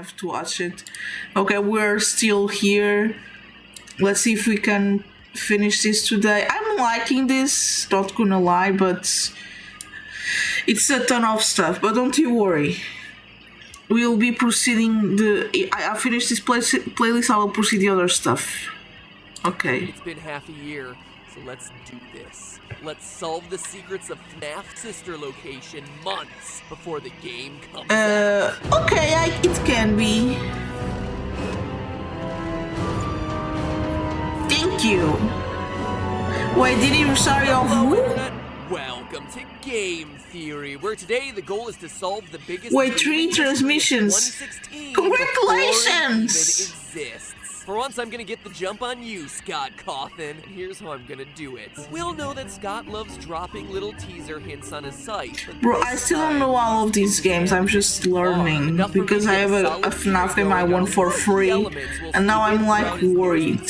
have to watch it. Okay, we're still here. Let's see if we can finish this today. I'm liking this, not gonna lie, but it's a ton of stuff. But don't you worry. We'll be proceeding I finished this playlist, I will proceed the other stuff. Okay. It's been half a year, so let's do this. Let's solve the secrets of FNAF's sister location months before the game comes out. Okay, it can be. Thank you. Wait, did you sorry of who? Welcome to Game Theory, where today the goal is to solve the biggest... Wait, 3 transmissions. Congratulations! For once, I'm gonna get the jump on you, Scott Cawthon, and here's how I'm gonna do it. We all know that Scott loves dropping little teaser hints on his site. Bro, I still don't know all of these games, I'm just learning, because I have a FNAF game I won for free, and now I'm like worried.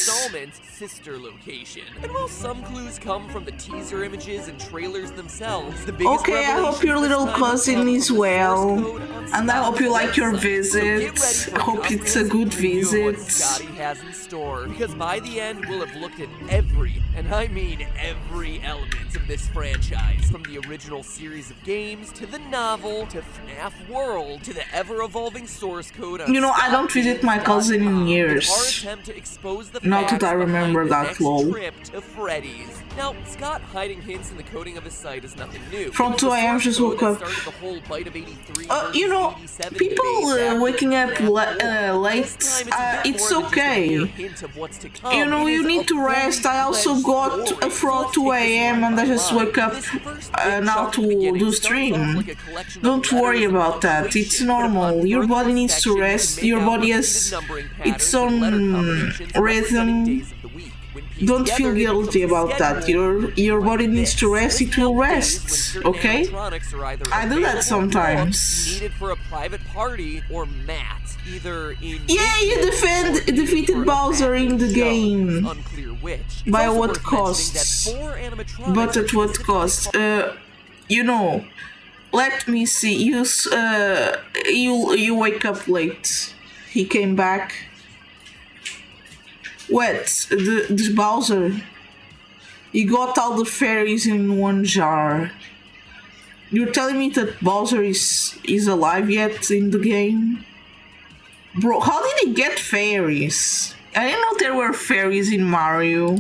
Sister location. And while some clues come from the teaser images and trailers themselves, the biggest okay, I hope your little cousin is well, and I hope you like your visit. I hope it's a good visit. Scotty has in store, because by the end we'll have looked at every, and I mean every element of this franchise, from the original series of games to the novel to FNAF World to the ever-evolving source code. You know, I don't visit my cousin in years. Our attempt to expose the Not that I remember that lol. Trip to Freddy's. Now, Scott hiding hints in the coding of his site is nothing new. From 2 AM just woke up. You know, people waking up late, it's okay. You know, you need to rest. I also got from 2 AM and I just wake up now to do stream. Don't worry about that. It's normal. Your body needs to rest. Your body has its own rhythm. Don't feel guilty about that. Your body needs to rest, it will rest, okay? I do that sometimes. Needed for a private party or mat, either in yeah, you defeated Bowser in the game. Unclear which. By what cost? But at what cost? You know, let me see. You wake up late. He came back. What? The Bowser? You got all the fairies in one jar. You're telling me that Bowser is alive yet in the game? Bro, how did he get fairies? I didn't know there were fairies in Mario.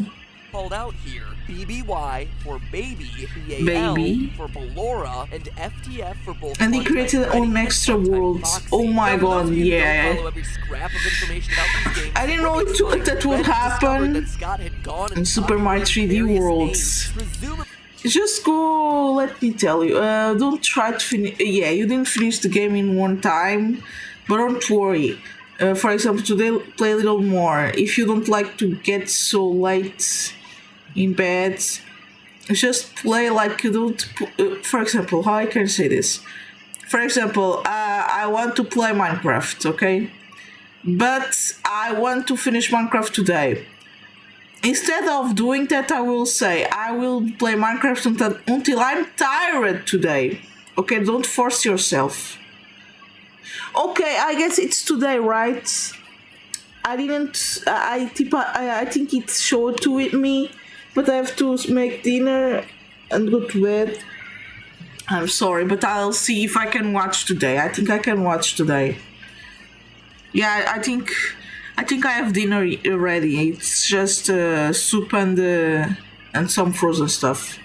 Called out here. BBY for baby, BAL for Ballora, and FTF for both. And he created their own extra worlds. Oh my god, yeah. I didn't know that would happen in Super Mario 3D Worlds. Just go, let me tell you, don't try to finish, yeah, you didn't finish the game in one time, but don't worry. For example, today, play a little more. If you don't like to get so late in bed, just play like you don't. For example, how I can say this? For example, I want to play Minecraft, okay? But I want to finish Minecraft today. Instead of doing that, I will say I will play Minecraft until I'm tired today. Okay, don't force yourself. Okay, I guess it's today, right? I didn't. I think it showed to with me. But I have to make dinner and go to bed. I'm sorry, but I'll see if I can watch today. I think I can watch today. Yeah, I think I have dinner ready. It's just soup and some frozen stuff.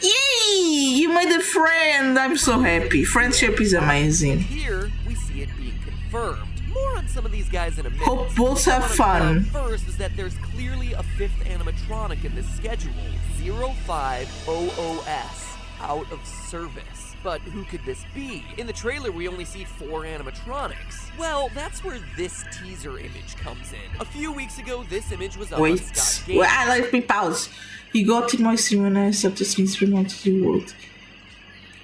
Yay! You made a friend! I'm so happy. Friendship is amazing. Here we see it being confirmed. More on some of these guys in a minute. Hope both have fun. First is that there's clearly a 5th animatronic in this schedule, 0500S, out of service. But who could this be? In the trailer, we only see 4 animatronics. Well, that's where this teaser image comes in. A few weeks ago, this image was up on Scott Games. Wait, let me pause. You got in my stream when I accept the stream to the world.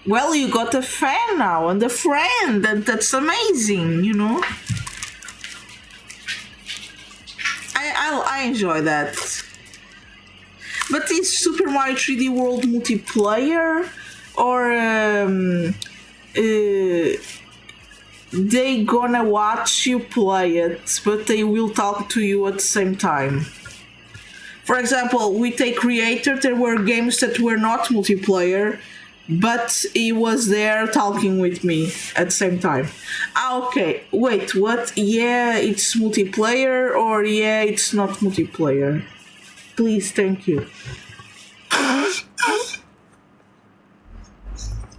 Well, you got a fan now and a friend, and that's amazing, you know? I enjoy that. But is Super Mario 3D World multiplayer? Or they gonna watch you play it, but they will talk to you at the same time. For example, with a creator, there were games that were not multiplayer, but he was there talking with me at the same time. Ah, okay. Wait, what? Yeah, it's multiplayer, or yeah, it's not multiplayer. Please, thank you.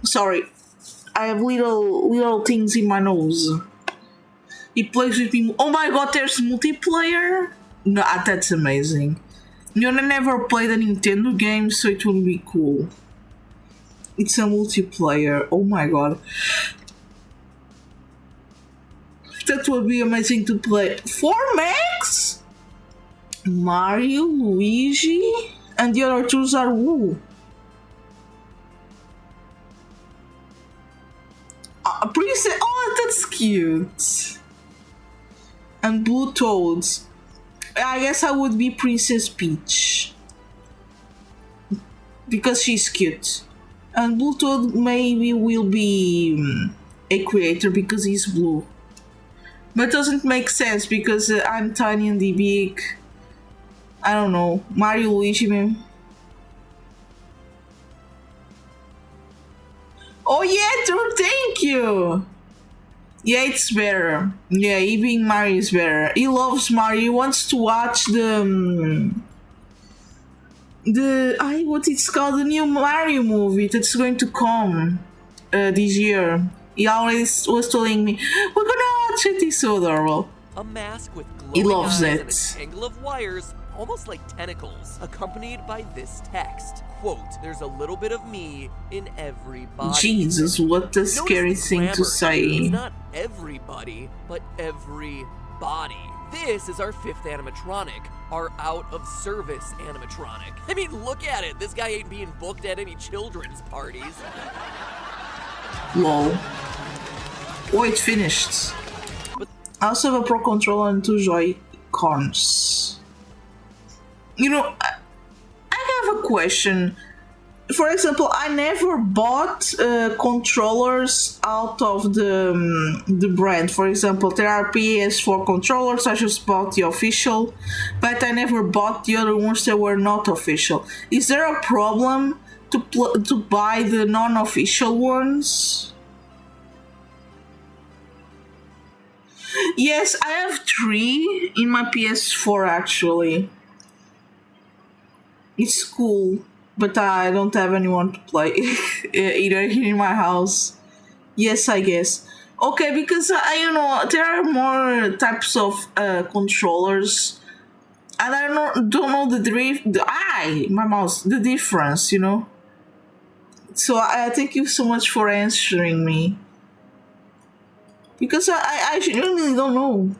Sorry, I have little things in my nose. He plays with me. Oh my god, there's multiplayer? No, that's amazing. You know, I never played a Nintendo game, so it will be cool. It's a multiplayer. Oh my god. That would be amazing to play. 4 Max? Mario, Luigi, and the other two are who? Princess. Oh, that's cute. And Blue Toads. I guess I would be Princess Peach. Because she's cute. And Blue Toad maybe will be a creator because he's blue. But it doesn't make sense because I'm tiny and the big. I don't know. Mario, Luigi, maybe. Oh yeah, dude, thank you! Yeah, it's better. Yeah, even Mario is better. He loves Mario. He wants to watch the what it's called, the new Mario movie that's going to come this year. He always was telling me, we're gonna watch it. It's so adorable. A mask with He glowing loves eyes it. and a tangle of wires, almost like tentacles, accompanied by this text. Quote, there's a little bit of me in every body. Jesus, what a Notice scary the thing to grammar say. here. It's not everybody, but every body. This is our 5th animatronic, our out-of-service animatronic. I mean, look at it. This guy ain't being booked at any children's parties. Lol. Oh, it finished. I also have a Pro Controller and 2 Joy-Cons. You know, I have a question. For example, I never bought controllers out of the brand. For example, there are PS4 controllers. I just bought the official, but I never bought the other ones that were not official. Is there a problem to buy the non-official ones? Yes, I have 3 in my PS4 actually. It's cool, but I don't have anyone to play either here in my house. Yes, I guess. Okay, because you know there are more types of controllers, and I don't know the difference. You know. So I thank you so much for answering me. Because I genuinely don't know.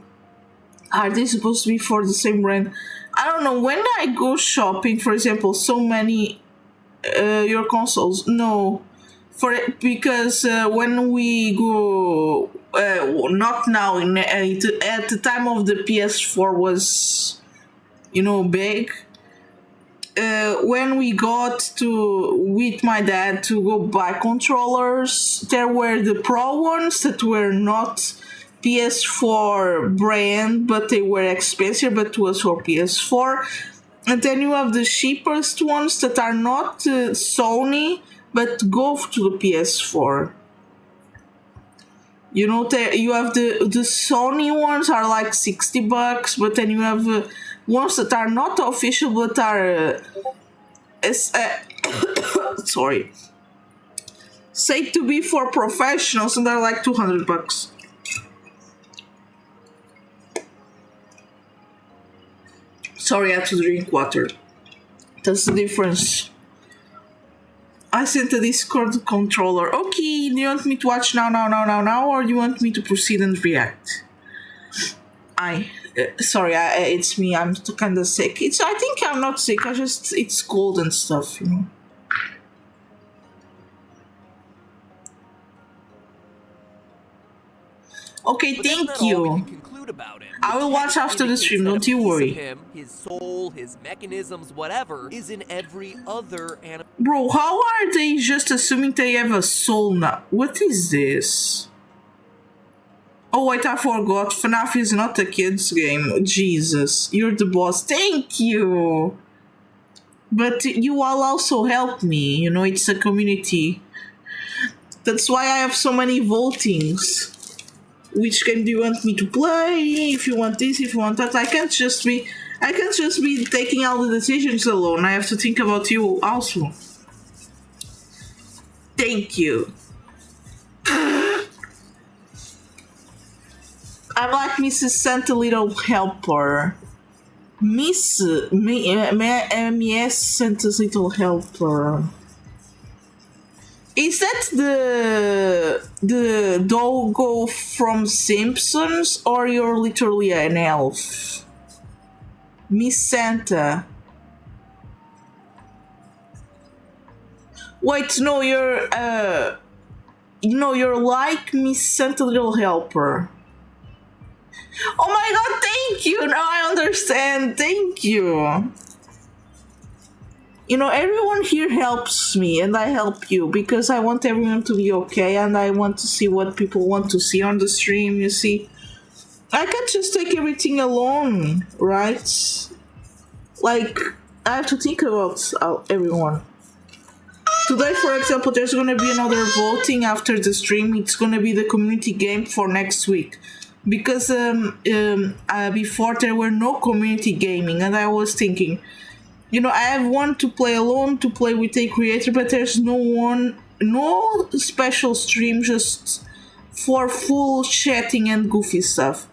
Are they supposed to be for the same brand? I don't know. When I go shopping, for example, so many your consoles, no, because when we go, not now. At the time of the PS4 was, you know, big. When we got to with my dad to go buy controllers, there were the pro ones that were not PS4 brand, but they were expensive, but was for PS4. And then you have the cheapest ones that are not Sony, but go to the PS4. You know, you have the Sony ones are like $60, but then you have ones that are not official, but are sorry, said to be for professionals, and they're like $200. Sorry, I had to drink water. That's the difference. I sent a Discord controller. Okay, do you want me to watch now, or do you want me to proceed and react? Sorry, it's me. I'm kind of sick. I think I'm not sick. It's cold and stuff, you know. Okay, But that's thank not all we you. can conclude about him. I will The watch text after the indicates stream, that a don't you piece of worry. him, his soul, his mechanisms, whatever, is in every other Bro, how are they just assuming they have a soul now? What is this? Oh wait, I forgot. FNAF is not a kids game. Jesus, you're the boss. Thank you. But you will also help me. You know, it's a community. That's why I have so many votings. Which game do you want me to play? If you want this, if you want that, I can't just be taking all the decisions alone. I have to think about you also. Thank you. I'm like Mrs. Santa Little Helper. Miss Santa's Little Helper. Is that the doggo from Simpsons, or you're literally an elf? Miss Santa. Wait, no, you're like Miss Santa Little Helper. Oh my god, thank you! Now I understand, thank you. You know, everyone here helps me, and I help you, because I want everyone to be okay, and I want to see what people want to see on the stream, you see. I can't just take everything alone, right? Like, I have to think about everyone. Today, for example, there's gonna be another voting after the stream. It's gonna be the community game for next week. Because before there were no community gaming, and I was thinking, you know, I have one to play alone, to play with a creator, but there's no special stream, just for full chatting and goofy stuff.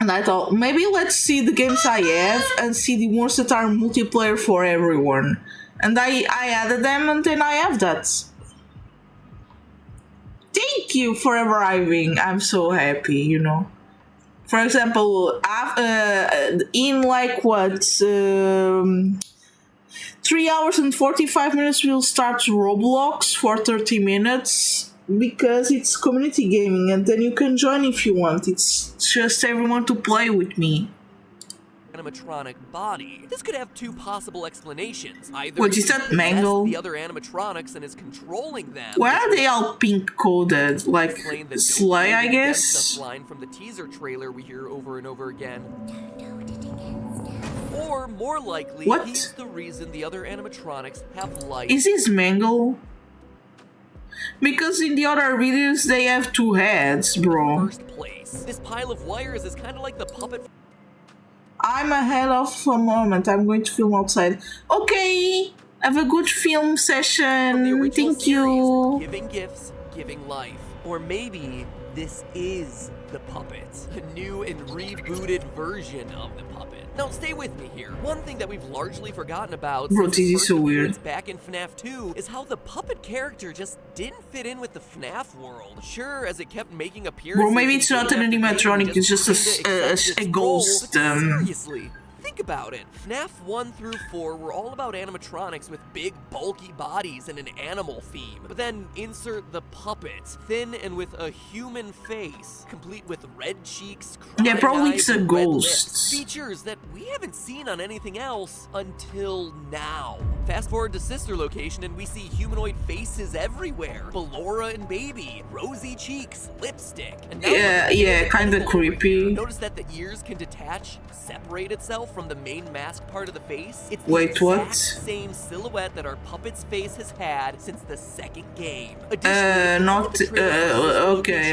And I thought, maybe let's see the games I have and see the ones that are multiplayer for everyone. And I added them, and then I have that. Thank you for arriving. I'm so happy, you know. For example, in like what, 3 hours and 45 minutes, we'll start Roblox for 30 minutes because it's community gaming, and then you can join if you want. It's just everyone to play with me. Animatronic body. This could have two possible explanations. Either what is that, Mangle? The other animatronics and is controlling them. Why are they all pink coded? Like Slay, I guess? Line from the teaser trailer we hear over and over again. Or more likely, what? He's the reason the other animatronics have life. Is this Mangle? Because in the other videos they have two heads, bro. First place. This pile of wires is kind of like the puppet. I'm ahead of a moment. I'm going to film outside. Okay, have a good film session. Thank you. Giving gifts, giving life. Or maybe this is the puppet. A new and rebooted version of the puppet. Now stay with me here. One thing that we've largely forgotten about bro, this is so weird. Back in FNAF 2 is how the puppet character just didn't fit in with the FNAF world. Sure, as it kept making appearances. Bro, maybe it's not an animatronic, it's just a ghost. Seriously. Think about it. FNAF 1 through 4 were all about animatronics with big, bulky bodies and an animal theme. But then insert the puppet, thin and with a human face, complete with red cheeks, yeah, probably it's a ghost. Features that we haven't seen on anything else until now. Fast forward to Sister Location and we see humanoid faces everywhere. Ballora and Baby, rosy cheeks, lipstick. And now yeah, kinda creepy. Notice that the ears can detach, separate itself from the main mask part of the face. It's wait, the what? Same silhouette that our puppet's face has had since the second game. Okay,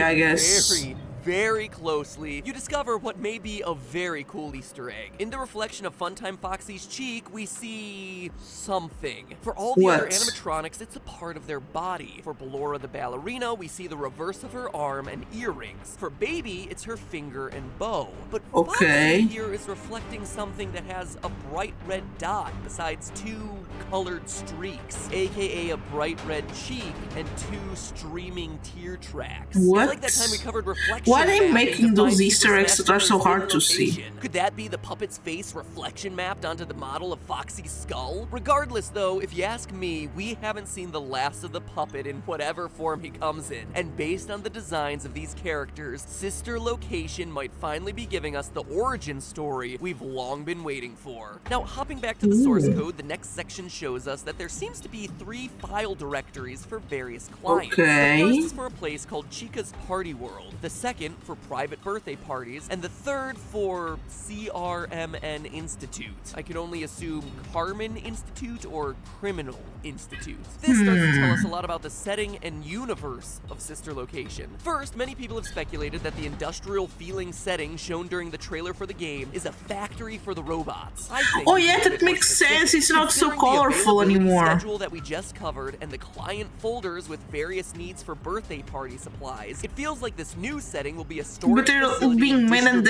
I guess. Very closely, you discover what may be a very cool Easter egg. In the reflection of Funtime Foxy's cheek, we see something. For all the other animatronics, it's a part of their body. For Ballora the ballerina, we see the reverse of her arm and earrings. For Baby, it's her finger and bow. But Foxy here is reflecting something that has a bright red dot besides two colored streaks, aka a bright red cheek and two streaming tear tracks. What? It's like that time we covered reflection. Why are they making those Easter eggs that are so hard to see? Could that be the puppet's face reflection mapped onto the model of Foxy's skull? Regardless though, if you ask me, we haven't seen the last of the puppet in whatever form he comes in. And based on the designs of these characters, Sister Location might finally be giving us the origin story we've long been waiting for. Now, hopping back to the source code, the next section shows us that there seems to be 3 file directories for various clients. The first is for a place called Chica's Party World. The second second for private birthday parties, and the third for CRMN Institute. I can only assume Carmen Institute or Criminal Institute. This starts to tell us a lot about the setting and universe of Sister Location. First, many people have speculated that the industrial feeling setting shown during the trailer for the game is a factory for the robots. Oh yeah, that makes sense. It's not so colorful anymore. Schedule that we just covered and the client folders with various needs for birthday party supplies. It feels like this new setting will be a storage But they're being made and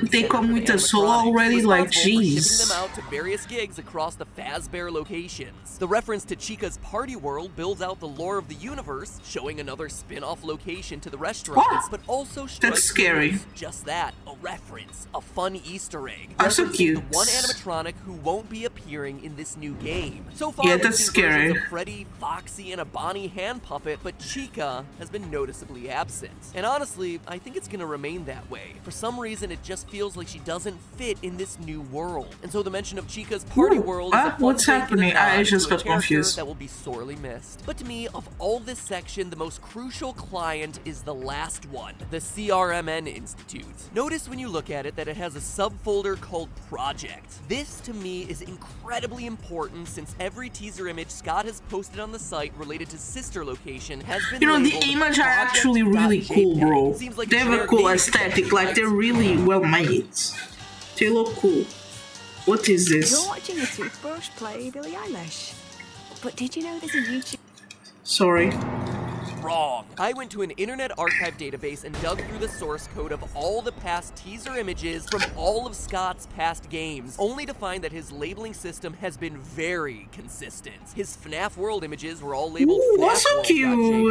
they come with a soul already, like jeez. Shipping them out to various gigs across the Fazbear locations. The reference to Chica's party world builds out the lore of the universe, showing another spin-off location to the restaurants, but also that's scary. Just that, a reference, a fun Easter egg. Oh, so cute. The one animatronic who won't be appearing in this new game. So far, yeah, that's scary. Of Freddy, Foxy, and a Bonnie hand puppet, but Chica has been noticeably absent. And honestly, I think it's gonna remain that way. For some reason, it just feels like she doesn't fit in this new world. And so the mention of Chica's party world is a fun what's happening? I just got confused. That will be sorely missed. But to me, of all this section, the most crucial client is the last one, the CRMN Institute. Notice when you look at it that it has a subfolder called Project. This, to me, is incredibly important since every teaser image Scott has posted on the site related to Sister Location has been the images are actually really cool, bro. Like they have a cool aesthetic, like they're really well made. They look cool. What is this? You're watching a toothbrush play Billie Eilish. But did you know there's a YouTube... Sorry. Wrong. I went to an Internet Archive database and dug through the source code of all the past teaser images from all of Scott's past games, only to find that his labeling system has been very consistent. His FNAF World images were all labeled FNAF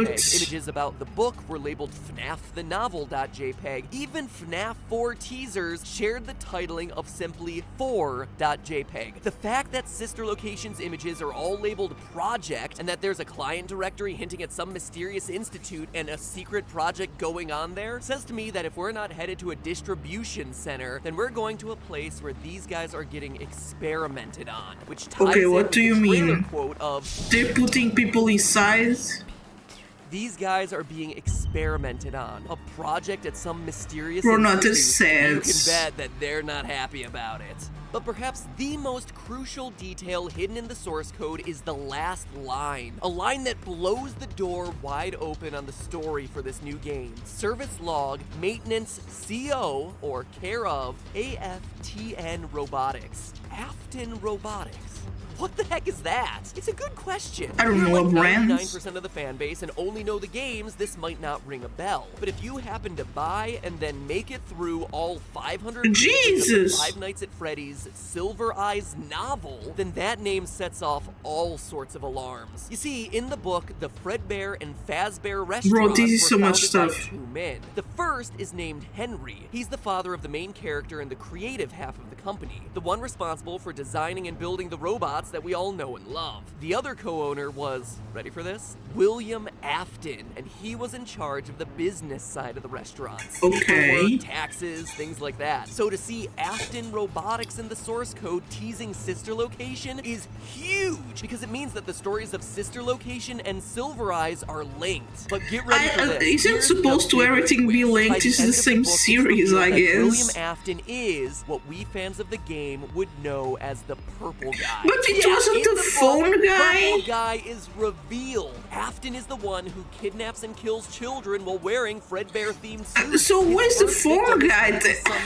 Images about the book were labeled FNAF the Novel.jpg. Even FNAF 4 teasers shared the titling of simply 4.jpg. The fact that Sister Location's images are all labeled Project and that there's a client directory hinting at some mysterious institute and a secret project going on there says to me that if we're not headed to a distribution center, then we're going to a place where these guys are getting experimented on, which ties what do you mean? Quote of, they're putting people inside? these guys are being experimented on. A project at some mysterious institute. You can bet that they're not happy about it. But perhaps the most crucial detail hidden in the source code is the last line. A line that blows the door wide open on the story for this new game. Service log, maintenance CO, or care of, AFTN Robotics. Afton Robotics. What the heck is that? It's a good question. I don't know what brand. 99% of the fan base and only know the games, this might not ring a bell. But if you happen to buy and then make it through all 500 pages of the Five Nights at Freddy's Silver Eyes novel, then that name sets off all sorts of alarms. You see, in the book, the Fredbear and Fazbear restaurants this is so were much founded stuff. by 2 men. The first is named Henry. He's the father of the main character and the creative half of the company, the one responsible for designing and building the robots that we all know and love. The other co-owner was, ready for this? William Afton, and he was in charge of the business side of the restaurants. Okay. Paperwork, taxes, things like that. So to see Afton Robotics in the source code teasing Sister Location is huge, because it means that the stories of Sister Location and Silver Eyes are linked. But get ready for this. Isn't supposed to everything be linked? It's the same series, I guess. William Afton is what we fans of the game would know as the Purple Guy. But it wasn't the phone guy? Purple Guy is revealed. Afton is the one who kidnaps and kills children while wearing Fredbear-themed suits. So where's the phone guy?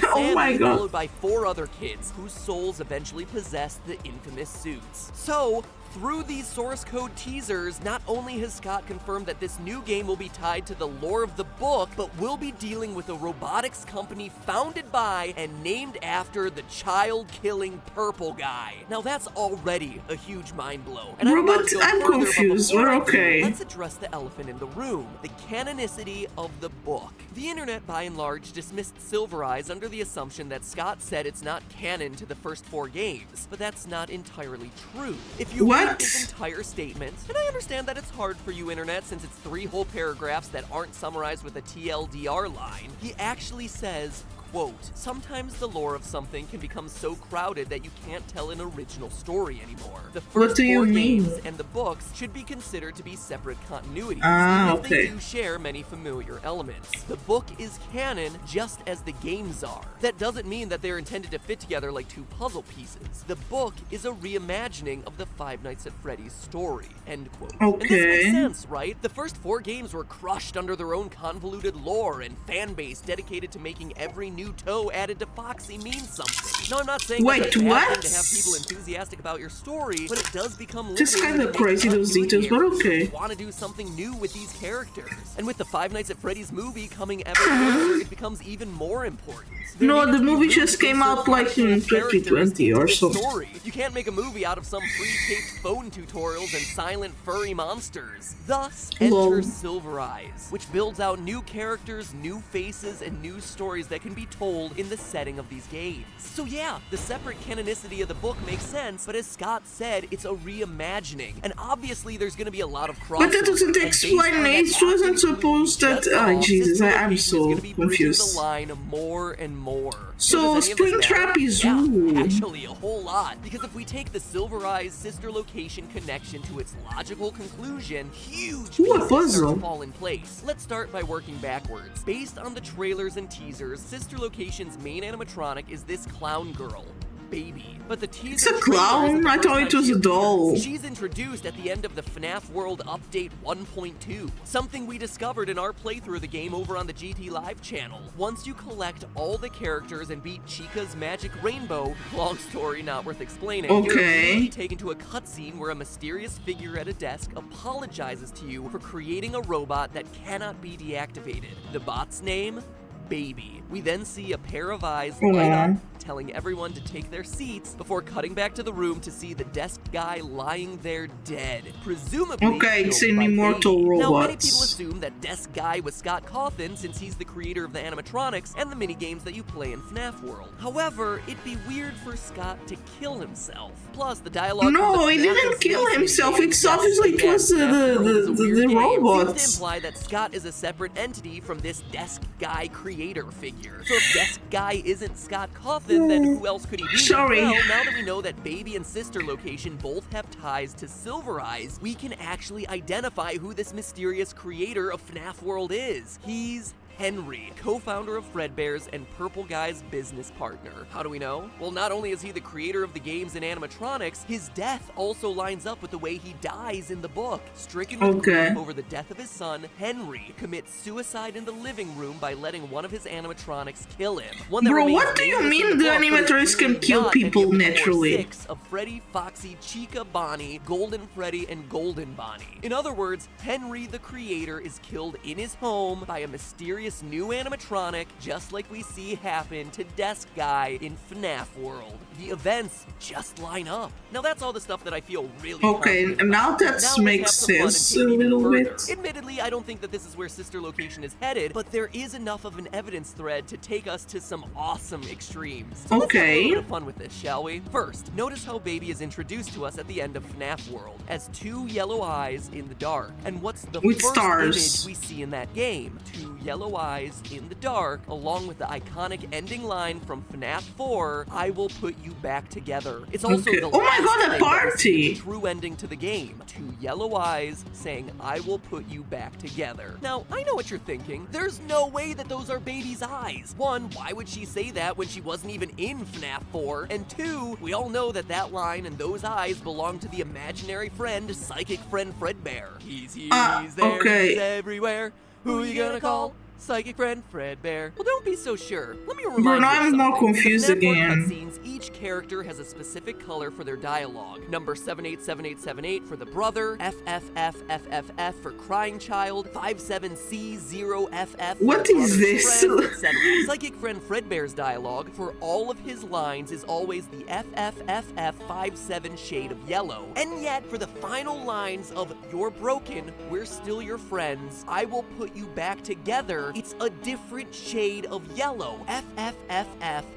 Oh my god. Followed by 4 other kids whose souls eventually possess the infamous suits. So, through these source code teasers, not only has Scott confirmed that this new game will be tied to the lore of the book, but will be dealing with a robotics company founded by and named after the child-killing Purple Guy. Now that's already a huge mind blow. And I'm confused, but okay. Let's address the elephant in the room, the canonicity of the book. The internet, by and large, dismissed Silver Eyes under the assumption that Scott said it's not canon to the first 4 games, but that's not entirely true. If you read his entire statement, and I understand that it's hard for you, internet, since it's 3 whole paragraphs that aren't summarized with a TLDR line, he actually says, quote, "Sometimes the lore of something can become so crowded that you can't tell an original story anymore. The What first do you 4 mean? games and the books should be considered to be separate continuities, Ah, even if they okay. do share many familiar elements. The book is canon just as the games are. That doesn't mean that they're intended to fit together like 2 puzzle pieces. The book is a reimagining of the Five Nights at Freddy's story," end quote. And this Okay. makes sense, right? The first 4 games were crushed under their own convoluted lore and fan base dedicated to making every new toe added to Foxy mean something. Now, I'm not saying Wait, that's a bad what? thing to have people enthusiastic about your story, but it does become Just limiting kinda when you make crazy, those continuity details, but errors. okay. You want to do something new with these characters. And with the Five Nights at Freddy's movie coming ever closer, it becomes even more important. There No, needed the to be movie room just to came insert out, like, in actual characters 2020 into or this something. story. You can't make a movie out of some pre-taped phone tutorials and silent furry monsters. Thus, Lol. enter Silver Eyes, which builds out new characters, new faces, and new stories that can be told in the setting of these games. So yeah, the separate canonicity of the book makes sense, but as Scott said, it's a reimagining. And obviously there's gonna be a lot of crossover. But that doesn't And based on explain that it. Wasn't acting supposed clue we that. just Oh, saw, Jesus, Sister I'm Location is so gonna be bridging confused. the line more and more. So, does any of this matter? Springtrap is Yeah, who? actually a whole lot. Because if we take the Silver Eyes Sister Location connection to its logical conclusion, huge Ooh, a pieces puzzle. start to fall in place. Let's start by working backwards. Based on the trailers and teasers, Sister Location's main animatronic is this clown girl, Baby. But the teaser It's a trailer clown? isn't the I first thought time it was she a doll. appears. She's introduced at the end of the FNAF World Update 1.2, something we discovered in our playthrough of the game over on the GT Live channel. Once you collect all the characters and beat Chica's Magic Rainbow, long story not worth explaining, you're Okay. immediately taken to a cutscene where a mysterious figure at a desk apologizes to you for creating a robot that cannot be deactivated. The bot's name? Baby. We then see a pair of eyes light up, telling everyone to take their seats before cutting back to the room to see the desk guy lying there dead, presumably Okay, killed it's an by immortal Baby. Now, many robots. people assume that desk guy was Scott Cawthon since he's the creator of the animatronics and the minigames that you play in FNAF World. However, it'd be weird for Scott to kill himself. Plus, the dialogue No, from the he FNAF didn't and kill Snake himself. games, It's yes, obviously it again, was FNAF World is a weird game, seems robots. to imply that Scott is a separate entity from this desk guy creator figure. So if desk guy isn't Scott Cawthon, then who else could he be? Sorry. Well, now that we know that Baby and Sister Location both have ties to Silver Eyes, we can actually identify who this mysterious creator of FNAF World is. He's Henry, co-founder of Fredbear's and Purple Guy's business partner. How do we know? Well, not only is he the creator of the games and animatronics, his death also lines up with the way he dies in the book. Stricken with Okay. grief over the death of his son, Henry commits suicide in the living room by letting one of his animatronics kill him. One that Bro, remains what do you nameless in mean the book, but is animatronics can clearly kill not any people of the core naturally? 6 of Freddy, Foxy, Chica, Bonnie, Golden Freddy, and Golden Bonnie. In other words, Henry the creator is killed in his home by a mysterious new animatronic, just like we see happen to Desk Guy in FNAF World. The events just line up. Now that's all the stuff that I feel really Okay, confident now about. that Now let's makes have some fun and sense take a it even little further. bit. Admittedly, I don't think that this is where Sister Location is headed, but there is enough of an evidence thread to take us to some awesome extremes. So let's have a Okay. little bit of fun with this, shall we? First, notice how Baby is introduced to us at the end of FNAF World as 2 yellow eyes in the dark. And what's the With first stars. image we see in that game? 2 yellow eyes in the dark, along with the iconic ending line from FNAF 4, "I will put you back together." It's also Okay. the Oh my last God, a thing that we see party! the true ending to the game. 2 yellow eyes saying, "I will put you back together." Now, I know what you're thinking. There's no way that those are Baby's eyes. 1, why would she say that when she wasn't even in FNAF 4? And 2, we all know that that line and those eyes belong to the imaginary friend, Psychic Friend Fredbear. He's here, he's there, okay. he's everywhere. Who you gonna call? Psychic Friend Fredbear. Well, don't be so sure. Let me remind Bro, you now of I'm more something. confused In the FNAF World again. cutscenes, each character has a specific color for their dialogue. Number 787878 for the brother, FFFFFF for crying child, 57C0FF for What the is brother's this? friend, etc. Psychic Friend Fredbear's dialogue for all of his lines is always the FFFF57 shade of yellow. And yet, for the final lines of "You're broken, we're still your friends, I will put you back together," color, it's a different shade of yellow.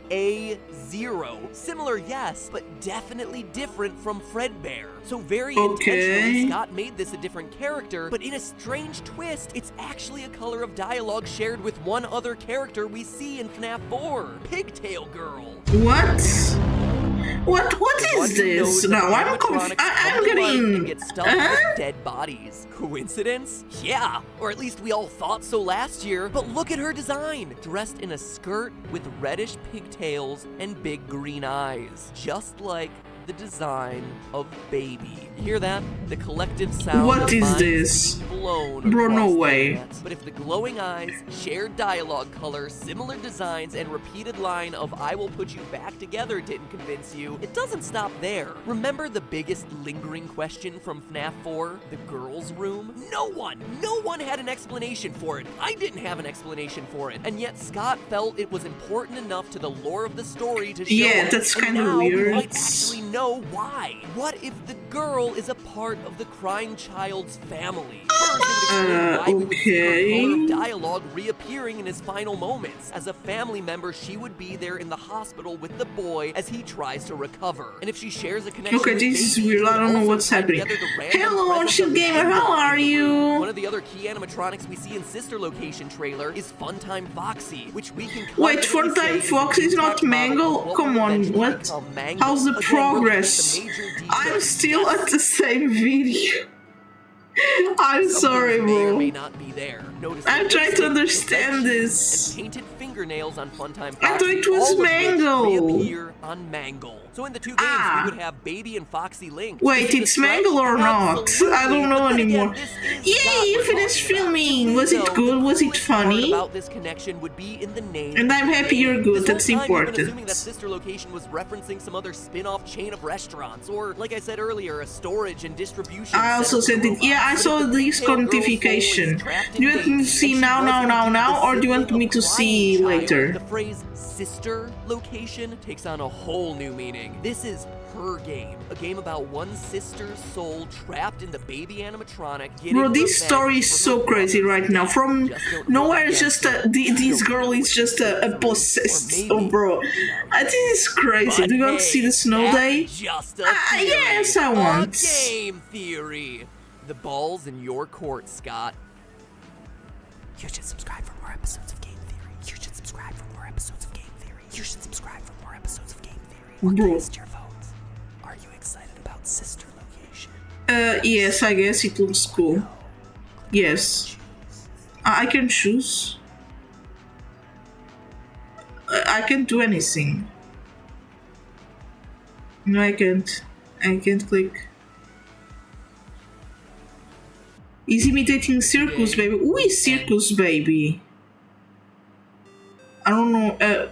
FFFFA0. Similar, yes, but definitely different from Fredbear. So very intentionally, Scott made this a different character, but in a strange twist, it's actually a color of dialogue shared with one other character we see in FNAF 4, Pigtail Girl. What? What is this? No, I'm getting... Get stuck with dead bodies. Coincidence? Yeah, or at least we all thought so last year, but look at her design. Dressed in a skirt with reddish pigtails and big green eyes. Just like the design of Baby. You hear that? The collective sound what of is this? Blown bro, no the way. internet. But if the glowing eyes, shared dialogue color, similar designs, and repeated line of "I will put you back together" didn't convince you, it doesn't stop there. Remember the biggest lingering question from FNAF 4? The girls' room? No one had an explanation for it. I didn't have an explanation for it. And yet Scott felt it was important enough to the lore of the story to show it. That's kind of now weird. We might actually know why. What if the girl is a part of the crying child's family? First, it would explain why we would see her color of dialogue reappearing in his final moments. As a family member, she would be there in the hospital with the boy as he tries to recover. And if she shares a connection with this is Baby, weird. I don't know also what's tie happening. together the random Hello, presence Ocean of the Gamer. end How of are the you? One of the other key animatronics we see in Sister Location trailer is Funtime Foxy, which we can Wait, confidently say Funtime Foxy is not Mangle? Come on, what? How's the progress? I'm still at the same video. I'm sorry, bro. May not be there. Notice I'm trying to understand this. And painted fingernails on Funtime Foxy. I thought it was Mangle. Reappear on Mangle. So in the two games, we would have Baby and Foxy linked. Wait, it's Mangle or not? I don't know anymore. Yay, you finished filming. Was it good? Was it funny? About this connection would be in the name. And I'm happy you're good. That's important. Assuming that Sister Location was referencing some other spin-off chain of restaurants, or like I said earlier, a storage and distribution. I also said it. Yeah, I saw this notification. Do you want me to see now, or do you want me to see later? The phrase Sister Location takes on a whole new meaning. This is her game, a game about one sister's soul trapped in the baby animatronic. Bro, this story is so crazy right now. From nowhere, it's just this girl is just a possessed. Oh, bro, this is crazy. Do you want to see the snow day? Yes, I want. Game theory. The ball's in your court, Scott. You should subscribe for more episodes of Game Theory. You should subscribe for more episodes of Game Theory. You should subscribe for more episodes of Game Theory. What cast your votes? Are you excited about Sister Location? Yes, I guess it looks cool. Yes. I can choose. I can't do anything. No, I can't. I can't click. He's imitating Circus Baby. Who is Circus Baby? I don't know.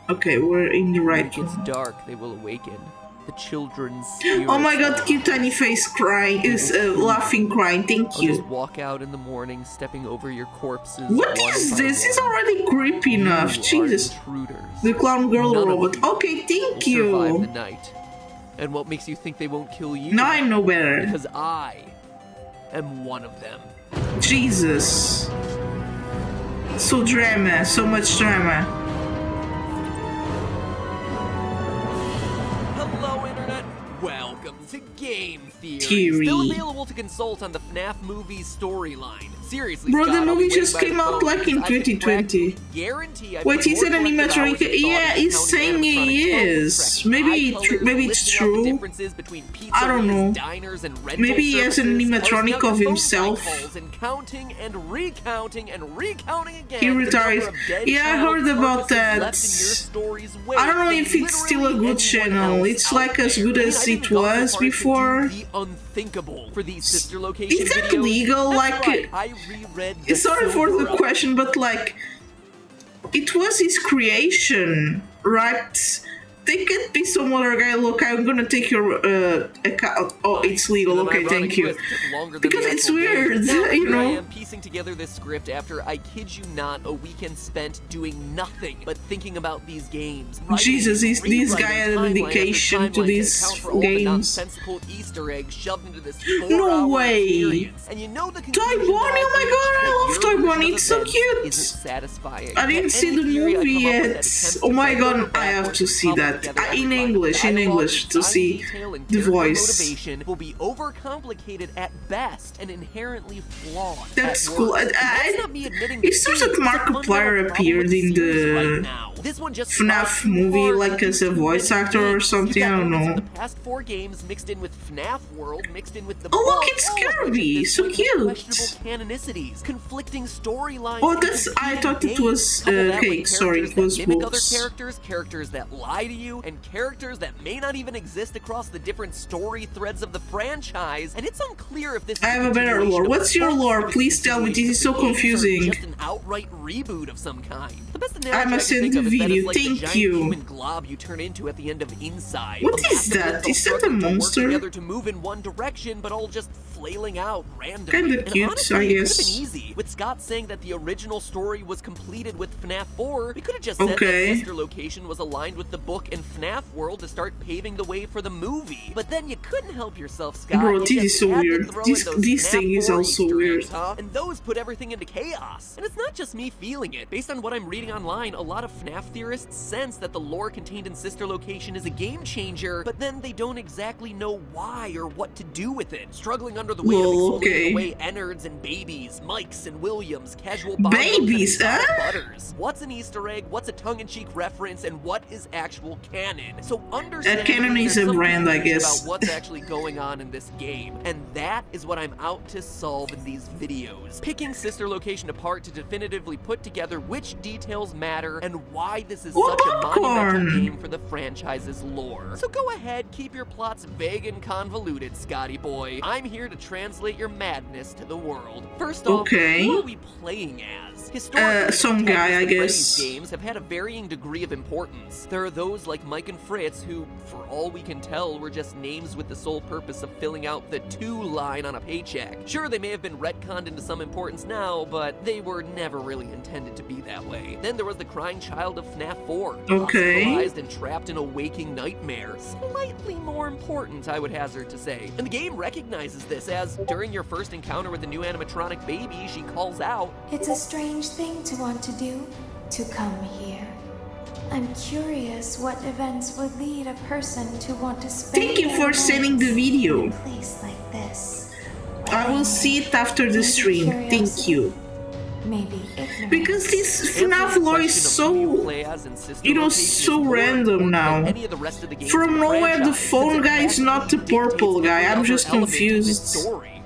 Okay, we're in the right When it one. gets dark, they will awaken. The children's Oh my god, cute tiny face crying, is laughing, crying. Thank I'll you. just walk out in the morning, stepping over your corpses. What is this? It's already creepy enough. Jesus. The clown girl robot. Okay, thank you. Survive the night. And what makes you think they won't kill you? Now I know better. Because I am one of them. Jesus. So drama, so much drama. Hello, Internet. Welcome to Game Theory. Still available to consult on the FNAF movie's storyline. Seriously, bro, Scott, the movie I'll be just waiting came by the out phone like in because I can 2020. guarantee I Wait, put he said more an collective hours animatronic. into Yeah, thought he's counting saying he animatronic is. tracks, Maybe eye colors, maybe it's listing out the true. differences between I don't know. pizzerias, diners, and rental Maybe he has an services, animatronic parsing out of the phone himself. calls and counting and recounting and recounting again. He the retired. number of dead Yeah, I child heard about carcasses that. left in your story's wake I don't know than if it's still a literally good anyone channel. else It's out like as there. good I mean, as I've it even gone so was far as to do before. the unthinkable for these Sister Location Is that videos. legal? That's Like, right, I reread the sorry for the Silver question, but like, it was his creation, right? they could be some other guy. Look, I'm gonna take your account. Oh, it's legal. Okay, thank you. Because it's weird, you I know. am piecing together this script after, I kid you not, a weekend spent doing nothing but thinking about these games. Jesus, this guy had a dedication to these games. Nonsensical Easter eggs shoved into this No way. experience. And you know the Toy conclusion Bonnie, oh my god, I love Toy Bonnie, it's so isn't cute. satisfying. I didn't see the movie yet. Oh my god, I have to see that. In English, to see the voice. Motivation will be overcomplicated at best and inherently flawed. That's at cool. worst. That's not me admitting It seems that Markiplier appeared in the FNAF movie, like as a voice actor or something. I don't know. The past 4 games mixed in with FNAF World, mixed in with the Oh look, it's Kirby, so cute. questionable canonicities, conflicting storylines. Oh, that's. I thought it was cake. Sorry, it was mimic books. other characters that lie to you, and characters that may not even exist across the different story threads of the franchise. And it's unclear if this. I have a better lore. What's your lore? Please tell me. This is so confusing. Just an outright reboot of some kind. The best I must send the video. Like Thank the giant you. human glob you turn into at the end of Inside. What is that? Is that a monster? Together to move in one direction, but all just flailing out randomly. Kinda And cute, honestly, I it could've guess. been easy. With Scott saying that the original story was completed with FNAF 4, we could have just said Okay. that Sister Location was aligned with the book and FNAF World to start paving the way for the movie. But then you couldn't help yourself, Scott. Bro, You this just is so had to weird. throw in This those FNAF thing is 4 also Easter weird. eggs, huh? And those put everything into chaos. And it's not just me feeling it. Based on what I'm reading online, a lot of FNAF theorists sense that the lore contained in Sister Location is a game changer, but then they don't exactly know why or what to do with it. Struggling under the weight of Well, exploding okay. away Ennards and babies, Mikes and Williams, casual Bonbos Babies, and huh? Butters. What's an Easter egg? What's a tongue-in-cheek reference? And what is actual canon? So understand canon is a brand, I guess. about what's actually going on in this game, and that is what I'm out to solve in these videos. Picking Sister Location apart to definitively put together which details matter and why this is such a monumental Popcorn. game for the franchise's lore. So go ahead, keep your plots vague and convoluted, Scotty boy. I'm here to translate your madness to the world. First off, Okay. who are we playing as? Historically, some the guy, I Freddy's guess. games have had a varying degree of importance. There are those like Mike and Fritz who, for all we can tell, were just names with the sole purpose of filling out the 2 line on a paycheck. Sure, they may have been retconned into some importance now, but they were never really intended to be that way. Then there was the crying child of FNAF 4. Okay. Hospitalized and trapped in a waking nightmare. Slightly more important, I would hazard to say. And the game recognizes this as, during your first encounter with the new animatronic baby, she calls out, It's a strange thing to want to do, to come here. I'm curious what events would lead a person to want to spend Thank you their for lives sending the video. in a place like this. I will see it after the stream. Thank you. Maybe ignorance. Because this FNAF lore is so, you know, so random now. From nowhere, the phone guy is not the purple guy. I'm just confused.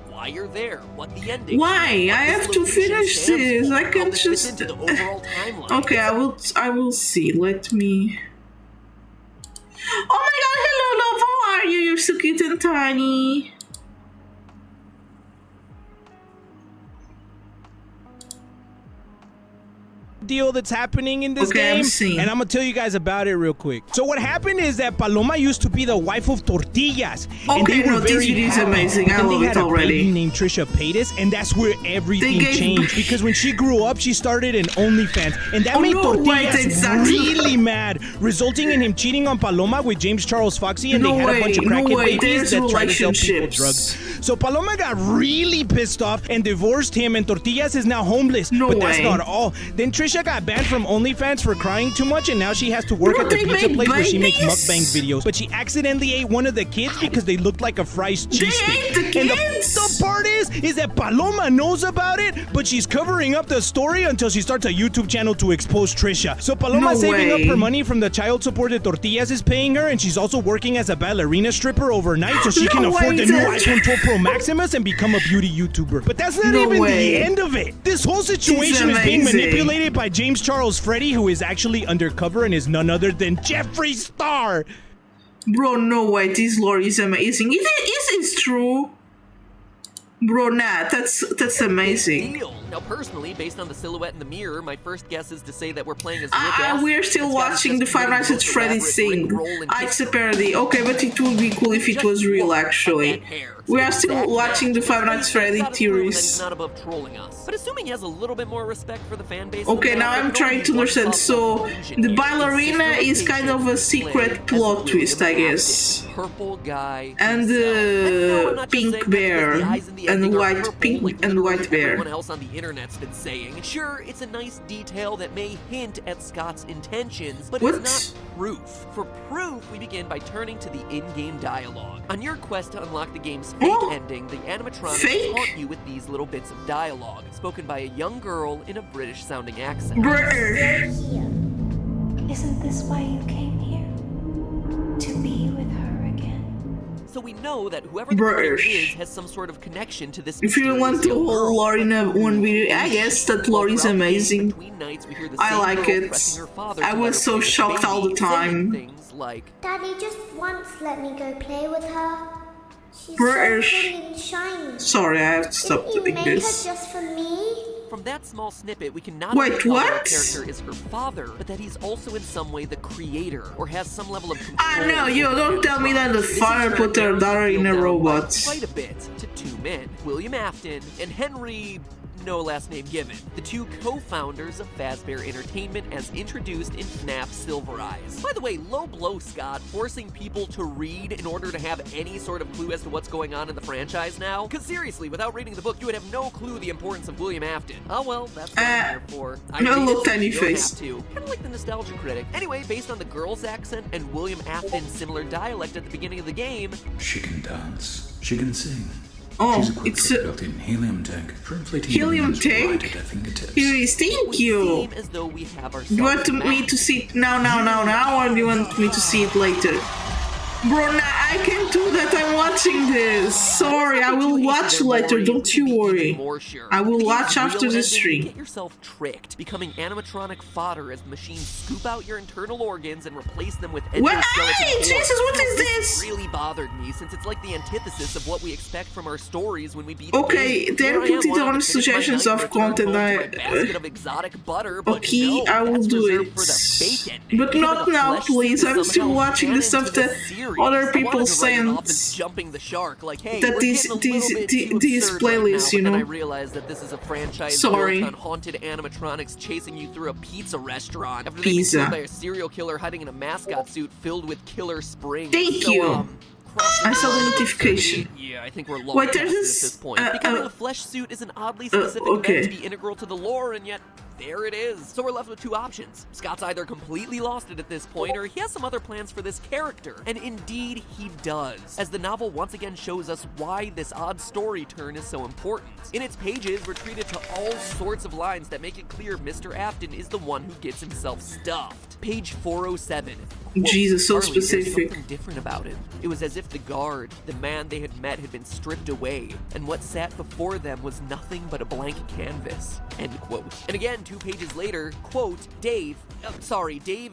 Why you're there? What the ending? Why? I have to finish this. I can't just. Okay, I will see. Let me. Oh my god! Hello, love. How are you? You're so cute and tiny. Deal that's happening in this Okay, I'm game, seeing. and I'm gonna tell you guys about it real quick. So what happened is that Paloma used to be the wife of Tortillas, and Okay, they were no, this very video is happy. amazing. I Then love they it had a already. baby named Trisha Paytas, and that's where everything gave- changed. Because when she grew up, she started an OnlyFans, and that Oh, made no, wait, Tortillas exactly. really mad, resulting in him cheating on Paloma with James Charles Foxy, and No they had a bunch of way, no crackhead way, babies there's that tried to sell people relationships. drugs. So Paloma got really pissed off and divorced him, and Tortillas is now homeless. No but that's way. not all. Then Trisha got banned from OnlyFans for crying too much, and now she has to work Bro, at the they pizza make place where she makes babies? mukbang videos. But she accidentally ate one of the kids because they looked like a Fry's They cheesesteak. ate the And kids? the part is that Paloma knows about it, but she's covering up the story until she starts a YouTube channel to expose Trisha. So Paloma's No saving way. up her money from the child support that Tortillas is paying her, and she's also working as a ballerina stripper overnight so she can No afford way, the new that's- iPhone 12 Pro Maximus and become a beauty YouTuber. But that's not No even way. the end of it. This whole situation is being amazing. manipulated by James Charles Freddy, who is actually undercover and is none other than Jeffree Star. Bro, no way. This lore is amazing. Is it true? Bro, nah, that's amazing. Deal. Now, personally, based on the silhouette in the mirror, my first guess is to say that we're playing as Rick. We're still watching the Five Nights at Freddy's thing. It's a parody. Okay, but it would be cool if it was real, actually. We are still watching the Five Nights at Freddy theories. He's not above trolling us. But assuming he has a little bit more respect for the fan base. Okay, now I'm trying to understand. So, the ballerina is kind of a secret plot twist, I guess. Purple guy. And the pink bear. And white pink and white bear. Everyone else on the internet's been saying. Sure, it's a nice detail that may hint at Scott's intentions, but it's not proof. For proof, we begin by turning to the in-game dialogue. On your quest to unlock the game's fake ending, the animatronics taunt you with these little bits of dialogue, spoken by a young girl in a British-sounding accent. British. Isn't this why you came here? To be with her again? So we know that whoever the player is has some sort of connection to this. If you want to hold lore in one video, I guess that lore is amazing. I like it. I was so shocked all the time. Things like, Daddy just once let me go play with her. She's British. so pretty and shiny. Sorry, I have to stop Didn't you doing make this. her just for me? From that small snippet, we can not Wait, only tell that our what? character is her father, but that he's also in some way the creator, or has some level of control. Ah, no, yo, don't tell me that the father put their daughter in a robot. Quite a bit to two men, William Afton and Henry, no last name given, the two co-founders of Fazbear Entertainment as introduced in FNAF Silver Eyes. By the way, low blow, Scott, forcing people to read in order to have any sort of clue as to what's going on in the franchise now? Because seriously, without reading the book, you would have no clue the importance of William Afton. Oh well, that's what I'm here for. No read little it, tiny you don't face. have to. Kind of like the nostalgia critic. Anyway, based on the girl's accent and William Afton's similar dialect at the beginning of the game, she can dance. She can sing. Oh, She's equipped it's with a a built-in helium tank for inflating helium humans right tank. at their fingertips. Here it is. Thank would you. seem as though we have ourselves Do you want me to see it now, or do you want me to see it later? Bro, nah, I can't do that. I'm watching this. Sorry, I will watch later. Don't you worry. I will watch after the stream. Get yourself tricked, becoming animatronic fodder as the machines scoop out your internal organs and replace them with Wait, endoskeleton Jesus, what is This this? really bothered me, since it's like the antithesis of what we expect from our stories when we beat Okay, the game. then Here I put am it wanting on to finish my suggestions night of and return content. home to my basket of exotic butter, but Okay, no, I will that's do reserved it. for the fake ending. But Even not the now, flesh please. suit is I'm still somehow watching the canon stuff to the that series. other I people wanted to write it off sent. as jumping the shark, like, hey, That we're these- getting a little these- bit the- too these absurd right playlists, now, you but then know. I realized that this is a franchise Sorry. built on haunted animatronics chasing you through a pizza restaurant after Pizza. they've been killed by a serial killer hiding in a mascot suit filled with killer springs. Thank So, you. crossing I saw the line of notification. absurdity, yeah, I think we're long Wait, past there's it at this, this point. Becoming a flesh suit is an oddly specific okay. event to be integral to the lore, and yet there it is. So we're left with two options. Scott's either completely lost it at this point, or he has some other plans for this character. And indeed, he does, as the novel once again shows us why this odd story turn is so important. In its pages, we're treated to all sorts of lines that make it clear Mr. Afton is the one who gets himself stuffed. Page 407. Quote, Jesus, so "Charlie, there's specific. something different about it. It was as if the guard, the man they had met, had been stripped away, and what sat before them was nothing but a blank canvas." End quote. And again, 2 pages later, quote, Dave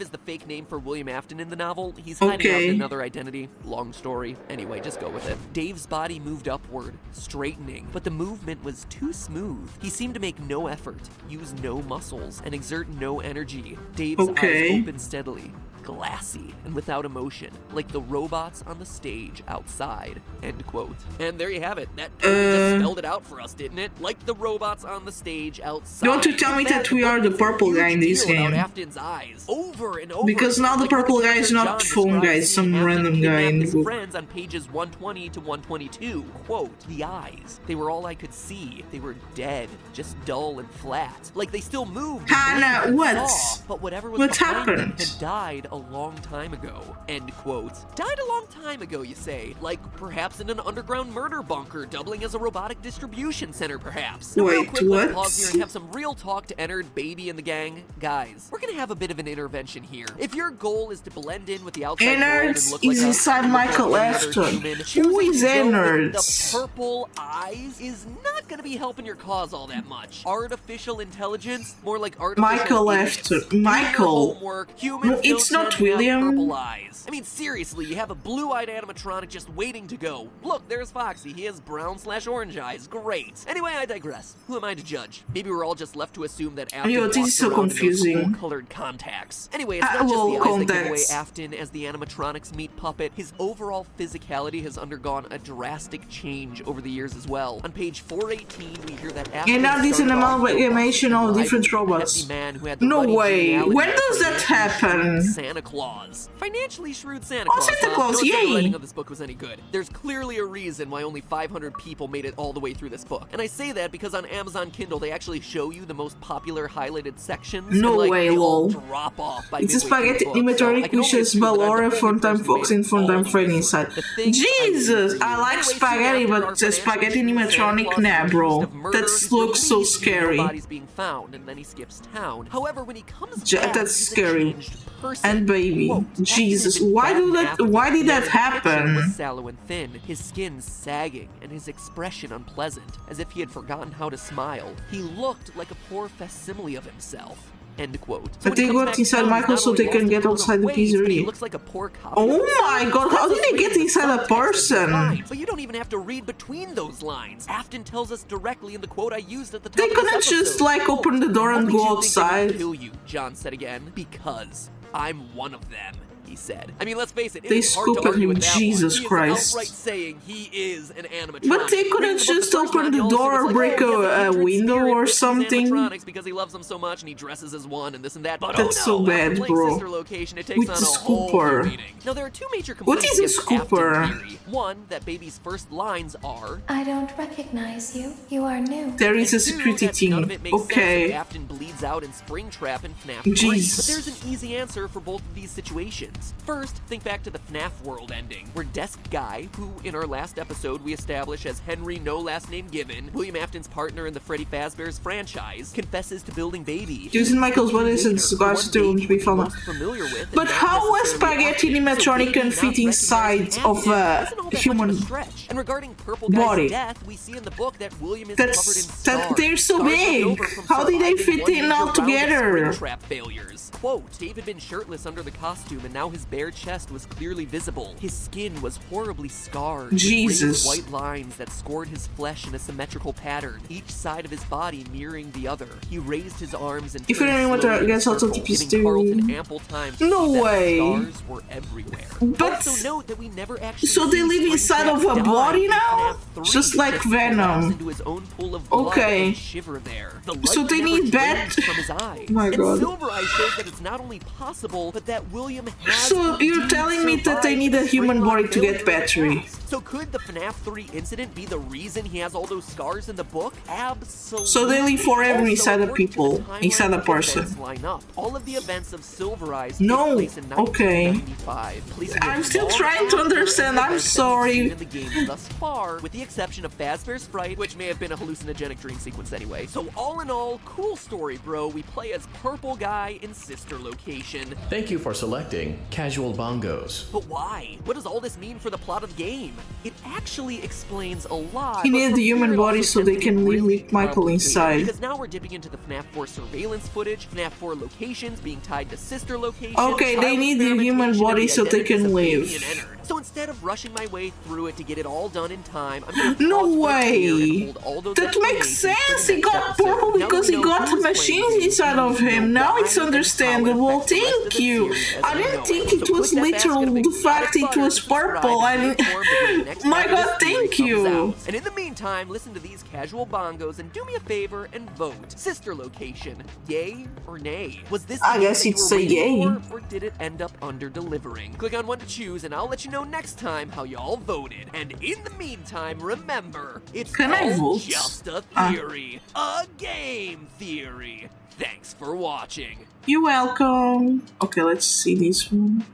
is the fake name for William Afton in the novel. He's hiding out Okay. in another identity. Long story. Anyway, just go with it. Dave's body moved upward, straightening, but the movement was too smooth. He seemed to make no effort, use no muscles, and exert no energy. Dave's Okay. eyes opened steadily, glassy and without emotion, like the robots on the stage outside. End quote. And there you have it. That just spelled it out for us, didn't it? Like the robots on the stage outside. Don't you tell me that we are the purple guy in this Huge deal about game. Afton's eyes, over and over. Because now the Like purple the guy is character not John phone guy, describes it's some seeing Afton random guy kidnap in the his book. friends on pages 120 to 122. Quote, "The eyes, they were all I could see. They were dead, just dull and flat. Like they still moved. and Hannah, moved what? and saw, but whatever was What behind them happened? had died a long time ago." End quote. Died a long time ago, you say? Like perhaps in an underground murder bunker, doubling as a robotic distribution center, perhaps. Now, real Wait, quick, let's what? pause here and have some real talk to Ennard, Baby, and the gang. Guys, we're gonna have a bit of an intervention here. If your goal is to blend in with the outside world Ennard and look is like inside look Michael like any other Afton. human, Who choosing is to go with Ennard? The purple eyes is not gonna be helping your cause all that much. Artificial intelligence, more like artificial Michael idiots. Afton. Do your Michael. homework. Humans No, it's don't not have William? purple eyes. I mean, seriously, you have a blue-eyed animatronic just waiting to go. Look, there's Foxy. He has brown/orange eyes. Great. Anyway, I digress. Who am I to judge? Maybe we're all just left to assume that Afton Yo, this walks is so around in those confusing. cool-colored contacts. Anyway, it's Ah, not just well, the eyes that give away contacts. Afton as the animatronic's meat puppet. His overall physicality has undergone a drastic change over the years as well. On page 418, we hear that Afton And now this is an started off amalgamation of as a different lively, robots. hefty man who had the No ruddy way. geniality When of does that financially happen? shrewd Santa Claus. Financially shrewd Santa Oh, Claus. Santa huh? Claus, No wonder the yay. writing of this book was any good. There's clearly a reason why only 500 people made it all the way through this book. And I say that because on Amazon Kindle, they actually show you the most popular highlighted sections. No and, like, way, they all lol. drop off by It's a midway through the spaghetti book. So I animatronic can which only has assume that I'm the Ballora, only Funtime person who Fox, made and it all Funtime the way Freddy through. inside. The thing I Jesus, read I for you. like Anyway, soon spaghetti, after our but the spaghetti financially shrewd Santa animatronic, Claus nah, is bro. accused of murder, That he's looks so released, and no scary. body's being found, and then he skips town. However, when he comes back, That's he's a scary. changed person. And baby, Quote, Afton Jesus, had been why fat do and that? athletic, Why did and that his picture was happen? sallow and thin, his skin sagging, and his expression unpleasant, as if he had forgotten how to smile. He looked like a poor facsimile of himself. End quote. So But when he they comes got back to inside town, he's Michael not so only they can lost a get ton of outside the weight, but he pizzeria. looks like a poor copy. Oh my god, how did they get inside a person? But you don't even have to read between those lines. Afton tells us directly in the quote I used at the top They of this couldn't episode. just, like, Quote, open the door and "What go makes you think they would outside?" kill you," John said again. "Because I'm one of them," he said. I mean, let's face it, They it's hard to scoop at argue him, with that Jesus one. Christ. He is outright saying he is an animatronic. But they couldn't Reading the book just the first open time, the you also door was or like, break oh, he has a kindred window spirit or with these something. animatronics because he loves them so much and he dresses as one and this and that. But That's oh no, so after bad, playing bro. Sister Location, it takes With on the a whole scooper. new meaning. Now there are two major What complaints is a against Afton scooper? theory. One, that baby's first lines are, I don't recognize you. You are new. There is a and two, security that none of team. it makes sense if Okay. Afton bleeds out in Springtrap and FNAF 3. Jesus. But there's an easy answer for both of these situations. First, think back to the FNAF World ending, where Desk Guy, who in our last episode we established as Henry No Last Name Given, William Afton's partner in the Freddy Fazbear's franchise, confesses to building Baby. Using Michael's bodies and Later, guards one to Baby be we're found. most familiar with, and But not how a necessarily spaghetti Afton, so animatronic Baby can not fit recognizing inside Afton of a isn't all that human much of a stretch. And regarding Purple Guy's body? death, we see in the book that William is covered in scars. They're so Scars left big. over from How did they surviving fit one in major all round of together? Springtrap failures. Quote, Dave had been shirtless under the costume and now his bare chest was clearly visible. His skin was horribly scarred. with Jesus. raised white lines that scored his flesh in a symmetrical pattern, each side of his body mirroring the other. He raised his arms and If you turned don't want to slowly in a get out of the circle, giving pistol. Carlton ample time to No see that way. the scars were everywhere. But- also note that we never actually So they see live inside Springtrap of a die body in now? FNAF 3. Just like He collapsed Venom. into his own pool of blood Okay. and shiver there. The So light they never need drains bat- from his eyes. My and God. Silver Eye shows that it's not only possible, but that William has So you're indeed telling me that they survived need a the human Springlock body to get failure in the battery? past. So could the FNAF 3 incident be the reason he has all those scars in the book? Absolutely. So they live forever Also, inside a according to people, the timeline, inside a the person. events line up. All of the events of Silver Eyes No, take place in okay. 1995, placing I'm it still long trying to after understand, any I'm events that we've sorry. seen in the game thus far, with the exception of Fazbear's Fright, which may have been a hallucinogenic dream sequence anyway. So all in all, cool story, bro. We play as Purple Guy in Sister Location. Thank you for selecting Casual Bongos. But why? What does all this mean for the plot of the game? It actually explains a lot. He but needed from the here human it body also so they gets to can get live really with Michael complicated, inside. Because now we're dipping into the FNAF 4 surveillance footage, FNAF 4 locations being tied to Sister Location. Okay, they child need the human experimentation, body and the so they identities can of Baby live. and Ennard. So instead of rushing my way through it to get it all done in time, I'm gonna No pause for a way. year and hold all those That makes explanations for sense. the He next got episode. purple Now that because we he know got who's machines playing inside who, of him. who Now dies, it's and how it understandable. affects the rest of Thank the you. series as I we didn't know think it. it So was click that basket literal. of The exotic fact it butter was to subscribe purple. to I be mean, informed of when the next my part of God, this theory thank comes you. out. And in the meantime, listen to these casual bongos and do me a favor and vote. Sister Location, yay or nay? Was this I the guess thing you it's were a waiting yay. for, or did it end up under-delivering? Click on one to choose, and I'll let you know next time how y'all voted. And in the meantime, remember, it's Can I all vote? just a theory. A game theory. Thanks for watching. You're welcome. Okay, let's see this one.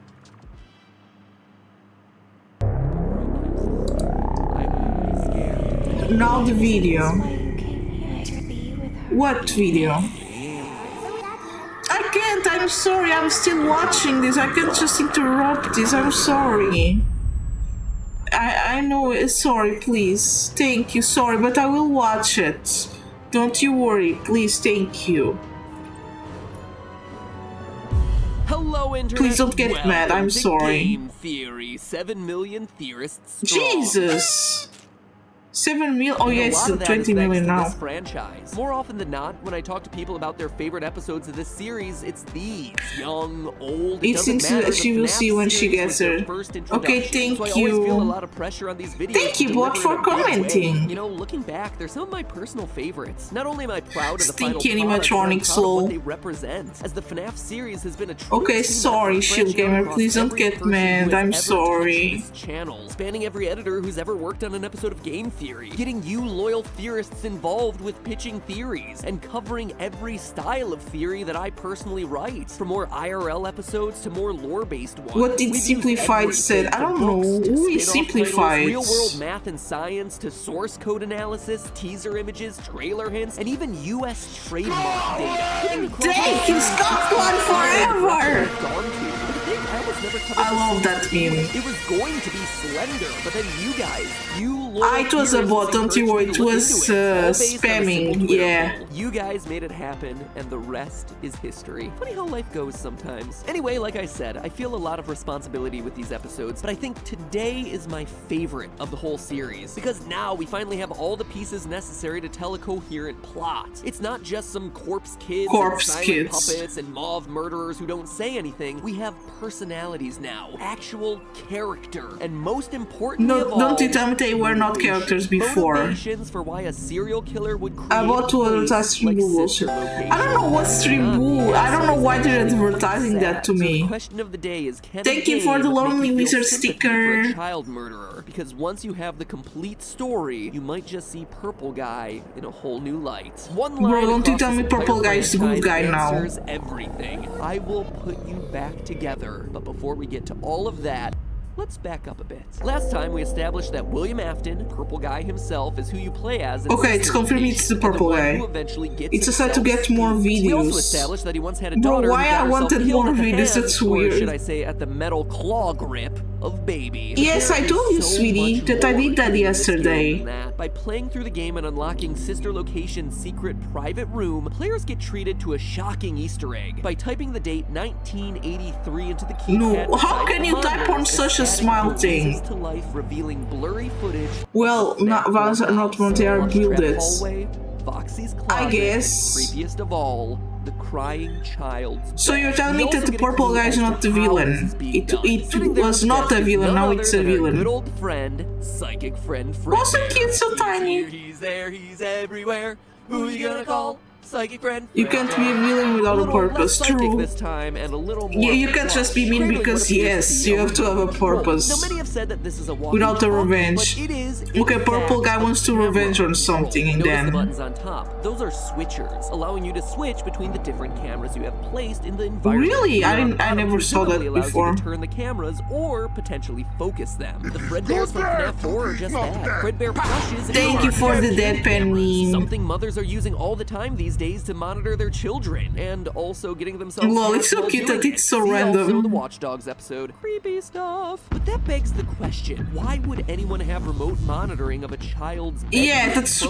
Now the video. Why you came here to be with her. What video? I can't, I'm sorry, I'm still watching this. I can't just interrupt this, I'm sorry. I know, sorry, please. Thank you, sorry, but I will watch it. Don't you worry, please, thank you. Hello Hello, Internet. Please don't get mad, I'm Welcome to sorry. Game Theory, 7 million theorists strong. Jesus! 7 million? Oh yeah, A it's lot of that 20 is thanks million to now. this franchise. More often than not, when I talk to people about their favorite episodes of this series, it's these. Young, old, it It's doesn't into- matter. she The will FNAF see when she series gets was their her. first Okay, introduction, thank so I always feel a you. lot of pressure on these videos. Thank to you, bot, deliver for in a big way. commenting. You know, looking back, they're some of my personal favorites. Not only am I proud of the Stinky final product, but I'm animatronic proud of soul. what they represent, as the FNAF series has been a true Okay, team sorry, effort Shield branching out Gamer, across please don't every get person who mad, has I'm ever touched sorry. this channel, spanning every editor who's ever worked on an episode of Game Theory, getting you loyal theorists involved with pitching theories, and covering every style of theory that I personally write, from more IRL episodes to more lore-based ones. What did We've used Simplified said? everything I don't from books know. to Who is spin-off Simplified? titles, real-world math and science to source code analysis, teaser images, trailer hints, and even U.S. trademark data. Dang, he's got one forever! Gone to. But the thing, I almost never covered I the love that sequel. meme. It was going to be Slender, but then you guys, It was a bot, don't you worry, it was spamming, yeah. You guys made it happen, and the rest is history. Funny how life goes sometimes. Anyway, like I said, I feel a lot of responsibility with these episodes, but I think today is my favorite of the whole series, because now we finally have all the pieces necessary to tell a coherent plot. It's not just some corpse kids and silent puppets and mauve murderers who don't say anything. We have personalities now, actual character, and most importantly of all, don't you tell me they were not characters before. Motivations for why a serial killer would create About to advertise Stream Boo bullshit. I don't know what Stream Boo. I don't know why they're advertising that to me. So the question of the day is, can Thank you for the Lonely Wizard sticker. For a child murderer? Because once you have the complete story, you might just see Purple Guy in a whole new light. One line Bro, don't you across tell this me Purple entire Guy is the good franchise guy now. answers everything. I will put you back together, but before we get to all of that, let's back up a bit. Last time we established that William Afton, Purple Guy himself, is who you play as. Okay, it's confirmed it's the Purple Guy. It's decided to get more videos. We also established that he once had a daughter. Bro, why I wanted more videos? That's weird. Or should I say, at the metal claw grip of Baby. Yes, I told you, sweetie, that I did that yesterday. By playing through the game and unlocking Sister Location's secret private room, players get treated to a shocking Easter egg. By typing the date 1983 into the keypad. No, how can you type on such a small thing? To life, revealing blurry footage. Well, not Montear build it. Foxy's closet, I guess. Creepiest of all, the crying child's So bed. you're telling We me that also the get a purple clue guy is as not to the how villain. this is being done. It Sitting there was on the not a desk is villain, none now other it's a than our villain. Good old friend, psychic friend Freddy. Oh, so cute, so tiny. He's there, he's everywhere. Who you gonna call? Psychic friend. You can't be a villain without a purpose, true. This time and a little more Yeah, you can't just be mean because yes, you have to have a purpose. Now, many have said that this is a Without a revenge. but it is, Okay, in purple fact, guy wants to revenge on something and Notice then... the buttons on top. Those are switchers, allowing you to switch between the different cameras you have placed in the environment. Really? I Bottom never saw that presumably allows before. You to turn the cameras or potentially focus them. The Fredbears from FNAF 4 are just that. Fredbear plushes. Thank you for the deadpan meme. Something mothers are using all the time these days to monitor their children, and also getting themselves. Lol, it's so while cute doing that it's it. so See random. Also the Watch Dogs episode. Creepy stuff. But that begs the question: why would anyone have remote monitoring of a child's bedroom? Yeah, that's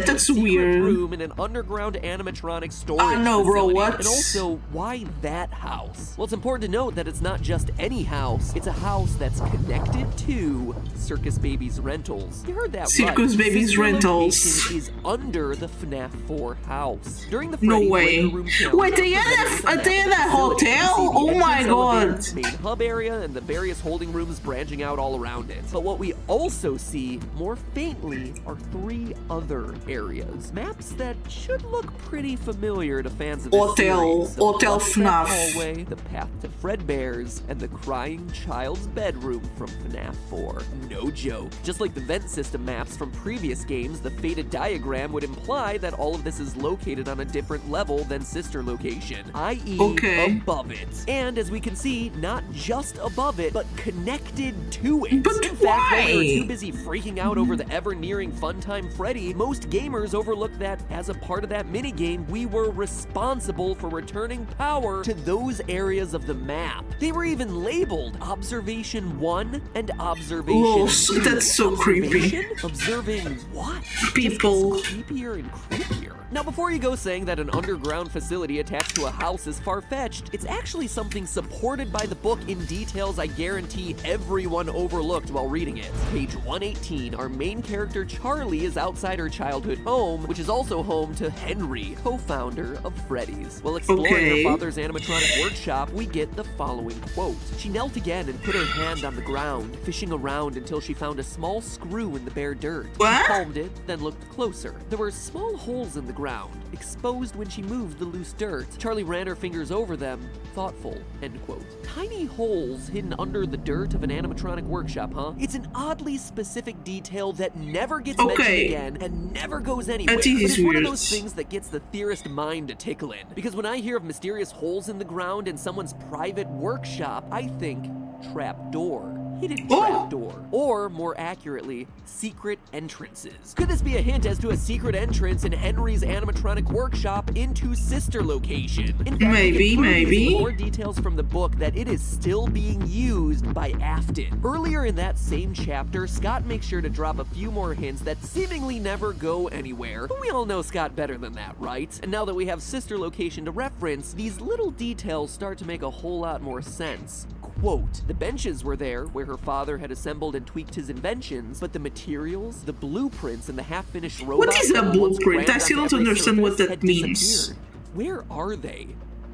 that's weird. Room in an underground animatronic storage I know, bro. facility. What? And also, why that house? Well, it's important to note that it's not just any house. It's a house that's connected to Circus Baby's Rentals. You heard that Circus right. Baby's Sister Rentals. Location is under the FNAF 4 house. During the No Freddy way. Playroom challenge, Wait, they had a hotel? Oh my god. main hub area and the various holding rooms branching out all around it. But what we also see, more faintly, are 3 other areas. Maps that should look pretty familiar to fans of this Hotel, series. Hotel What's that FNAF. hallway, the path to Fredbear's, and the crying child's bedroom from FNAF 4. No joke. Just like the vent system maps from previous games, the faded diagram would imply that all of this is located on a different level than Sister Location, i.e. above it. And as we can see, not just above it, but connected to it. But in fact, while we were why? too busy freaking out over the ever-nearing Funtime Freddy, most gamers overlooked that as a part of that minigame, we were responsible for returning power to those areas of the map. They were even labeled Observation 1 and Observation Oh, 2. that's so creepy. Observation? Observing what? People. Just gets creepier and creepier. Now, before you go saying that an underground facility attached to a house is far-fetched, it's actually something supported by the book in details I guarantee everyone overlooked while reading it. Page 118, our main character Charlie is outside her childhood home, which is also home to Henry, co-founder of Freddy's. While exploring her father's animatronic workshop, we get the following quote. She knelt again and put her hand on the ground, fishing around until she found a small screw in the bare dirt. What? She palmed it, then looked closer. There were small holes in the ground, exposed when she moved the loose dirt. Charlie ran her fingers over them, thoughtful, end quote. Tiny holes hidden under the dirt of an animatronic workshop, huh? It's an oddly specific detail that never gets mentioned again and never goes anywhere. But it's one of those things that gets the theorist mind to tickle in. Because when I hear of mysterious holes in the ground in someone's private workshop, I think trapdoor. Hidden trapdoor, or more accurately, secret entrances. Could this be a hint as to a secret entrance in Henry's animatronic workshop into sister location? In fact, maybe. More details from the book that it is still being used by Afton. Earlier in that same chapter, Scott makes sure to drop a few more hints that seemingly never go anywhere. But we all know Scott better than that, right? And now that we have sister location to reference, these little details start to make a whole lot more sense. Quote, the benches were there where her father had assembled and tweaked his inventions, but the materials, the blueprints, and the half-finished robots... What is a blueprint? I still don't understand what that means. Where are they?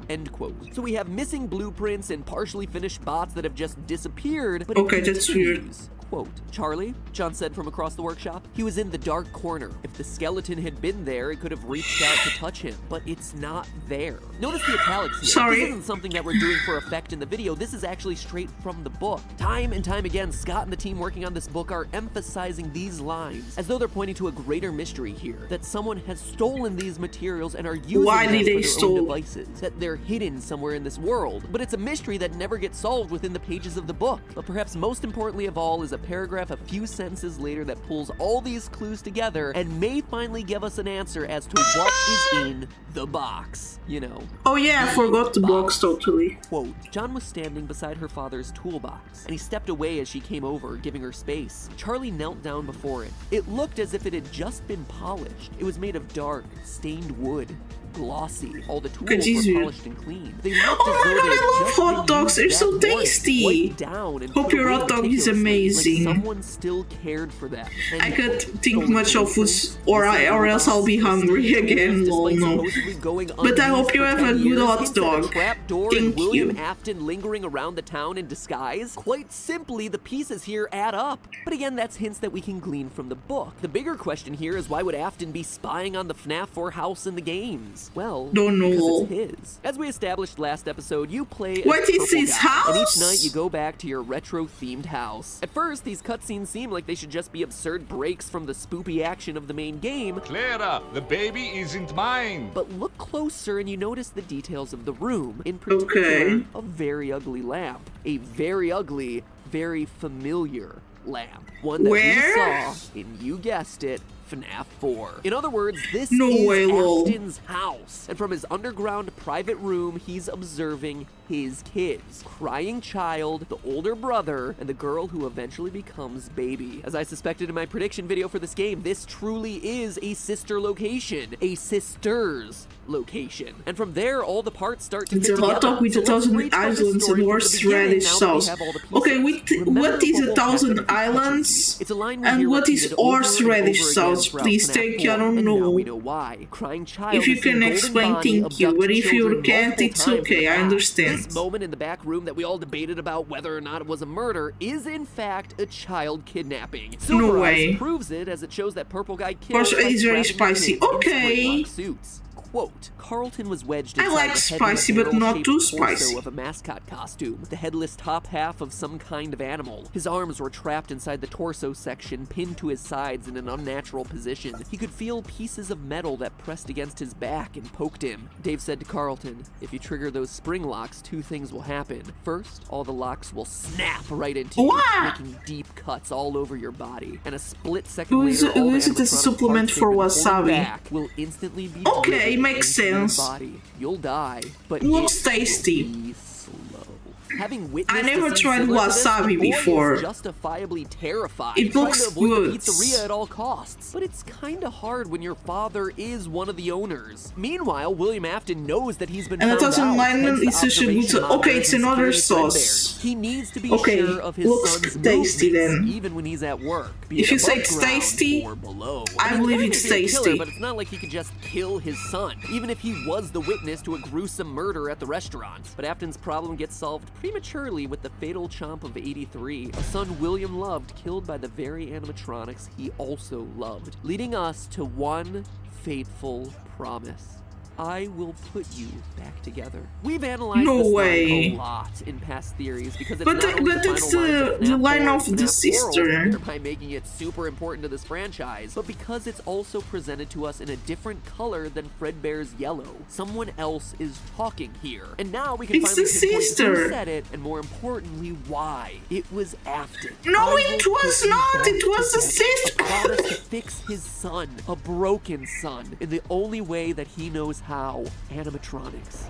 End quote. So we have missing blueprints and partially finished bots that have just disappeared, but okay, that's weird. Quote, Charlie, John said from across the workshop, he was in the dark corner. If the skeleton had been there, it could have reached out to touch him, but it's not there. Notice the italics here. Sorry. This isn't something that we're doing for effect in the video. This is actually straight from the book. Time and time again, Scott and the team working on this book are emphasizing these lines as though they're pointing to a greater mystery here, that someone has stolen these materials and are using them for their own devices, that they're hidden somewhere in this world. But it's a mystery that never gets solved within the pages of the book. But perhaps most importantly of all is a paragraph a few sentences later that pulls all these clues together and may finally give us an answer as to what is in the box. You know. Oh yeah, I forgot the box totally. Quote, John was standing beside her father's toolbox, and he stepped away as she came over, giving her space. Charlie knelt down before it. It looked as if it had just been polished. It was made of dark, stained wood. Glossy. All the tools were polished and clean. They looked as though they I love hot dogs. They're so tasty. Hope your hot dog is amazing. Like someone still cared for them. I could think much of food, or else I'll be hungry again. Lol, no. But I hope you have a good hot dog. Thank William you. Afton lingering around the town in disguise. Quite simply, the pieces here add up. But again, that's hints that we can glean from the book. The bigger question here is why would Afton be spying on the FNAF 4 house in the games? Well, don't know. Because it's his. As we established last episode, you play what is his house? And each night you go back to your retro-themed house. At first, these cutscenes seem like they should just be absurd breaks from the spoopy action of the main game. Clara, the baby isn't mine. But look closer and you notice the details of the room. In particular, a very ugly lamp. A very ugly, very familiar lamp. One that we saw in, you guessed it, FNAF 4. In other words, this is Afton's house. And from his underground private room, he's observing his kids. Crying child, the older brother, and the girl who eventually becomes baby. As I suspected in my prediction video for this game, this truly is a sister location. A sister's location. And from there, all the parts start to fit together. It's a hot dog with 1,000 islands and horseradish sauce. Okay, what is 1,000 islands? And what is horseradish sauce? Please, thank you, I don't know. We know why. Crying child if you can explain, thank you. But if you can't, it's okay, I understand. This moment in the back room that we all debated about whether or not it was a murder is in fact a child kidnapping. No way. Proves it as it shows that purple guy killed. It's very spicy. Okay. Quote, Carlton was wedged inside I like spicy, but not too spicy. Of a mascot costume, the headless top half of some kind of animal. His arms were trapped inside the torso section, pinned to his sides in an unnatural position. He could feel pieces of metal that pressed against his back and poked him. Dave said to Carlton, if you trigger those spring locks, two things will happen. First, all the locks will snap right into you, making deep cuts all over your body. And a split second later, all is it a supplement for wasabi? Will instantly be okay, makes sense. Body. You'll die, but looks tasty. Be slow. Having witnessed I never a scene tried similar to this, wasabi the boy before. is justifiably terrified, It trying looks to avoid good. the pizzeria at all costs. But it's kinda hard when your father is one of the owners. Meanwhile, William Afton knows that he's been And found that doesn't out, mind hence him, the it's such a good observation sauce. Okay, monitors it's and another security sauce. threadbars. He needs to be Okay, sure of his looks son's tasty movements, then. even when he's at work. Be If it you say above it's ground tasty, or below. I believe he it's may be a killer, tasty. but it's not like he could just kill his son, even if he was the witness to a gruesome murder at the restaurant. But Afton's problem gets solved prematurely with the fatal chomp of 83, a son William loved killed by the very animatronics he also loved, leading us to one fateful promise. I will put you back together. We've analyzed No this way. line a lot in past theories because it's But not only but the that's final lines the of FNAF line 4 of and the FNAF sister. World, thereby making it super important to this franchise, but because it's also presented to us in a different color than Fredbear's yellow. Someone else is talking here. And now we can It's finally the pinpoint sister. who said it, and more importantly, why. It was Afton. No, I it will was put you not. back It was the together. sister. A promise to fix his son, a broken son, in the only way that he knows how, animatronics.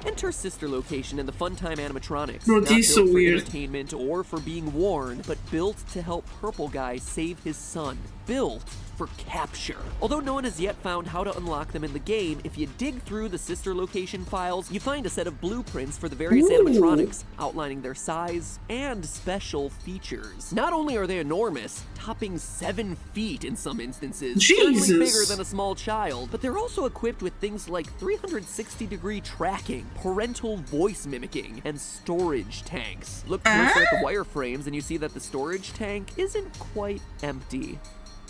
Enter Sister Location and the Funtime animatronics. Bro, Not this is built so for weird. entertainment or for being worn, but built to help Purple Guy save his son. Built for capture. Although no one has yet found how to unlock them in the game, if you dig through the Sister Location files, you find a set of blueprints for the various Ooh. animatronics, outlining their size and special features. Not only are they enormous, topping 7 feet in some instances, certainly Jesus. bigger than a small child, but they're also equipped with things like 360-degree tracking, parental voice mimicking, and storage tanks. Look closer at the wireframes and you see that the storage tank isn't quite empty.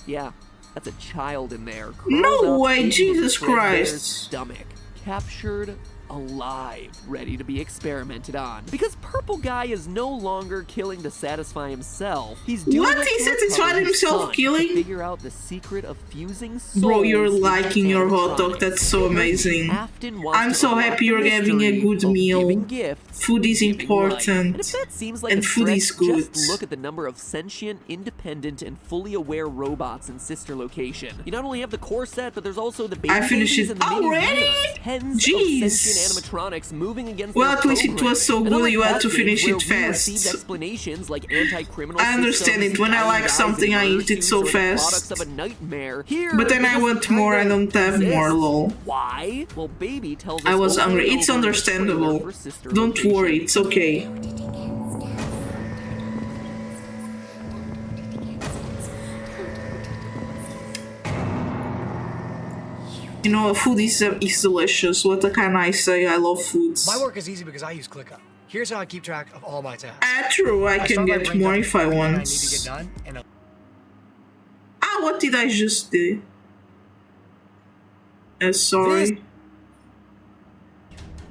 Yeah, that's a child in there. No curled up way, in Jesus Fredbear's Christ. stomach, captured alive, ready to be experimented on. Because Purple Guy is no longer killing to satisfy himself. He's doing What? it He to satisfied recover his himself son, killing? to figure out the secret of fusing souls. Bro, you're in liking your hot dog. animatronics. That's so amazing. Afton wants I'm to so unlock happy the you're having a mystery good of meal. giving gifts, Food is giving life. important. And if that seems like And a food is stretch, good. just look at the number of sentient, independent, and fully aware robots in Sister Location. You not only have the core set, but there's also the baby I finished babies it and the mini already? Leons. Tens Jeez. of sentient animatronics moving against Well, their at least it was so programming. And good unlike you had past to games finish where it we fast. received explanations like anti-criminal I understand systems, it. When I dying like guys something, in I murder eat it suits, so or the fast. products of a nightmare. Here, But then I it want doesn't more, I kinda don't have more, exist. lol. Why? Well, Baby tells us I was over hungry. and It's over in the trailer understandable. for Sister Don't Location. worry, it's okay. You know, food is delicious. What can I say? I love foods. My work is easy because I use ClickUp. Here's how I keep track of all my tasks. True, I can start my get brain more dump if I everything want. I need to get done, and What did I just do? Sorry.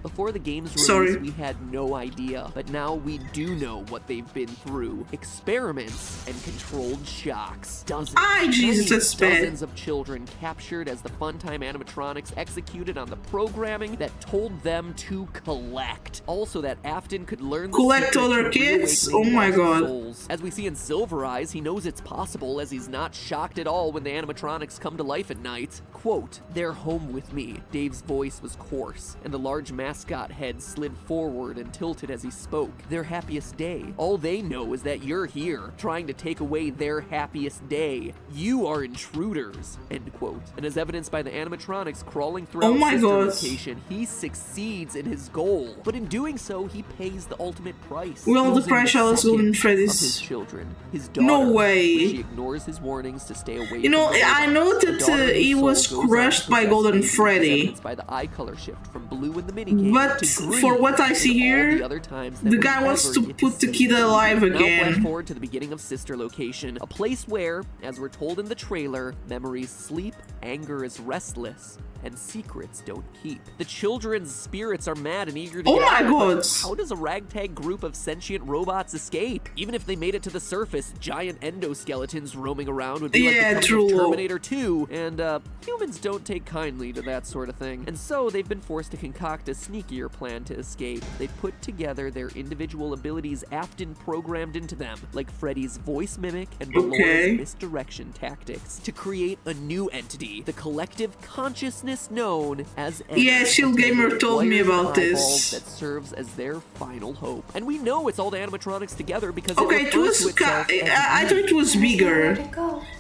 Before the game's release, Sorry. we had no idea, but now we do know what they've been through. Experiments and controlled shocks. Dozens, Jesus, many that's bad. dozens of children captured as the Funtime animatronics executed on the programming that told them to collect. Also, that Afton could learn the Collect secret other to kids? reawakening Oh my lost God. souls. As we see in Silver Eyes, he knows it's possible as he's not shocked at all when the animatronics come to life at night. Quote, "They're home with me." Dave's voice was coarse, and the large mascot head slid forward and tilted as he spoke. Their happiest day. All they know is that you're here, trying to take away their happiest day. You are intruders, end quote. And as evidenced by the animatronics crawling throughout Oh my Sister God. Location, he succeeds in his goal. But in doing so, he pays the ultimate price. Well, the losing price shall second Golden of Freddy's. his children, his daughter. No way. But she ignores his warnings to stay away You know, from the I robot. know The that daughter whose he soul was goes on crushed to by possess Golden babies, as Freddy. evidenced by the eye color shift from blue in the minigame But to green for what I in see all here, the other times that the we guy wants ever to get put the see kid him. alive Now flash again. forward to the beginning of Sister Location, a place where, as we're told in the trailer, memories sleep, anger is restless, and secrets don't keep. The children's spirits are mad and eager to Oh get my out, God. but how does a ragtag group of sentient robots escape? Even if they made it to the surface, giant endoskeletons roaming around would be like Yeah, the coming true. of Terminator 2, and humans don't take kindly to that sort of thing. And so they've been forced to concoct a sneak sneakier plan to escape. They've put together their individual abilities often programmed into them, like Freddy's voice mimic and Melora's misdirection tactics, to create a new entity, the collective consciousness known as Yeah, Shield Gamer told me about this. That serves as their final hope. And we know it's all the animatronics together because it was I thought it was bigger.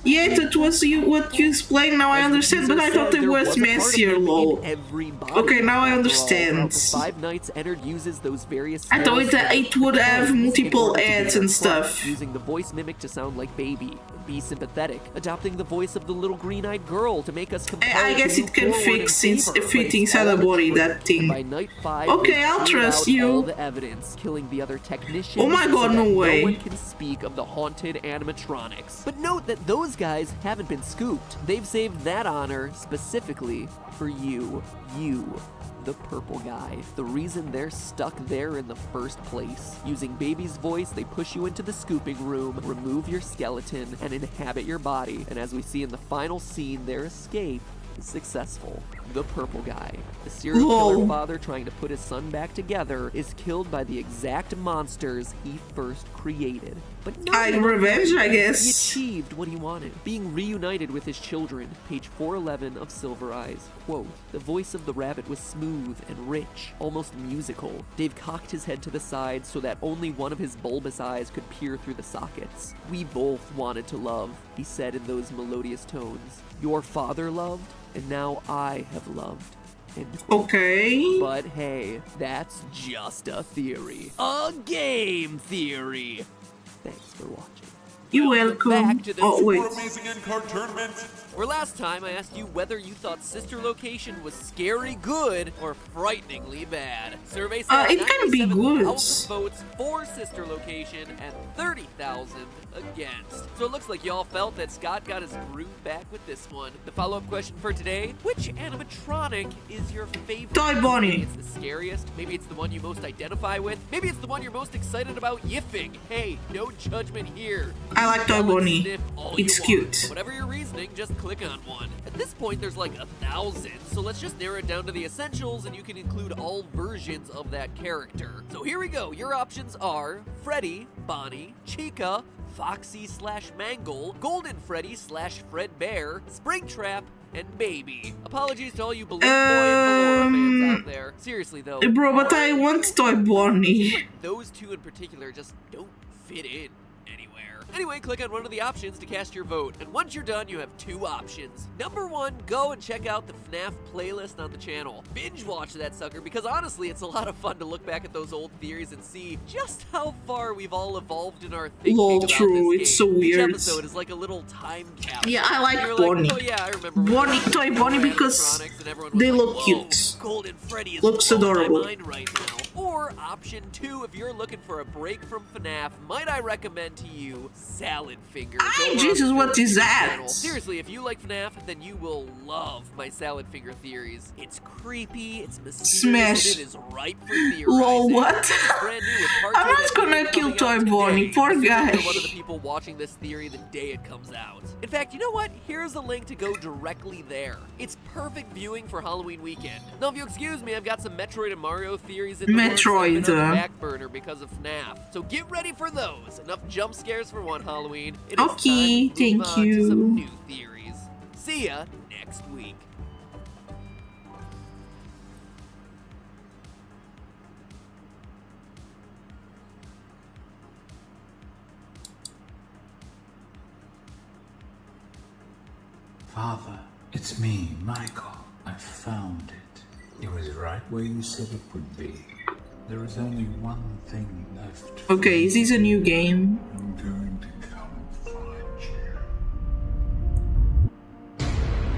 Yeah, that was what you explained. Now I understand, but I thought it was messier. Lol. Okay, now I understand. 5 nights entered uses those various. I thought it would have multiple ads and stuff. Using the voice mimic to sound like Baby. Be sympathetic, adopting the voice of the little green-eyed girl to make us compare. I guess it can fix fit inside a body, that thing. By night 5, okay, I'll trust you. All the evidence, killing the other technicians. Oh my god, no way. No one can speak of the haunted animatronics. But note that those guys haven't been scooped. They've saved that honor specifically for you. The purple guy. The reason they're stuck there in the first place. Using Baby's voice, they push you into the scooping room, remove your skeleton, and inhabit your body. And as we see in the final scene, their escape is successful. The purple guy, the serial killer father trying to put his son back together, is killed by the exact monsters he first created. But revenge, I guess. He achieved what he wanted, being reunited with his children. Page 411 of Silver Eyes. Quote, the voice of the rabbit was smooth and rich, almost musical. Dave cocked his head to the side so that only one of his bulbous eyes could peer through the sockets. We both wanted to love, he said in those melodious tones. Your father loved, and now I have loved. Okay. But hey, that's just a theory. A game theory. Thanks for watching. You're welcome. Back to the Amazing End-Card Tournament. Where last time I asked you whether you thought Sister Location was scary good or frighteningly bad. Survey said it can be good. Votes for Sister Location and 30,000 against. So it looks like y'all felt that Scott got his groove back with this one. The follow-up question for today, which animatronic is your favorite? Toy Bonnie. Maybe it's the scariest, maybe it's the one you most identify with, maybe it's the one you're most excited about yiffing. Hey, no judgment here. I like Toy Bonnie. It's cute. Whatever your reasoning, just click on one. At this point, there's like 1,000, so let's just narrow it down to the essentials and you can include all versions of that character. So here we go. Your options are Freddy, Bonnie, Chica, Foxy/Mangle, Golden Freddy/Fred Bear, Springtrap, and Baby. Apologies to all you Balloon Boy and Melora fans out there. Seriously though. Bro, but I want Toy Bonnie. Those two in particular just don't fit in anywhere. Anyway, click on one of the options to cast your vote. And once you're done, you have 2 options. Number 1, go and check out the FNAF playlist on the channel. Binge watch that sucker because honestly, it's a lot of fun to look back at those old theories and see just how far we've all evolved in our thinking about true. this It's so weird. Each episode is like a little time capsule. Yeah, I like Like, Bonnie. oh yeah, I remember. Toy Bonnie because they look cute. Golden Freddy is looks blowing adorable. my mind right now. Or option 2, if you're looking for a break from FNAF, might I recommend to you Salad Fingers. Jesus, what is that? Seriously, if you like FNAF, then you will love my Salad Finger theories. It's creepy, it's mysterious, Smash. it is ripe for theorizing. Lol, what? It's brand new, it's part I'm two not that's gonna kill coming Toy out Bonnie, today. poor Assuming guy. you're one of the people watching this theory the day it comes out. In fact, you know what? Here's a link to go directly there. It's perfect viewing for Halloween weekend. Now, if you excuse me, I've got some Metroid and Mario theories in the works that have been on the back burner because of FNAF. So get ready for those. Enough jump scares for one Halloween. It is Okay, time to move thank on to you. some new theories. See ya next week. Father, it's me, Michael. I found it. It was right where you said it would be. There is only one thing left. Okay, is this a new game? I'm going to come and find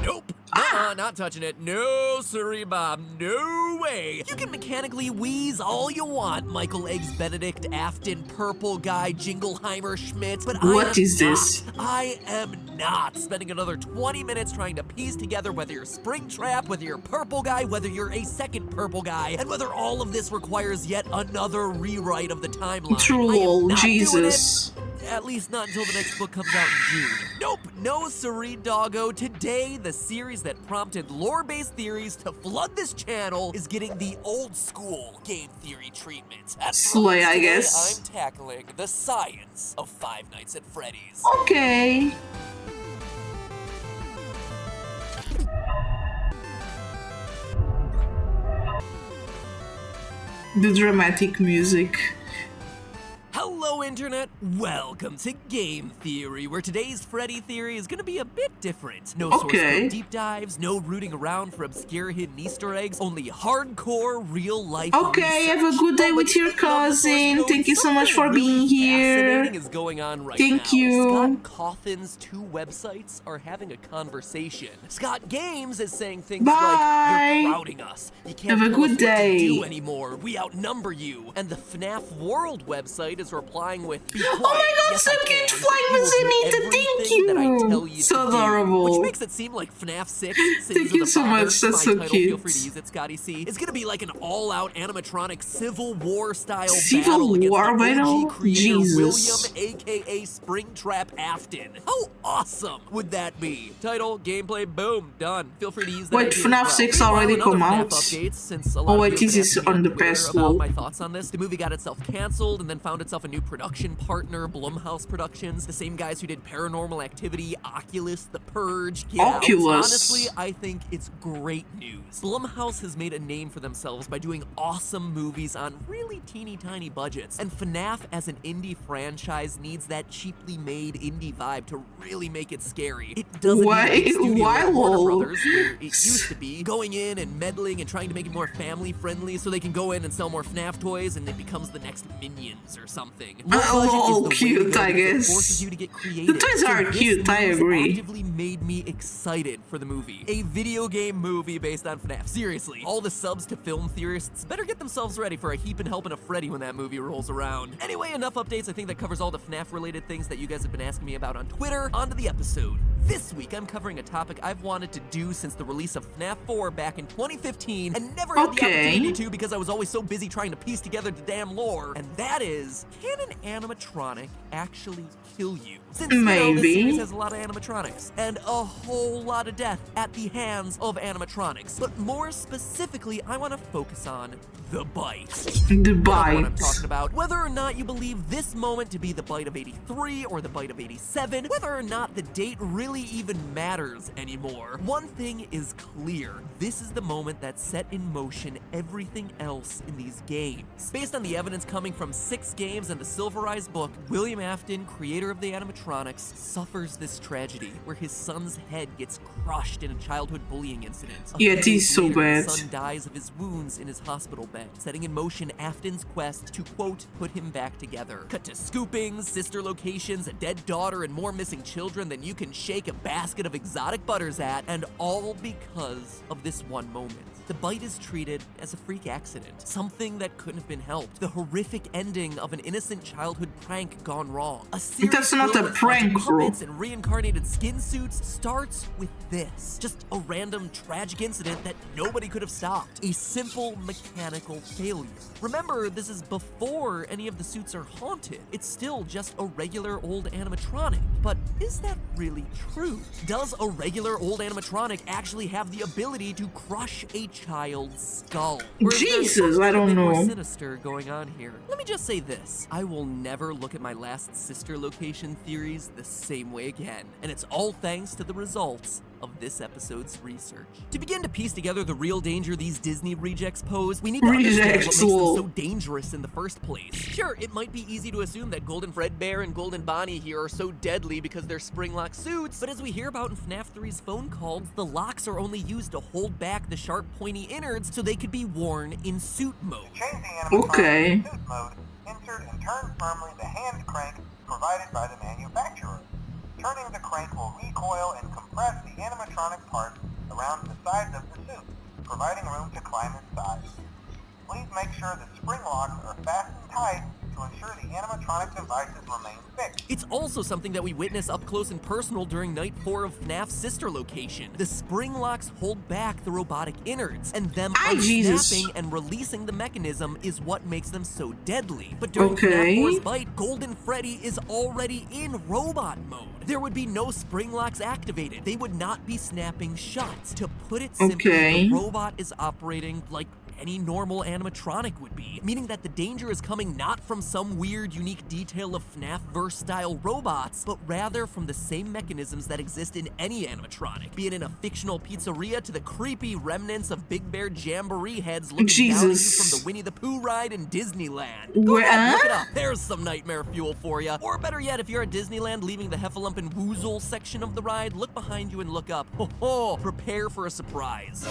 you. Nope. Not touching it. No, sirree, Bob. No way. You can mechanically wheeze all you want, Michael Eggs Benedict, Afton, Purple Guy, Jingleheimer, Schmitz, but What is this? I am not spending another 20 minutes trying to piece together whether you're Springtrap, whether you're Purple Guy, whether you're a second Purple Guy, and whether all of this requires yet another rewrite of the timeline. True, I am lol, not doing Jesus. it. At least not until the next book comes out in June. Nope, no siree doggo. Today, the series that prompted lore-based theories to flood this channel is getting the old-school game theory treatment. That's Slay, right, I today guess. I'm tackling the science of Five Nights at Freddy's. Okay. The dramatic music. Hello, Internet! Welcome to Game Theory, where today's Freddy theory is gonna be a bit different. No source code deep dives, no rooting around for obscure hidden Easter eggs, only hardcore, real-life Okay, research. have a good day with your cousin. Thank you so much for being here. Fascinating is going on right Thank now. you. Scott Cawthon's two websites are having a conversation. Scott Games is saying things like, "You're crowding us. You can't Have a tell us good what to day. do anymore. We outnumber you." And the FNAF World website is replying with, "Be quiet. Oh my god, Yes, so I cute, can. Flying You will do Manzanita, thank everything that I tell you. you So to do." adorable. Which makes it seem like FNAF 6, Sins Thank of you the so Father, much, that's my so title, feel cute. free to use it, Scotty C. It's gonna be like an all-out animatronic Civil War style Civil battle against War the battle? OG creator Jesus. William, aka Springtrap Afton. How awesome would that be? Title, gameplay, boom, done. Feel free to use that. Wait, idea FNAF as well. 6 Meanwhile, already in other come FNAF out? updates, since a lot Oh of wait, you this have is been asking me on the Twitter best about wall. my thoughts on this. The movie got itself canceled and then found itself a new production partner, Blumhouse Productions, the same guys who did Paranormal Activity, Oculus, The Purge, Get Out. Oculus. Honestly, I think it's great news. Blumhouse has made a name for themselves by doing awesome movies on really teeny tiny budgets, and FNAF as an indie franchise needs that cheaply made indie vibe to really make it scary. It doesn't need a big studio like Warner Brothers, where it used to be, going in and meddling and trying to make it more family friendly so they can go in and sell more FNAF toys and it becomes the next Minions or something. Low budget is the way to cute, go I because it guess. forces you to get creative. The toys So are this cute, I news agree. actively made me excited for the movie. A video game movie based on FNAF. Seriously, all the subs to film theorists better get themselves ready for a heap and helping of Freddy when that movie rolls around. Anyway, enough updates. I think that covers all the FNAF related things that you guys have been asking me about on Twitter. On to the episode. This week, I'm covering a topic I've wanted to do since the release of FNAF 4 back in 2015 and never had the opportunity to because I was always so busy trying to piece together the damn lore, and that is, can an animatronic actually kill you? Since, you know, this series has a lot of animatronics, and a whole lot of death at the hands of animatronics. But more specifically, I want to focus on the bite. The What I'm bite. talking about. Whether or not you believe this moment to be the bite of 83 or the bite of 87, whether or not the date really even matters anymore, one thing is clear. This is the moment that set in motion everything else in these games. Based on the evidence coming from 6 games and the Silverized book, William Afton, creator of the animatronics, suffers this tragedy where his son's head gets crushed in a childhood bullying incident. Yeah, A it few is days so later, bad. his son dies of his wounds in his hospital bed, setting in motion Afton's quest to, quote, put him back together. Cut to scoopings, sister locations, a dead daughter, and more missing children than you can shake a basket of exotic butters at, and all because of this one moment. The bite is treated as a freak accident, something that couldn't have been helped. The horrific ending of an innocent childhood prank gone wrong. A series That's not filled a with prank, haunted bro. puppets and reincarnated skin suits starts with this. Just a random tragic incident that nobody could have stopped. A simple mechanical failure. Remember, this is before any of the suits are haunted. It's still just a regular old animatronic. But is that really true? Does a regular old animatronic actually have the ability to crush a child's skull? Or is there Jesus, something I a don't bit more know. sinister going on here? Let me just say this. I will never look at my last sister location theories the same way again. And it's all thanks to the results of this episode's research. To begin to piece together the real danger these Disney rejects pose, we need to understand what makes them so dangerous in the first place. Sure, it might be easy to assume that Golden Fredbear and Golden Bonnie here are so deadly because they're spring-lock suits, but as we hear about in FNAF 3's phone calls, the locks are only used to hold back the sharp, pointy innards so they could be worn in suit mode. Okay. Suit mode, insert and turn firmly the hand crank provided by the manufacturer. Turning the crank will recoil and compress the animatronic parts around the sides of the suit, providing room to climb inside. Please make sure the spring locks are fastened tight to ensure the animatronic devices remain fixed. It's also something that we witness up close and personal during Night 4 of FNAF's sister location. The spring locks hold back the robotic innards, and them unsnapping and releasing the mechanism is what makes them so deadly. But during FNAF 4's bite, Golden Freddy is already in robot mode. There would be no spring locks activated. They would not be snapping shut. To put it simply, the robot is operating like any normal animatronic would be, meaning that the danger is coming not from some weird, unique detail of FNAF-verse-style robots, but rather from the same mechanisms that exist in any animatronic, be it in a fictional pizzeria to the creepy remnants of Big Bear Jamboree heads looking down at you from the Winnie the Pooh ride in Disneyland. Go ahead, look it up. There's some nightmare fuel for you. Or better yet, if you're at Disneyland leaving the Heffalump and Woozle section of the ride, look behind you and look up. Ho, prepare for a surprise.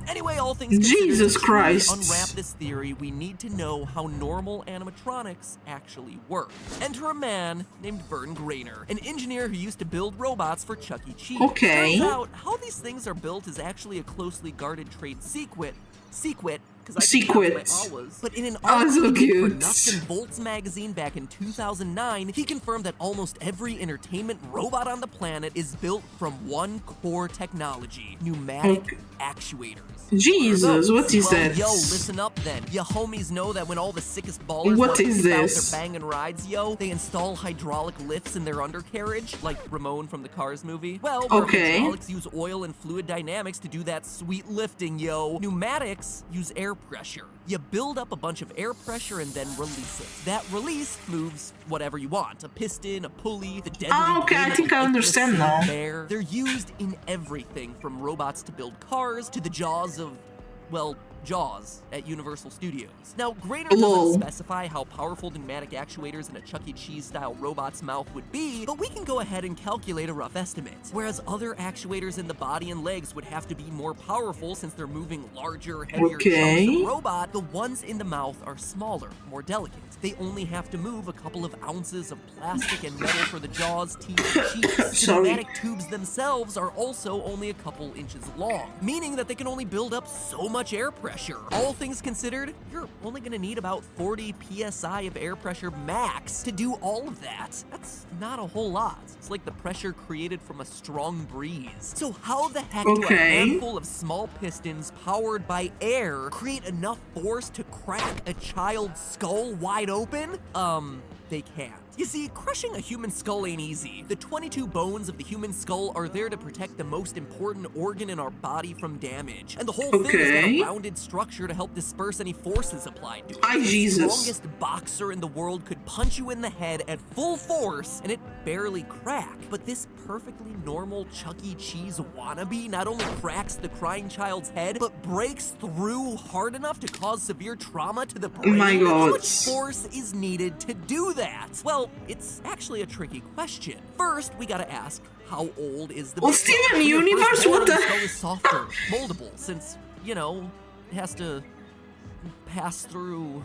Anyway, all things considered, Jesus Christ. To unwrap this theory, we need to know how normal animatronics actually work. Enter a man named Vern Grainer, an engineer who used to build robots for Chuck E. Cheese. Turns out, how these things are built is actually a closely guarded trade secret, but in an article for Nuts and Bolts magazine back in 2009, he confirmed that almost every entertainment robot on the planet is built from one core technology, pneumatic actuators. Jesus, what is that? Yo, listen up then. Ya homies know that when all the sickest ballers want to keep out their banging rides, yo, they install hydraulic lifts in their undercarriage, like Ramon from the Cars movie. Well, hydraulics use oil and fluid dynamics to do that sweet lifting, yo. Pneumatics use air pressure. You build up a bunch of air pressure and then release it. That release moves whatever you want. A piston, a pulley, the deadly I think I understand now. They're used in everything from robots to build cars to the jaws of, well, Jaws at Universal Studios. Now, Grainer doesn't specify how powerful pneumatic actuators in a Chuck E. Cheese-style robot's mouth would be, but we can go ahead and calculate a rough estimate. Whereas other actuators in the body and legs would have to be more powerful since they're moving larger, heavier chunks of robot, the ones in the mouth are smaller, more delicate. They only have to move a couple of ounces of plastic and metal for the jaws, teeth, and cheeks. The pneumatic tubes themselves are also only a couple inches long, meaning that they can only build up so much air pressure. All things considered, you're only going to need about 40 psi of air pressure max to do all of that. That's not a whole lot. It's like the pressure created from a strong breeze. So how the heck do a handful of small pistons powered by air create enough force to crack a child's skull wide open? They can't. You see, crushing a human skull ain't easy. The 22 bones of the human skull are there to protect the most important organ in our body from damage. And the whole thing has got a rounded structure to help disperse any forces applied to it. The strongest boxer in the world could punch you in the head at full force and it barely crack. But this perfectly normal Chuck E. Cheese wannabe not only cracks the crying child's head, but breaks through hard enough to cause severe trauma to the brain. How much force is needed to do that? Well, it's actually a tricky question. First, we gotta ask, how old is the Steven Universe? What the? Skull is softer, moldable, since, you know, it has to pass through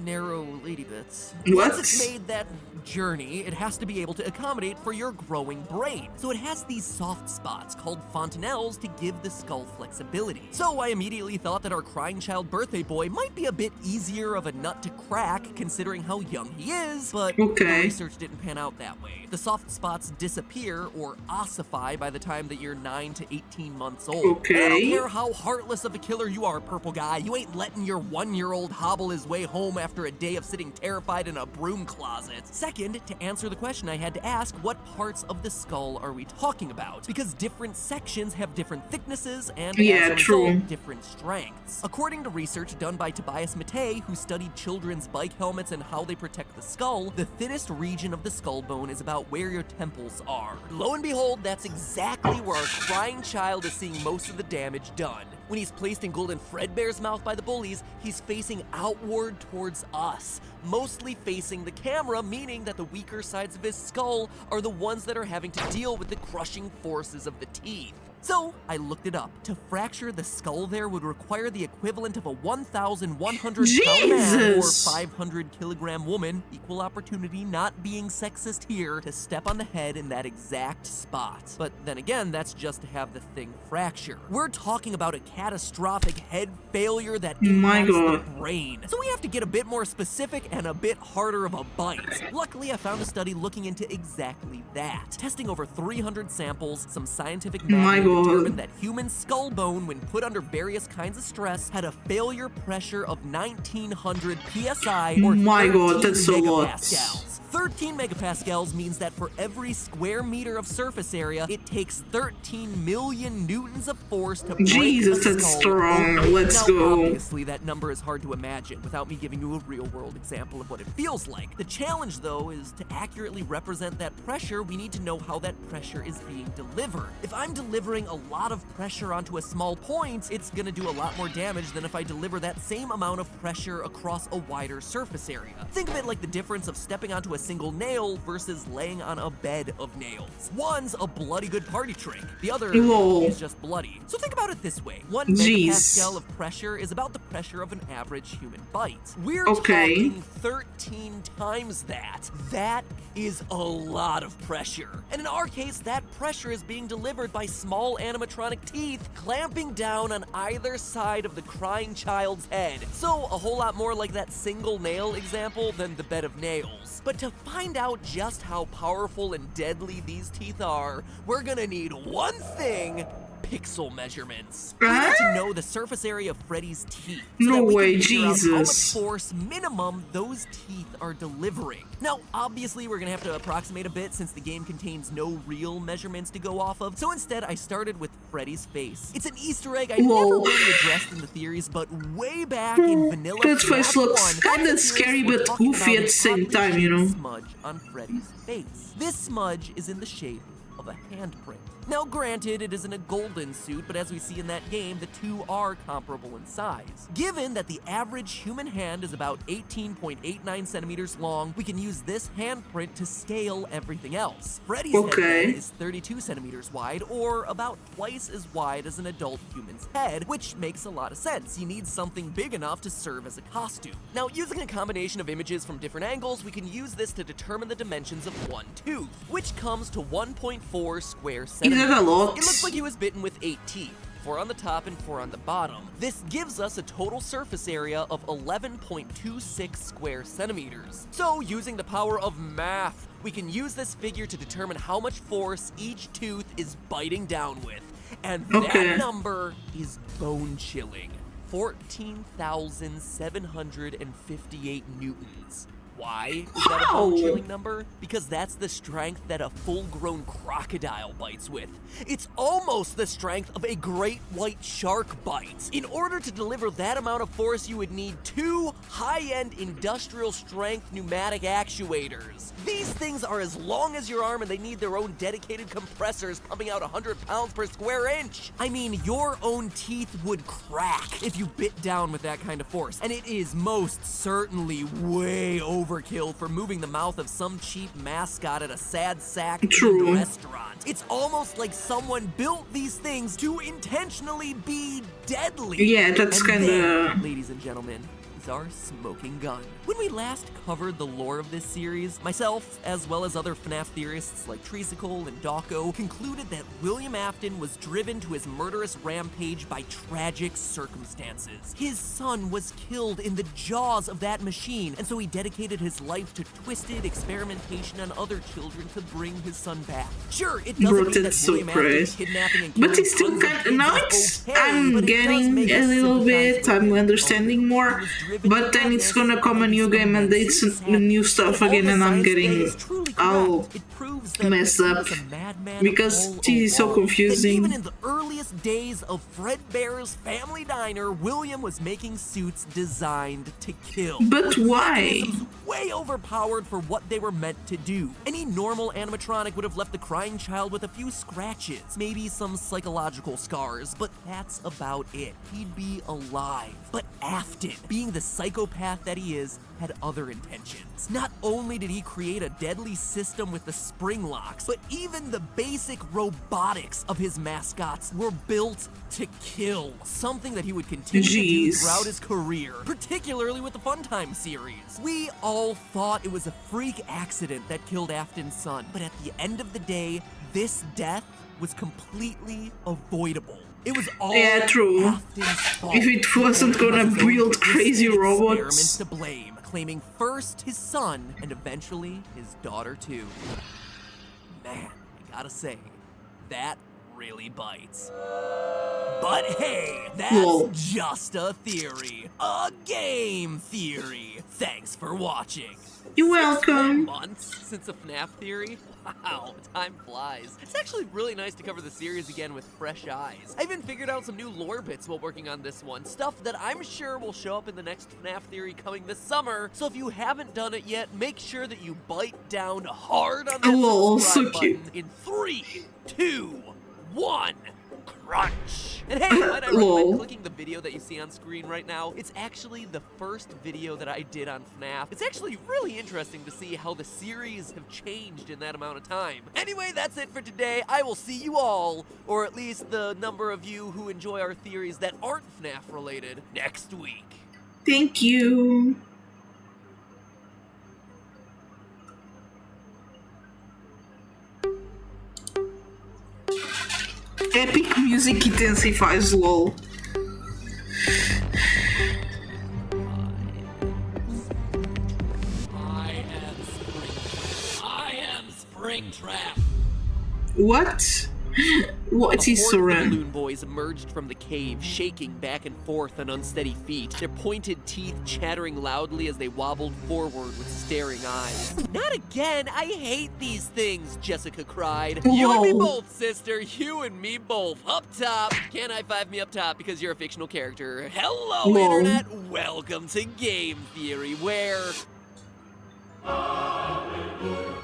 narrow lady bits. Once it's made that journey, it has to be able to accommodate for your growing brain. So it has these soft spots called fontanelles to give the skull flexibility. So I immediately thought that our crying child birthday boy might be a bit easier of a nut to crack considering how young he is, but the research didn't pan out that way. The soft spots disappear or ossify by the time that you're 9 to 18 months old. And I don't care how heartless of a killer you are, purple guy, you ain't letting your 1-year-old hobble his way home after a day of sitting terrified in a broom closet. Second, to answer the question I had to ask, what parts of the skull are we talking about? Because different sections have different thicknesses and as a result, different strengths. According to research done by Tobias Matei, who studied children's bike helmets and how they protect the skull, the thinnest region of the skull bone is about where your temples are. Lo and behold, that's exactly where our crying child is seeing most of the damage done. When he's placed in Golden Fredbear's mouth by the bullies, he's facing outward towards us, mostly facing the camera, meaning that the weaker sides of his skull are the ones that are having to deal with the crushing forces of the teeth. So I looked it up. To fracture the skull there would require the equivalent of a 1,100-pound man or 500-kilogram woman, equal opportunity, not being sexist here, to step on the head in that exact spot. But then again, that's just to have the thing fracture. We're talking about a catastrophic head failure that impacts the brain. So we have to get a bit more specific and a bit harder of a bite. Luckily, I found a study looking into exactly that. Testing over 300 samples, some scientific math determined that human skull bone, when put under various kinds of stress, had a failure pressure of 1900 psi or 13 megapascals. 13 megapascals means that for every square meter of surface area, it takes 13 million newtons of force to break Jesus, a that's skull strong. open. Let's Now, go. Obviously, that number is hard to imagine without me giving you a real-world example of what it feels like. The challenge, though, is to accurately represent that pressure, we need to know how that pressure is being delivered. If I'm delivering a lot of pressure onto a small point, it's gonna do a lot more damage than if I deliver that same amount of pressure across a wider surface area. Think of it like the difference of stepping onto a single nail versus laying on a bed of nails. One's a bloody good party trick, the other is just bloody. So think about it this way. 1 megapascal of pressure is about the pressure of an average human bite. We're talking 13 times that. That is a lot of pressure. And in our case, that pressure is being delivered by small animatronic teeth clamping down on either side of the crying child's head. So a whole lot more like that single nail example than the bed of nails. But to find out just how powerful and deadly these teeth are, we're gonna need one thing: pixel measurements. We need to know the surface area of Freddy's teeth. So that we can figure out how much force minimum those teeth are delivering. Now, obviously, we're gonna have to approximate a bit since the game contains no real measurements to go off of. So instead, I started with Freddy's face. It's an Easter egg I never really addressed in the theories, but way back in vanilla That face looks kind of scary but goofy at the same time, you know. Smudge on Freddy's face. This smudge is in the shape of a handprint. Now granted, it isn't a golden suit, but as we see in that game, the two are comparable in size. Given that the average human hand is about 18.89 centimeters long, we can use this handprint to scale everything else. Freddy's head is 32 centimeters wide, or about twice as wide as an adult human's head, which makes a lot of sense. You need something big enough to serve as a costume. Now, using a combination of images from different angles, we can use this to determine the dimensions of one tooth, which comes to 1.4 square centimeters. Is that a lot? It looks like he was bitten with 8 teeth. 4 on the top and 4 on the bottom. This gives us a total surface area of 11.26 square centimeters. So, using the power of math, we can use this figure to determine how much force each tooth is biting down with. And that number is bone-chilling. 14,758 newtons. Why is that a bone-chilling number? Because that's the strength that a full-grown crocodile bites with. It's almost the strength of a great white shark bites. In order to deliver that amount of force, you would need 2 high-end industrial-strength pneumatic actuators. These things are as long as your arm, and they need their own dedicated compressors pumping out 100 pounds per square inch. I mean, your own teeth would crack if you bit down with that kind of force, and it is most certainly way overkill for moving the mouth of some cheap mascot at a sad sack restaurant. It's almost like someone built these things to intentionally be deadly. Yeah, that's kind of... Ladies and gentlemen, is our smoking gun. When we last covered the lore of this series, myself, as well as other FNAF theorists like Treesicle and Dawko, concluded that William Afton was driven to his murderous rampage by tragic circumstances. His son was killed in the jaws of that machine, and so he dedicated his life to twisted experimentation on other children to bring his son back. Sure, it doesn't mean that William Afton's kidnapping and killing but it's still kind of... Now I'm getting a little bit, I'm understanding more, but then it's gonna come a new game and it's new stuff again, and I'm getting all messed up because this is so confusing. Even in the earliest days of Fredbear's Family Diner, William was making suits designed to kill. But why? Way overpowered for what they were meant to do. Any normal animatronic would have left the crying child with a few scratches, maybe some psychological scars, but that's about it. He'd be alive. But Afton, being the psychopath that he is, had other intentions. Not only did he create a deadly system with the spring ring locks, but even the basic robotics of his mascots were built to kill, something that he would continue to do throughout his career, particularly with the Funtime series. We all thought it was a freak accident that killed Afton's son, but at the end of the day, this death was completely avoidable. It was all true. Afton's fault. If it wasn't gonna build crazy robots. To blame, claiming first his son and eventually his daughter too. Man, I gotta say, that really bites. But hey, that's just a theory. A game theory. Thanks for watching. You're welcome. 6 months since a FNAF theory? Wow, time flies. It's actually really nice to cover the series again with fresh eyes. I even figured out some new lore bits while working on this one, stuff that I'm sure will show up in the next FNAF theory coming this summer. So if you haven't done it yet, make sure that you bite down hard on that subscribe button in 3, 2, 1. Crunch! And hey, might I recommend clicking the video that you see on screen right now? It's actually the first video that I did on FNAF. It's actually really interesting to see how the series have changed in that amount of time. Anyway, that's it for today. I will see you all, or at least the number of you who enjoy our theories that aren't FNAF related, next week. Thank you. Epic music intensifies, lol. I am Springtrap. What? What is Soren? Balloon boys emerged from the cave, shaking back and forth on unsteady feet, their pointed teeth chattering loudly as they wobbled forward with staring eyes. Not again! I hate these things, Jessica cried. Whoa. You and me both, sister. You and me both. Up top. Can't high-five me up top because you're a fictional character. Hello, Internet. Welcome to Game Theory, where...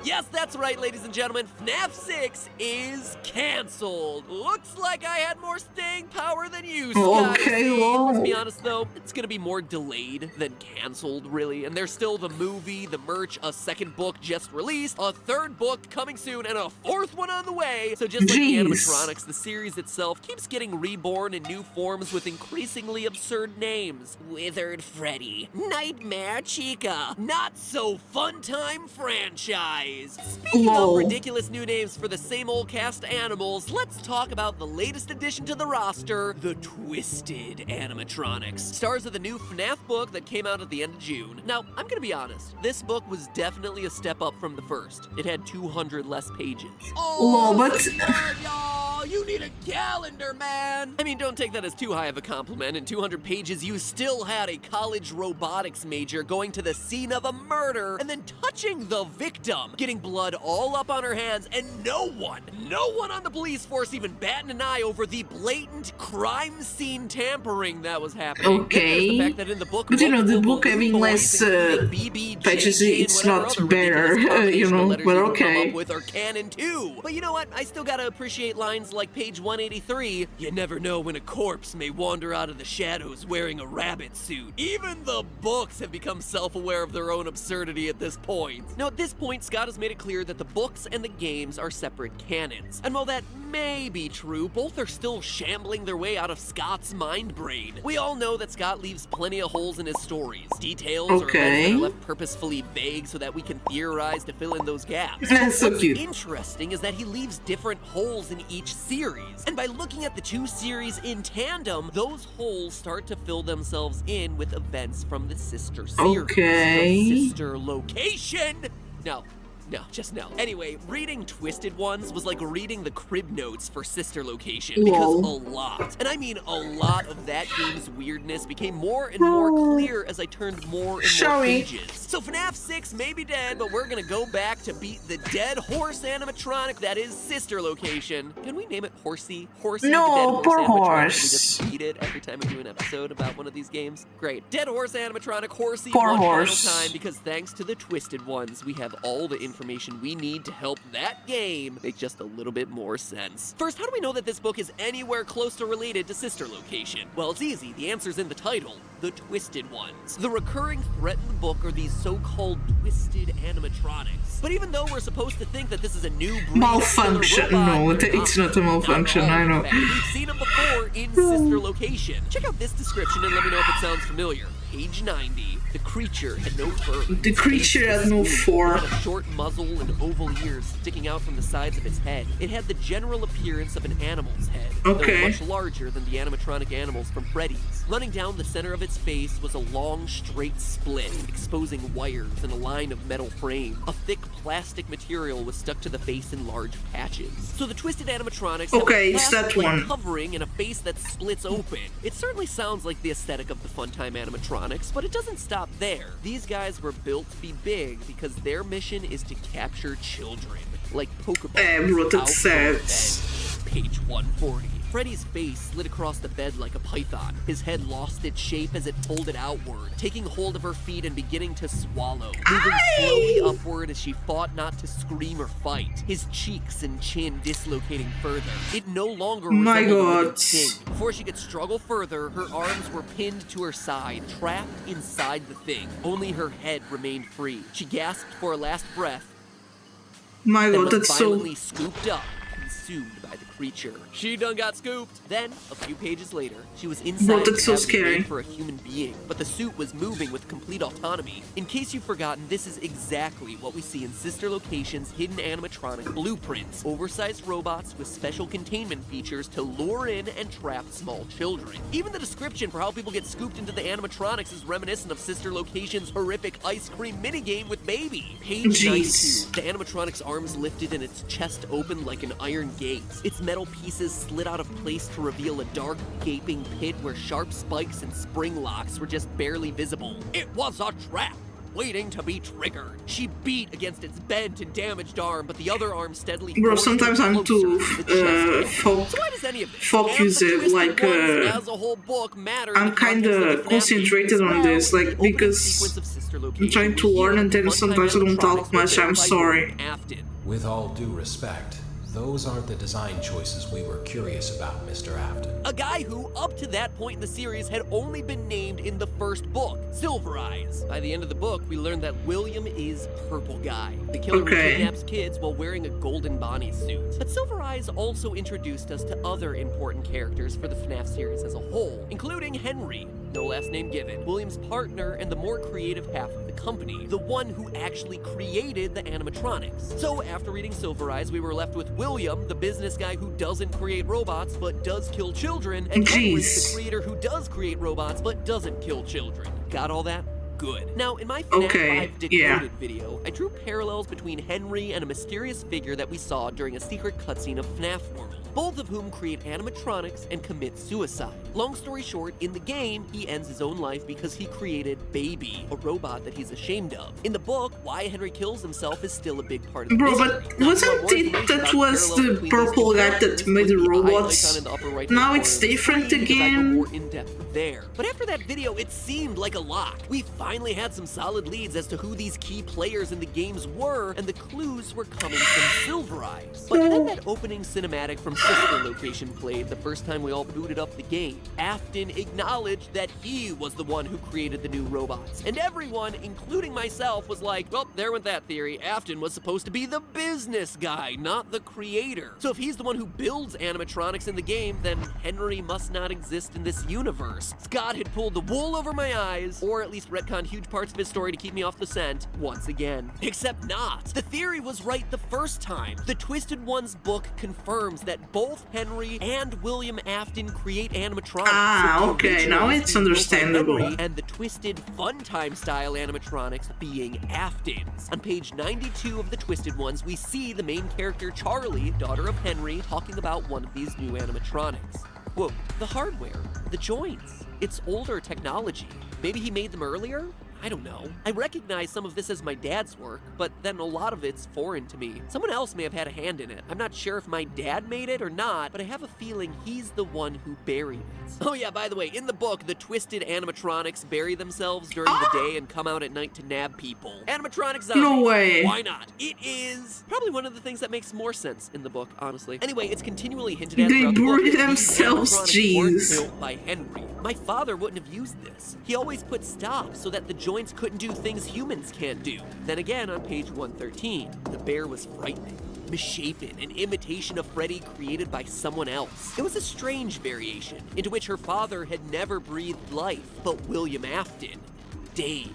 Yes, that's right, ladies and gentlemen. FNAF 6 is canceled. Looks like I had more staying power than you, Scott. Okay, well. Let's be honest, though. It's gonna be more delayed than canceled, really. And there's still the movie, the merch, a second book just released, a third book coming soon, and a fourth one on the way. So just like the animatronics, the series itself keeps getting reborn in new forms with increasingly absurd names. Withered Freddy, Nightmare Chica, Not So Fun Time Franchise. Speaking of ridiculous new names for the same old cast of animals, let's talk about the latest addition to the roster, the Twisted Animatronics. Stars of the new FNAF book that came out at the end of June. Now, I'm gonna be honest, this book was definitely a step up from the first. It had 200 less pages. Oh, but... y'all! You need a calendar, man! I mean, don't take that as too high of a compliment. In 200 pages, you still had a college robotics major going to the scene of a murder and then touching the victim, getting blood all up on her hands, and no one on the police force even batting an eye over the blatant crime scene tampering that was happening. Okay. The fact that in the book, but you know, the book having less pages, it's not better, you know, but okay. With our canon too. But you know what? I still gotta appreciate lines like page 183. You never know when a corpse may wander out of the shadows wearing a rabbit suit. Even the books have become self-aware of their own absurdity at this point. Now, at this point, Scott has made it clear that the books and the games are separate canons. And while that may be true, both are still shambling their way out of Scott's mind brain. We all know that Scott leaves plenty of holes in his stories. Details or events that are left purposefully vague so that we can theorize to fill in those gaps. That's so cute. What's interesting is that he leaves different holes in each series. And by looking at the two series in tandem, those holes start to fill themselves in with events from the sister series. Okay. The sister location. No, just no. Anyway, reading Twisted Ones was like reading the crib notes for Sister Location, because a lot, and I mean a lot of that game's weirdness became more and more clear as I turned more and more pages. So FNAF 6 may be dead, but we're gonna go back to beat the dead horse animatronic that is Sister Location. Can we name it Horsey? Horsey, no, the dead poor horse. We just beat it every time we do an episode about one of these games. Great. Dead horse animatronic Horsey poor one horse. final time, because thanks to the Twisted Ones, we have all the information information we need to help that game make just a little bit more sense. First, how do we know that this book is anywhere close to related to Sister Location? Well, it's easy. The answer's in the title. The Twisted Ones. The recurring threat in the book are these so-called twisted animatronics. But even though we're supposed to think that this is a new breed malfunction, of killer robot, no, it's not a malfunction, I know. We've seen them before in Sister Location. Check out this description and let me know if it sounds familiar. Page 90. The creature had no fur. The creature had no fur. It had a short muzzle and oval ears sticking out from the sides of its head. It had the general appearance of an animal's head, though much larger than the animatronic animals from Freddy's. Running down the center of its face was a long, straight split, exposing wires and a line of metal frame. A thick plastic material was stuck to the face in large patches. So the twisted animatronics have a plastic-like covering and a face that splits open. It certainly sounds like the aesthetic of the Funtime animatronics, but it doesn't stop there. These guys were built to be big because their mission is to capture children, like Pokeballs. That's sad. Page 140. Freddy's face slid across the bed like a python. His head lost its shape as it folded outward, taking hold of her feet and beginning to swallow, moving slowly upward as she fought not to scream or fight, his cheeks and chin dislocating further. It no longer resembled a thing. Before she could struggle further, her arms were pinned to her side, trapped inside the thing. Only her head remained free. She gasped for a last breath. My God, that's so... violently scooped up, consumed by the creature. She done got scooped. Then, a few pages later, she was inside that's so scary. for a human being, but the suit was moving with complete autonomy. In case you've forgotten, this is exactly what we see in Sister Location's hidden animatronic blueprints. Oversized robots with special containment features to lure in and trap small children. Even the description for how people get scooped into the animatronics is reminiscent of Sister Location's horrific ice cream minigame with Baby. Page 92. The animatronic's arms lifted and its chest opened like an iron gate. Its metal pieces slid out of place to reveal a dark, gaping pit where sharp spikes and spring locks were just barely visible. It was a trap, waiting to be triggered. She beat against its bent and damaged arm, but the other arm steadily... Bro, sometimes I'm too focused, like, as a whole book matter. I'm kinda concentrated on this, like, because I'm trying to learn and then sometimes I don't talk much, I'm sorry. With all due respect, those aren't the design choices we were curious about, Mr. Afton. A guy who, up to that point in the series, had only been named in the first book, Silver Eyes. By the end of the book, we learned that William is Purple Guy, the killer who kidnaps kids while wearing a golden Bonnie suit. But Silver Eyes also introduced us to other important characters for the FNAF series as a whole, including Henry, no last name given, William's partner and the more creative half of the company, the one who actually created the animatronics. So after reading Silver Eyes, we were left with William, the business guy who doesn't create robots but does kill children, and Henry, the creator who does create robots but doesn't kill children. Got all that? Good. Now, in my FNAF 5 Decoded video, I drew parallels between Henry and a mysterious figure that we saw during a secret cutscene of FNAF World, both of whom create animatronics and commit suicide. Long story short, in the game, he ends his own life because he created Baby, a robot that he's ashamed of. In the book, why Henry kills himself is still a big part of the mystery. But wasn't it that was the purple guy that made the robots? Now it's different again? More in-depth there. But after that video, it seemed like a lock. We finally had some solid leads as to who these key players in the games were, and the clues were coming from Silver Eyes. But then that opening cinematic from Sister Location played the first time we all booted up the game. Afton acknowledged that he was the one who created the new robots. And everyone, including myself, was like, well, there went that theory. Afton was supposed to be the business guy, not the creator. So if he's the one who builds animatronics in the game, then Henry must not exist in this universe. Scott had pulled the wool over my eyes, or at least retconned huge parts of his story to keep me off the scent once again. Except not. The theory was right the first time. The Twisted Ones book confirms that both Henry and William Afton create animatronics. Okay, now it's understandable. And the Twisted Funtime style animatronics being Afton's. On page 92 of the Twisted Ones, we see the main character Charlie, daughter of Henry, talking about one of these new animatronics. Whoa, the hardware, the joints, it's older technology. Maybe he made them earlier? I don't know. I recognize some of this as my dad's work, but then a lot of it's foreign to me. Someone else may have had a hand in it. I'm not sure if my dad made it or not, but I have a feeling he's the one who buried it. Oh yeah, by the way, in the book, the twisted animatronics bury themselves during the day and come out at night to nab people. Animatronic zombies. No way. Why not? It is probably one of the things that makes more sense in the book, honestly. Anyway, it's continually hinted at They throughout the book bury that these themselves, animatronics weren't jeez. built by Henry. My father wouldn't have used this. He always put stops so that the joints couldn't do things humans can't do. Then again, on page 113, the bear was frightening, misshapen, an imitation of Freddy created by someone else. It was a strange variation, into which her father had never breathed life, but William Afton, Dave,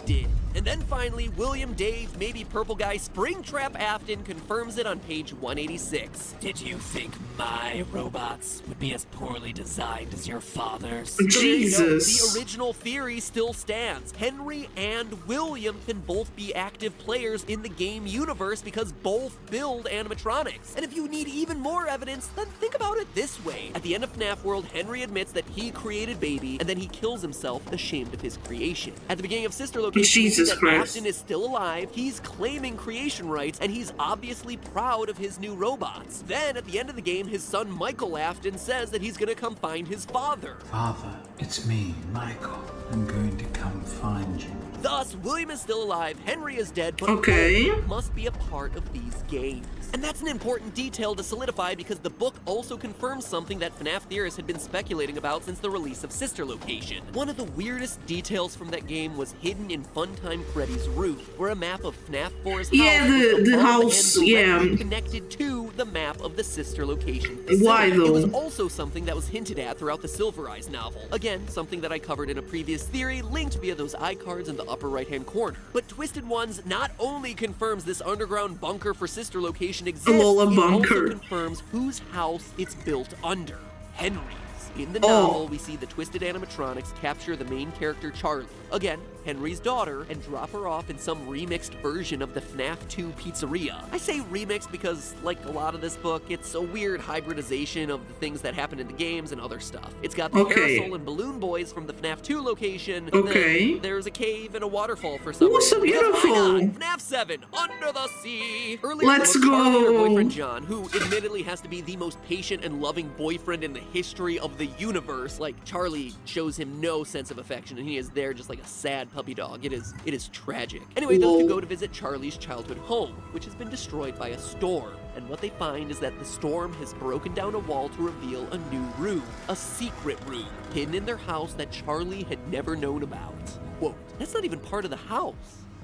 did. And then finally, William Dave, maybe Purple Guy, Springtrap Afton confirms it on page 186. Did you think my robots would be as poorly designed as your father's? Jesus. The original theory still stands. Henry and William can both be active players in the game universe because both build animatronics. And if you need even more evidence, then think about it this way. At the end of FNAF World, Henry admits that he created Baby, and then he kills himself, ashamed of his creation. At the beginning of Sister Location, Jesus that Christ. Afton is still alive, he's claiming creation rights, and he's obviously proud of his new robots. Then, at the end of the game, his son Michael Afton says that he's gonna come find his father. Father, it's me, Michael. I'm going to come find you. Thus, William is still alive, Henry is dead, but Okay. both must be a part of these games. And that's an important detail to solidify because the book also confirms something that FNAF theorists had been speculating about since the release of Sister Location. One of the weirdest details from that game was hidden in Funtime Freddy's roof, where a map of FNAF 4's Yeah, house was the above house, and directly yeah. connected to the map of the Sister Location facility. Why, though? It was also something that was hinted at throughout the Silver Eyes novel. Again, something that I covered in a previous theory, linked via those iCards in the upper right-hand corner. But Twisted Ones not only confirms this underground bunker for Sister Location exists, Lol, a it bunker. also confirms whose house it's built under. Henry's. In the novel, we see the twisted animatronics capture the main character Charlie, again, Henry's daughter, and drop her off in some remixed version of the FNAF 2 pizzeria. I say remixed because, like a lot of this book, it's a weird hybridization of the things that happen in the games and other stuff. It's got the Parasol and Balloon Boys from the FNAF 2 location, and then there's a cave and a waterfall for some reason. so beautiful. FNAF 7, Under the Sea. Earlier Let's in the book, Charlie and her go. boyfriend John, who admittedly has to be the most patient and loving boyfriend in the history of the universe. Like, Charlie shows him no sense of affection, and he is there just like a sad puppy dog. It is tragic. Anyway, those two go to visit Charlie's childhood home, which has been destroyed by a storm. And what they find is that the storm has broken down a wall to reveal a new room, a secret room, hidden in their house that Charlie had never known about. Whoa, that's not even part of the house.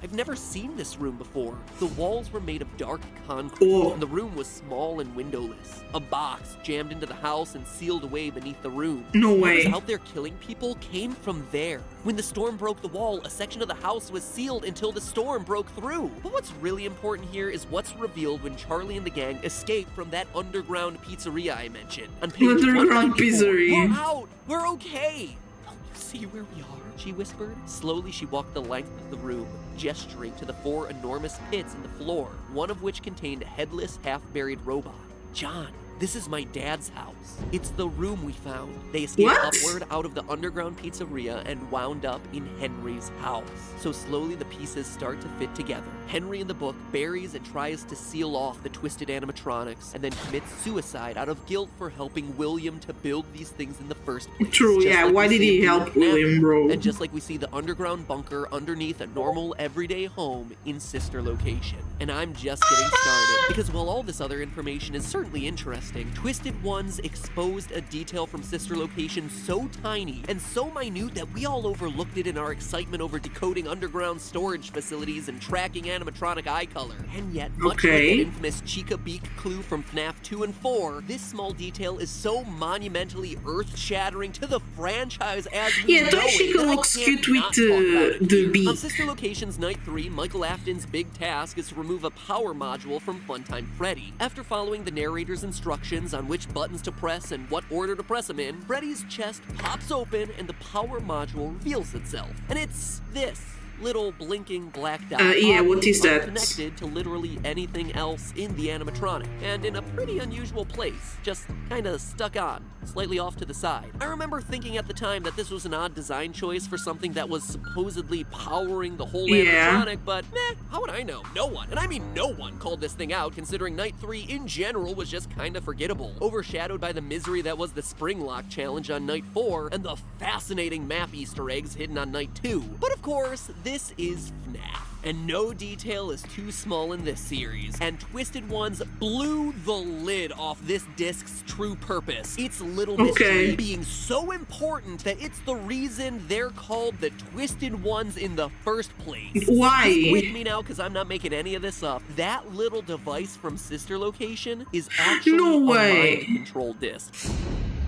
I've never seen this room before. The walls were made of dark concrete, and the room was small and windowless. A box jammed into the house and sealed away beneath the room. No way. Whoever's out there killing people came from there. When the storm broke the wall, a section of the house was sealed until the storm broke through. But what's really important here is what's revealed when Charlie and the gang escape from that underground pizzeria I mentioned. On page Underground 194, pizzeria. We're out! We're okay! Don't you see where we are? She whispered. Slowly, she walked the length of the room, gesturing to the 4 enormous pits in the floor, one of which contained a headless, half-buried robot. John, this is my dad's house. It's the room we found. They escaped upward out of the underground pizzeria and wound up in Henry's house. So slowly the pieces start to fit together. Henry in the book buries and tries to seal off the twisted animatronics and then commits suicide out of guilt for helping William to build these things in the first place. True, Just yeah, like why we did see he in help FNAF, William, bro? And just like we see the underground bunker underneath a normal everyday home in Sister Location. And I'm just getting started, because while all this other information is certainly interesting, Twisted Ones exposed a detail from Sister Location so tiny and so minute that we all overlooked it in our excitement over decoding underground storage facilities and tracking animatronic eye color. And yet, much like that infamous Chica Beak clue from FNAF 2 and 4, this small detail is so monumentally earth-shattering to the franchise as we know it, Chica that I looks can't cute with not talk about it the here. beak. On Sister Location's Night 3, Michael Afton's big task is to remove a power module from Funtime Freddy. After following the narrator's instructions on which buttons to press and what order to press them in, Freddy's chest pops open and the power module reveals itself. And it's this. little blinking black dot yeah, what is that? connected to literally anything else in the animatronic, and in a pretty unusual place, just kinda stuck on, slightly off to the side. I remember thinking at the time that this was an odd design choice for something that was supposedly powering the whole animatronic, but meh, how would I know? No one, and I mean no one, called this thing out, considering Night 3 in general was just kinda forgettable, overshadowed by the misery that was the Spring Lock challenge on Night 4 and the fascinating map Easter eggs hidden on Night 2. But of course, this is FNAF. And no detail is too small in this series, and Twisted Ones blew the lid off this disc's true purpose. Its little mystery being so important that it's the reason they're called the Twisted Ones in the first place. Why? Stick with me now, because I'm not making any of this up. That little device from Sister Location is actually a mind control disc.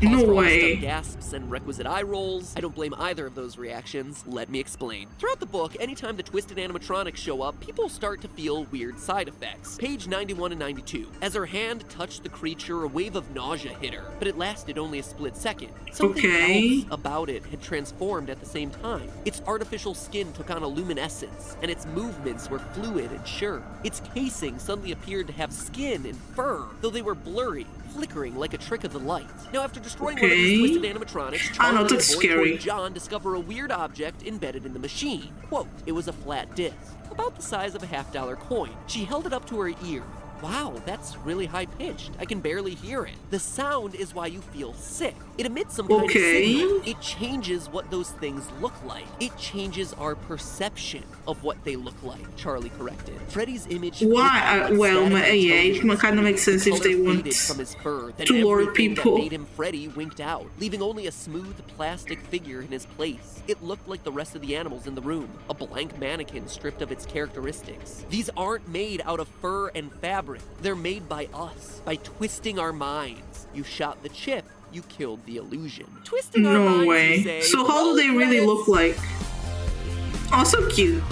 No way. Gasps and requisite eye rolls. I don't blame either of those reactions. Let me explain. Throughout the book, anytime the twisted animatronics show up, people start to feel weird side effects. Page 91 and 92. As her hand touched the creature, a wave of nausea hit her, but it lasted only a split second. Something else about it had transformed at the same time. Its artificial skin took on a luminescence, and its movements were fluid and sure. Its casing suddenly appeared to have skin and fur, though they were blurry, flickering like a trick of the light. Now, after destroying one of these twisted animatronics, Charlie and boy John discover a weird object embedded in the machine. Quote, it was a flat disc, about the size of a $50 coin. She held it up to her ear. Wow, that's really high-pitched. I can barely hear it. The sound is why you feel sick. It emits some kind of signal. It changes what those things look like. It changes our perception of what they look like, Charlie corrected. Freddy's image... Why? Well, yeah, it kind of makes sense if they want from his fur, to lure people. That made him Freddy winked out, leaving only a smooth plastic figure in his place. It looked like the rest of the animals in the room, a blank mannequin stripped of its characteristics. These aren't made out of fur and fabric. They're made by us, by twisting our minds. You shot the chip, you killed the illusion. Twisting our minds, way. Say, so how do they really look like? Oh, so cute.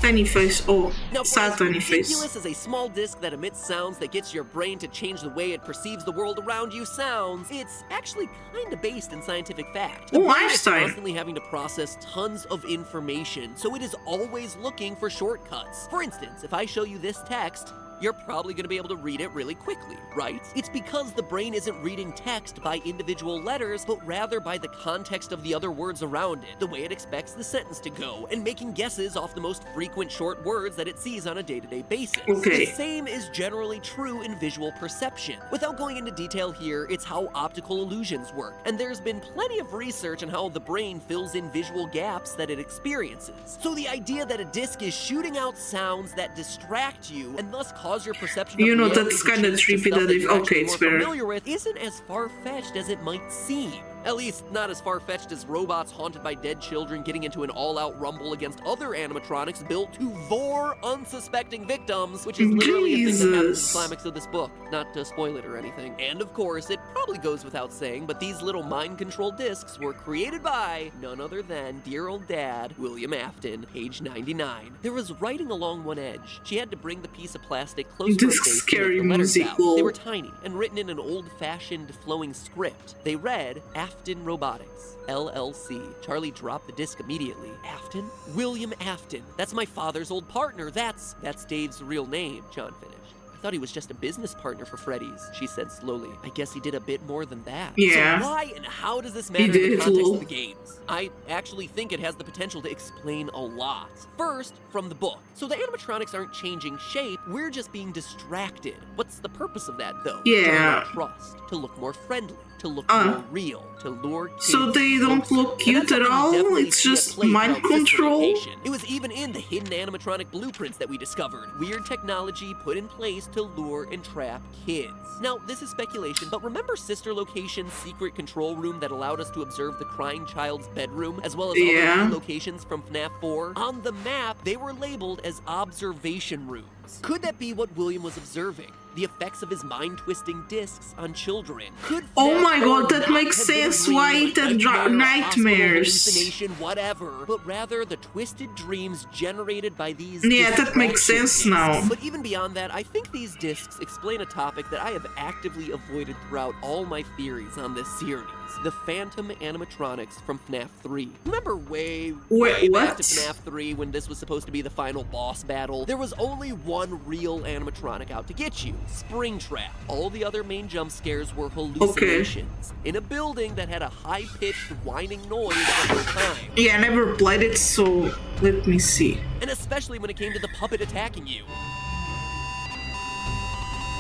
Tiny face. Oh, sad tiny face. Ridiculous as a small disc that emits sounds that gets your brain to change the way it perceives the world around you sounds, it's actually kind of based in scientific fact. The brain is constantly having to process tons of information, so it is always looking for shortcuts. For instance, if I show you this text, you're probably going to be able to read it really quickly, right? It's because the brain isn't reading text by individual letters, but rather by the context of the other words around it, the way it expects the sentence to go, and making guesses off the most frequent short words that it sees on a day-to-day basis. The same is generally true in visual perception. Without going into detail here, it's how optical illusions work, and there's been plenty of research on how the brain fills in visual gaps that it experiences. So the idea that a disc is shooting out sounds that distract you and thus cause your perception of reality that's kind of trippy that it's familiar with isn't as far-fetched as it might seem. At least, not as far-fetched as robots haunted by dead children getting into an all-out rumble against other animatronics built to vor unsuspecting victims, which is literally a thing that happens in the climax of this book. Not to spoil it or anything. And of course, it probably goes without saying, but these little mind-controlled discs were created by none other than dear old dad, William Afton, age 99. There was writing along one edge. She had to bring the piece of plastic close to her face to make the letters out. They were tiny and written in an old-fashioned flowing script. They read, Afton Robotics, LLC. Charlie dropped the disc immediately. Afton? William Afton. That's my father's old partner. That's Dave's real name, John finished. I thought he was just a business partner for Freddy's, she said slowly. I guess he did a bit more than that. Yeah. So why and how does this matter in the context of the games? I actually think it has the potential to explain a lot. First, from the book. So the animatronics aren't changing shape, we're just being distracted. What's the purpose of that, though? Yeah. To trust, to look more friendly, to look more real, to lure kids. So they don't look cute at all? It's just mind control? It was even in the hidden animatronic blueprints that we discovered. Weird technology put in place to lure and trap kids. Now, this is speculation, but remember Sister Location's secret control room that allowed us to observe the crying child's bedroom, as well as other locations from FNAF 4? On the map, they were labeled as observation rooms. Could that be what William was observing? The effects of his mind-twisting discs on children. Could oh my god, that makes sense why it had nightmares. Hallucination, whatever, but rather the twisted dreams generated by these that makes sense now. But even beyond that, I think these discs explain a topic that I have actively avoided throughout all my theories on this series. the Phantom animatronics from FNAF 3. Remember way Wait, back what? to FNAF 3 when this was supposed to be the final boss battle? There was only one real animatronic out to get you, Springtrap. All the other main jump scares were hallucinations in a building that had a high-pitched whining noise the whole time. Yeah, I never played it, so let me see. And especially when it came to the puppet attacking you.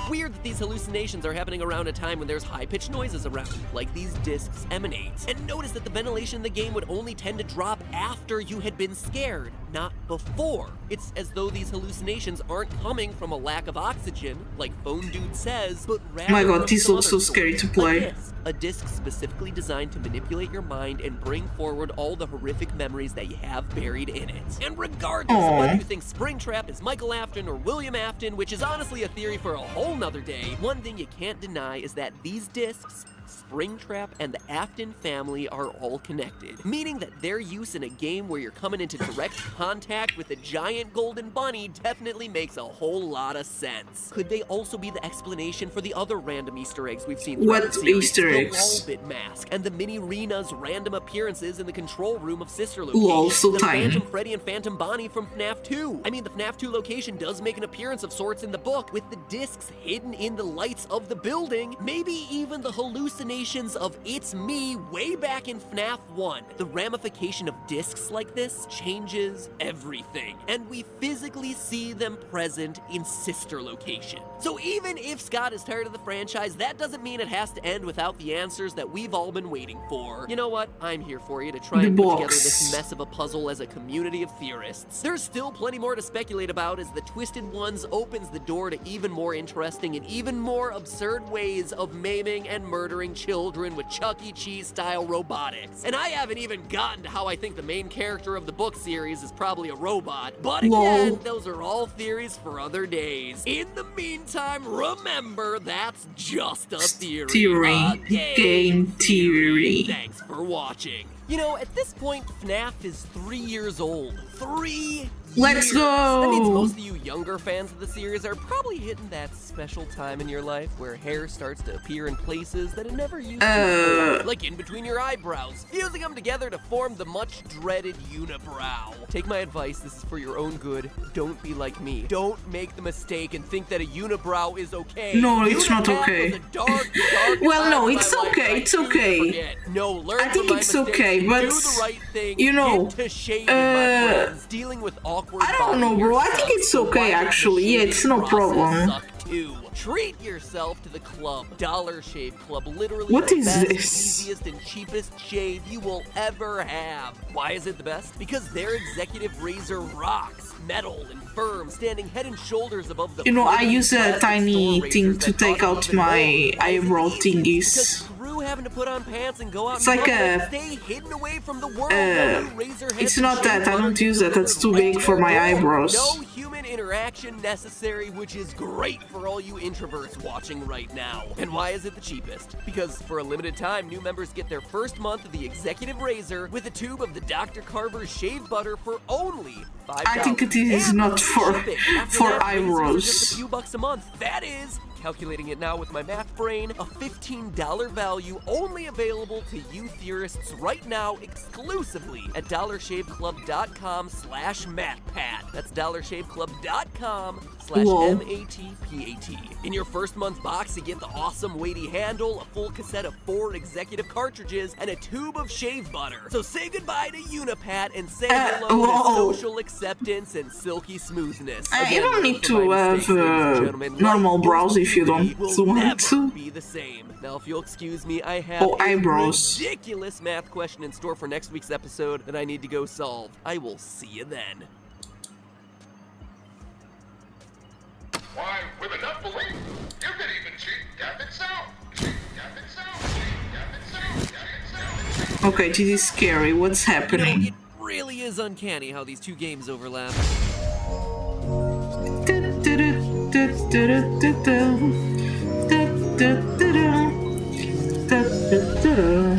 Weird that these hallucinations are happening around a time when there's high-pitched noises around, like these discs emanate. And notice that the ventilation in the game would only tend to drop after you had been scared, not before. It's as though these hallucinations aren't coming from a lack of oxygen, like Phone Dude says, but rather My god, from this is some also other scary source. to play. A disc specifically designed to manipulate your mind and bring forward all the horrific memories that you have buried in it. And regardless of whether you think Springtrap is Michael Afton or William Afton, which is honestly a theory for a whole nother day, one thing you can't deny is that these discs, Springtrap, and the Afton family are all connected, meaning that their use in a game where you're coming into direct contact with a giant golden bunny definitely makes a whole lot of sense. Could they also be the explanation for the other random Easter eggs we've seen throughout the series? Easter eggs? The Wallbit mask and the mini Rena's random appearances in the control room of Sister Lol, Location. so the tiny. Phantom Freddy and Phantom Bonnie from FNAF 2. I mean, the FNAF 2 location does make an appearance of sorts in the book, with the discs hidden in the lights of the building. Maybe even the hallucinations of It's Me way back in FNAF 1. The ramification of discs like this changes everything, and we physically see them present in Sister Location. So even if Scott is tired of the franchise, that doesn't mean it has to end without the answers that we've all been waiting for. You know what? I'm here for you to try and put together this mess of a puzzle as a community of theorists. There's still plenty more to speculate about as the Twisted Ones opens the door to even more interesting and even more absurd ways of maiming and murdering children with Chuck E. Cheese style robotics. And I haven't even gotten to how I think the main character of the book series is probably a robot. But again, those are all theories for other days. In the meantime, remember, that's just a theory. Theory. Game theory. Thanks for watching. You know, at this point, FNAF is 3 years old. 3 Let's years. go! That means most of you younger fans of the series are probably hitting that special time in your life where hair starts to appear in places that it never used to. Like in between your eyebrows, fusing them together to form the much-dreaded unibrow. Take my advice, this is for your own good. Don't be like me. Don't make the mistake and think that a unibrow is okay. No, it's not okay. Was a dark Well, no, time of it's my life okay, that I it's choose to okay. forget. No, learn I think from my it's mistakes, okay, but do the right thing, you know, get to shaving, my friends. Dealing with awkward I don't know, bro. I think it's okay, actually. Yeah, it's no problem. Treat yourself to the club. Dollar Shave Club, literally What the is best, this? easiest, and cheapest shave you will ever have. Why is it the best? Because their executive razor rocks, metal and firm, standing head and shoulders above the. You know, I use a plastic tiny store thing razors to that take cost out even my more. eyebrow Because thingies. screw having to put on pants and go out It's and like a. stay hidden away from the world. Razor It's not that. I don't use that. That's too big for my eyebrows. No human interaction necessary, which is great for all you introverts watching right now. And why is it the cheapest? Because for a limited time, new members get their first month of the Executive Razor with a tube of the Dr. Carver's shave butter for only $5. I think it is And not for shipping. After that, razors are eyebrows. just a few bucks a month. That is, calculating it now with my math brain, a $15 value only available to you theorists right now exclusively at dollarshaveclub.com/mathpat. That's dollarshaveclub.com/MATPAT. In your first month box, you get the awesome weighty handle, a full cassette of 4 executive cartridges, and a tube of shave butter. So say goodbye to Unipat and say hello to social acceptance and silky smoothness. You don't need to have normal brows if you don't want to. Be the same. Now, if you'll excuse me, I have eyebrows. a ridiculous math question in store for next week's episode that I need to go solve. I will see you then. Why, with enough belief, you could even cheat death itself. Okay, this is scary. What's happening? You know, it really is uncanny how these two games overlap.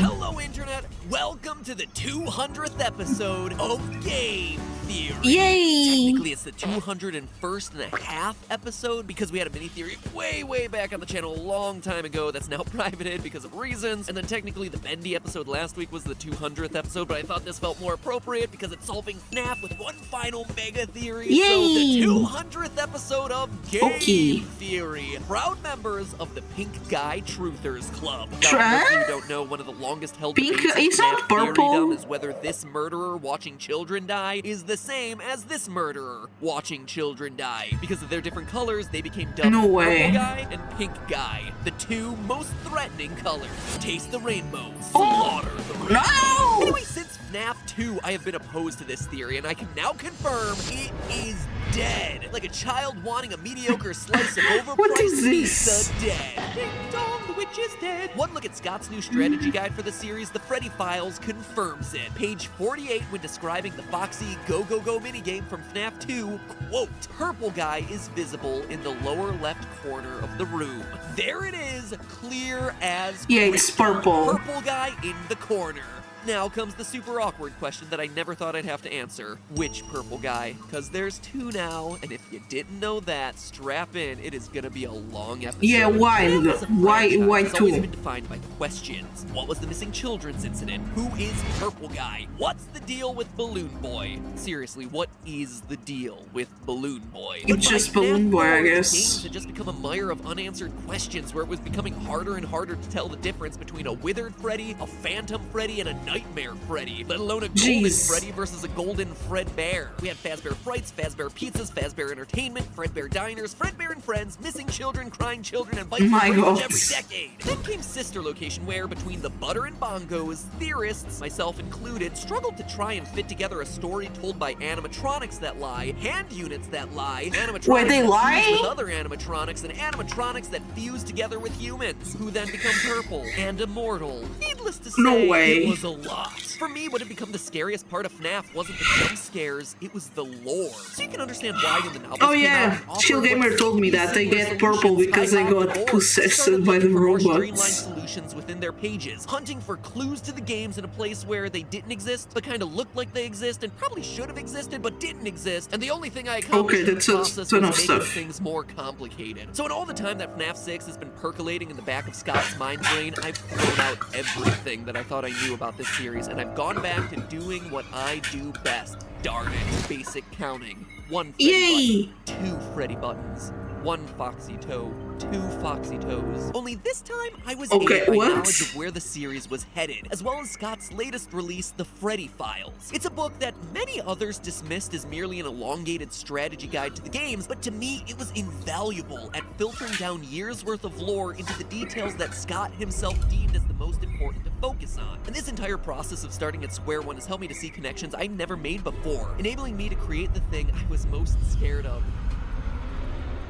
Hello, Internet! Welcome to the 200th episode of Game theory. Yay! Technically, it's the 201st and a half episode because we had a mini theory way back on the channel a long time ago that's now privated because of reasons. And then technically the Bendy episode last week was the 200th episode, but I thought this felt more appropriate because it's solving FNAF with one final mega theory. Yay! So the 200th episode of Game Theory. Proud members of the Pink Guy Truthers Club. Now, if you don't know, one of the longest held Pink debates in is not FNAF purple. theorydom is whether this murderer watching children die is the same as this murderer watching children die. Because of their different colors, they became dubbed No way. Purple Guy and Pink Guy, the two most threatening colors. Taste the rainbow, Oh. slaughter the rainbow. No! Anyway, since FNAF 2, I have been opposed to this theory, and I can now confirm it is dead. Like a child wanting a mediocre slice of overpriced What is this? pizza dead. Ding dong, the witch is dead. One look at Scott's new strategy guide for the series, the Freddy Files, confirms it. Page 48, when describing the Foxy Go Go Go minigame from FNAF 2, quote, Purple Guy is visible in the lower left corner of the room. There it is, clear as Yeah, it's crystal. purple. Purple Guy in the corner. Now comes the super awkward question that I never thought I'd have to answer. Which purple guy? Because there's two now, and if you didn't know that, strap in. It is gonna be a long episode. Yeah, why? FNAF as a Why franchise has always two? been defined by questions. What was the missing children's incident? Who is Purple Guy? What's the deal with Balloon Boy? Seriously, what is the deal with Balloon Boy? It's But by just Balloon FNAF Boy, I 4, the guess. games had just become a mire of unanswered questions where it was becoming harder and harder to tell the difference between a withered Freddy, a phantom Freddy, and a nightmare Freddy, let alone a golden Jeez. Freddy versus a golden Fredbear. We had Fazbear Frights, Fazbear Pizzas, Fazbear Entertainment, Fredbear Diners, Fredbear and Friends, Missing Children, Crying Children, and Bites My pretty much God. every decade. Then came Sister Location, where between the butter and bongos, theorists, myself included, struggled to try and fit together a story told by animatronics that lie, hand units that lie, animatronics Wait, they that lie? fuse with other animatronics, and animatronics that fuse together with humans, who then become purple and immortal. Needless to say, No way. it was a lot. For me, what had become the scariest part of FNAF wasn't the jump scares, it was the lore. So you can understand why when the novels Oh came yeah, out, Chill offered Gamer what told me that they solutions get purple because they I had got the board. possessed Started by the looking for more streamlined robots. solutions within their pages, hunting for clues to the games in a place where they didn't exist, but kind of looked like they exist and probably should have existed but didn't exist. And the only thing I accomplished in the that's a process ton was of making stuff. things more complicated. So in all the time that FNAF 6 has been percolating in the back of Scott's mind brain, I've thrown out everything that I thought I knew about this series, and I've gone back to doing what I do best. Darn it, basic counting. One Freddy Yay! button, two Freddy buttons, one Foxy Toe, two Foxy Toes. Only this time, I was Okay, aided by what? knowledge of where the series was headed, as well as Scott's latest release, The Freddy Files. It's a book that many others dismissed as merely an elongated strategy guide to the games, but to me, it was invaluable at filtering down years' worth of lore into the details that Scott himself deemed as the most important to focus on. And this entire process of starting at square one has helped me to see connections I never made before, enabling me to create the thing I was most scared of.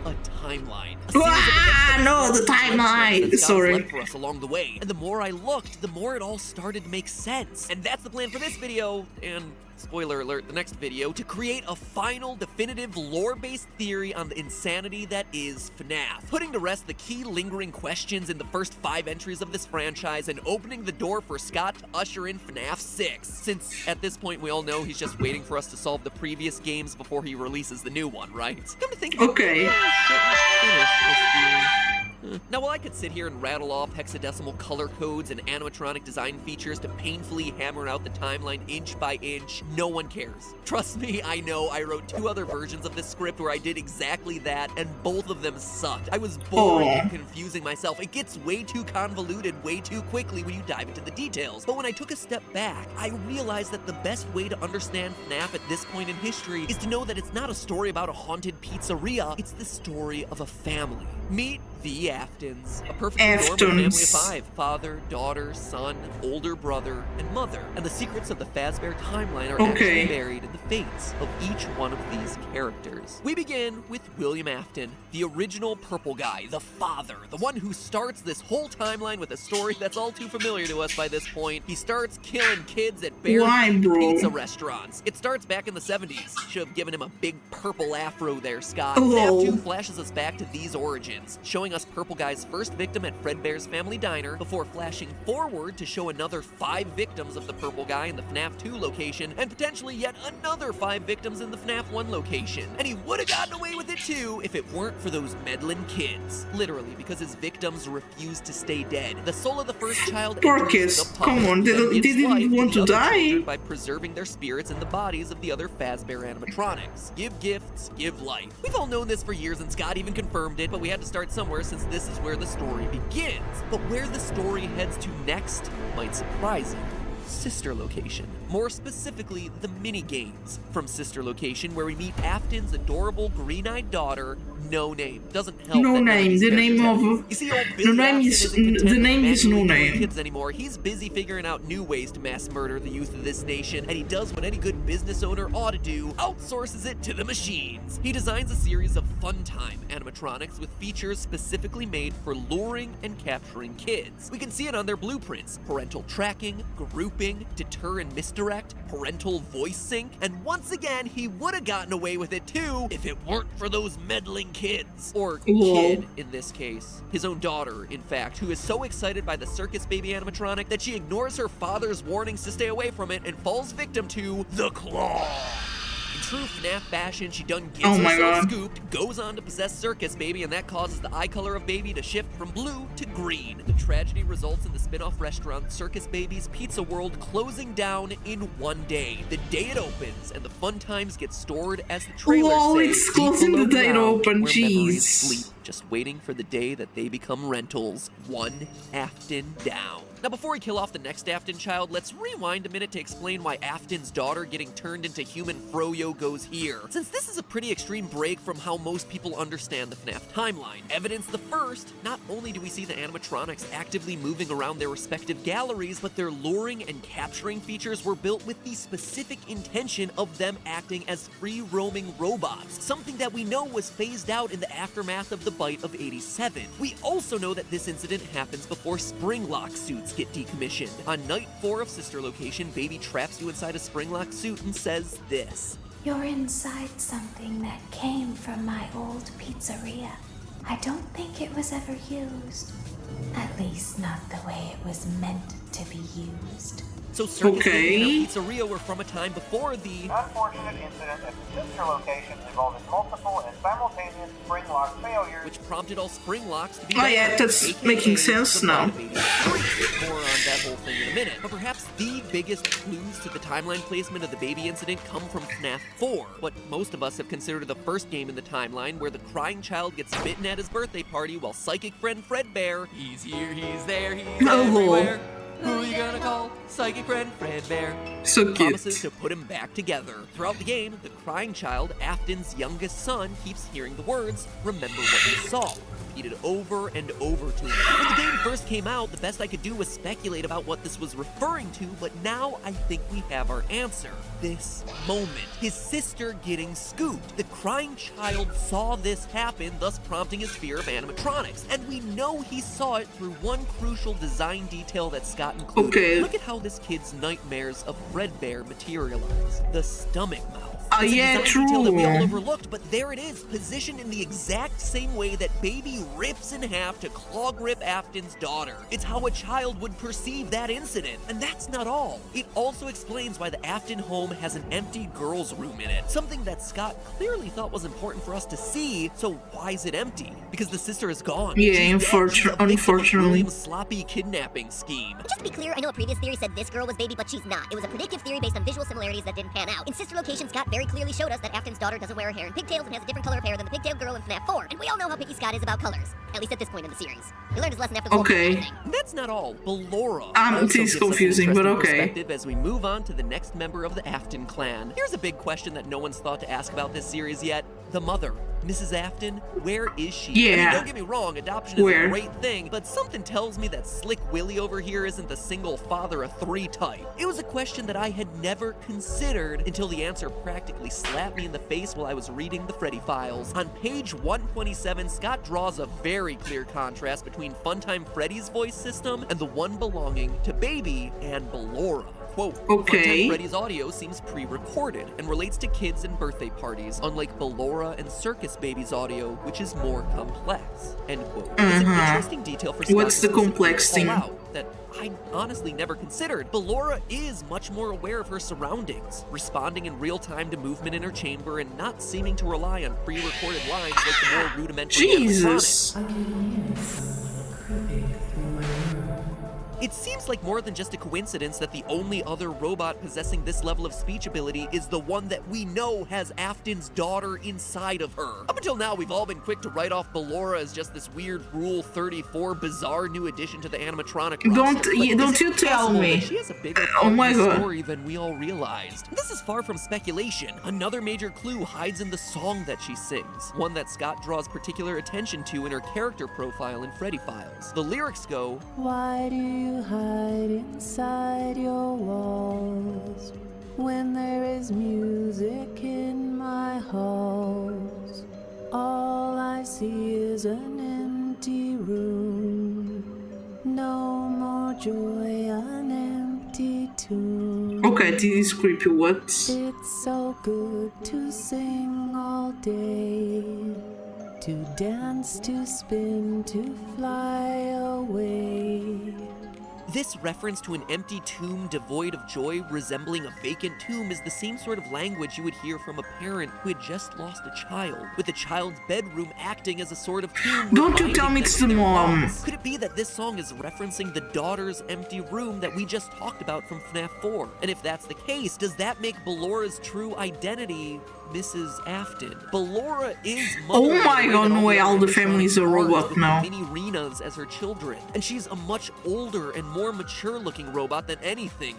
A timeline. A series of events that No, explores the timeline. that Scott has Sorry. left for us along the way. And the more I looked, the more it all started to make sense. And that's the plan for this video, and spoiler alert, the next video, to create a final, definitive, lore-based theory on the insanity that is FNAF. Putting to rest the key lingering questions in the first 5 entries of this franchise, and opening the door for Scott to usher in FNAF 6. Since, at this point, we all know he's just waiting for us to solve the previous games before he releases the new one, right? Come to think of it, Okay. I shouldn't finish this theory. Now, while I could sit here and rattle off hexadecimal color codes and animatronic design features to painfully hammer out the timeline inch by inch, no one cares. Trust me, I know I wrote 2 other versions of this script where I did exactly that, and both of them sucked. I was boring and confusing myself. It gets way too convoluted way too quickly when you dive into the details. But when I took a step back, I realized that the best way to understand FNAF at this point in history is to know that it's not a story about a haunted pizzeria, it's the story of a family. Meet the Aftons, a perfectly normal family of Aftons. 5. Father, daughter, son, older brother, and mother. And the secrets of the Fazbear timeline are actually buried in the fates of each one of these characters. We begin with William Afton, the original purple guy, the father, the one who starts this whole timeline with a story that's all too familiar to us by this point. He starts killing kids at Bear pizza restaurants. It starts back in the 70s. Should have given him a big purple afro there, Scott. FNAF 2 flashes us back to these origins, showing us Purple Guy's first victim at Fredbear's Family Diner, before flashing forward to show another 5 victims of the Purple Guy in the FNAF 2 location, and potentially yet another 5 victims in the FNAF 1 location. And he would have gotten away with it too if it weren't for those meddling kids. Literally, because his victims refused to stay dead. The soul of the first child Poor kids. Come on, they didn't want to die. By preserving their spirits in the bodies of the other Fazbear animatronics. Give gifts, give life. We've all known this for years, and Scott even confirmed it, but we had to start somewhere since this is where the story begins. But where the story heads to next might surprise you. Sister Location. More specifically, the mini-games from Sister Location, where we meet Afton's adorable green-eyed daughter, No Name. Doesn't help. No Name. The name of you see, the name is No Name. Kids anymore. He's busy figuring out new ways to mass murder the youth of this nation, and he does what any good business owner ought to do: outsources it to the machines. He designs a series of fun-time animatronics with features specifically made for luring and capturing kids. We can see it on their blueprints: parental tracking, grouping, deter and misdirect, parental voice sync, and once again, he would have gotten away with it too if it weren't for those meddling kids. Or kid, in this case. His own daughter, in fact, who is so excited by the circus baby animatronic that she ignores her father's warnings to stay away from it and falls victim to the claw. In true FNAF fashion, she done gets herself scooped, goes on to possess Circus Baby, and that causes the eye color of Baby to shift from blue to green. The tragedy results in the spin-off restaurant Circus Baby's Pizza World closing down in one day. The day it opens, and the fun times get stored as the trailers say, it's closing the day it opens, jeez. Sleep, just waiting for the day that they become rentals, one Afton down. Now, before we kill off the next Afton child, let's rewind a minute to explain why Afton's daughter getting turned into human Froyo goes here, since this is a pretty extreme break from how most people understand the FNAF timeline. Evidence the first, not only do we see the animatronics actively moving around their respective galleries, but their luring and capturing features were built with the specific intention of them acting as free-roaming robots, something that we know was phased out in the aftermath of the bite of '87. We also know that this incident happens before Springlock suits get decommissioned. On night 4 of Sister Location, Baby traps you inside a Springlock suit and says this: "You're inside something that came from my old pizzeria. I don't think it was ever used. At least not the way it was meant to be used." So Circus Baby and her pizzeria were from a time before the unfortunate incident at the Sister Location involving multiple and simultaneous spring lock failures, which prompted all spring locks to be that's making sense now. More on that whole thing in a minute. But perhaps the biggest clues to the timeline placement of the Baby incident come from FNAF 4, what most of us have considered the first game in the timeline, where the crying child gets bitten at his birthday party while psychic friend Fredbear, he's here, he's there, he's everywhere. Who are you gonna call? Psychic friend Fredbear. So cute. Promises to put him back together. Throughout the game, the crying child, Afton's youngest son, keeps hearing the words, "Remember what you saw," repeated over and over to him. When the game first came out, the best I could do was speculate about what this was referring to, but now I think we have our answer. This moment. His sister getting scooped. The crying child saw this happen, thus prompting his fear of animatronics. And we know he saw it through one crucial design detail that Scott included. Look at how this kid's nightmares of Fredbear materialize. The stomach mouth. It's a design detail that we all overlooked, but there it is, positioned in the exact same way that Baby rips in half to claw grip Afton's daughter. It's how a child would perceive that incident. And that's not all. It also explains why the Afton home has an empty girl's room in it, something that Scott clearly thought was important for us to see. So why is it empty? Because the sister is gone. Yeah, unfortunately. William's sloppy kidnapping scheme. Just to be clear, I know a previous theory said this girl was Baby, but she's not. It was a predictive theory based on visual similarities that didn't pan out. In Sister Location, Scott very clearly showed us that Afton's daughter doesn't wear her hair in pigtails and has a different color of hair than the pigtail girl in FNAF 4. And we all know how picky Scott is about colors, at least at this point in the series. He learned his lesson after the whole thing. That's not all. Ballora. It's confusing, but okay. As we move on to the next member of the Afton clan. Here's a big question that no one's thought to ask about this series yet. The mother, Mrs. Afton, where is she? Yeah. I mean, don't get me wrong, adoption is a great thing, but something tells me that Slick Willie over here isn't the single father of 3 type. It was a question that I had never considered until the answer practically slapped me in the face while I was reading the Freddy files. On page 127, Scott draws a very clear contrast between Funtime Freddy's voice system and the one belonging to Baby and Ballora. quote, Okay. Freddy's audio seems pre-recorded and relates to kids and birthday parties, unlike Ballora and Circus Baby's audio, which is more complex, end quote. It's an interesting detail for Scott What's the complex to call thing? out that I honestly never considered. Ballora is much more aware of her surroundings, responding in real time to movement in her chamber and not seeming to rely on pre-recorded lines like the more rudimentary Jesus. It seems like more than just a coincidence that the only other robot possessing this level of speech ability is the one that we know has Afton's daughter inside of her. Up until now, we've all been quick to write off Ballora as just this weird Rule 34 bizarre new addition to the animatronic roster. Don't you tell me. She has a bigger Oh my God. story than we all realized. This is far from speculation. Another major clue hides in the song that she sings, one that Scott draws particular attention to in her character profile in Freddy Files. The lyrics go, "Why do you hide inside your walls when there is music in my halls? All I see is an empty room, no more joy, an empty tomb." Okay, this is creepy. What? It's so good to sing all day, to dance, to spin, to fly away. This reference to an empty tomb devoid of joy, resembling a vacant tomb, is the same sort of language you would hear from a parent who had just lost a child, with the child's bedroom acting as a sort of tomb. Don't you tell me it's the mom. Could it be that this song is referencing the daughter's empty room that we just talked about from FNAF 4? And if that's the case, does that make Ballora's true identity Mrs. Afton? Ballora is Oh my God, no way, all the family's a robot now. Mini Renas as her children, and she's a much older and more mature-looking robot than anything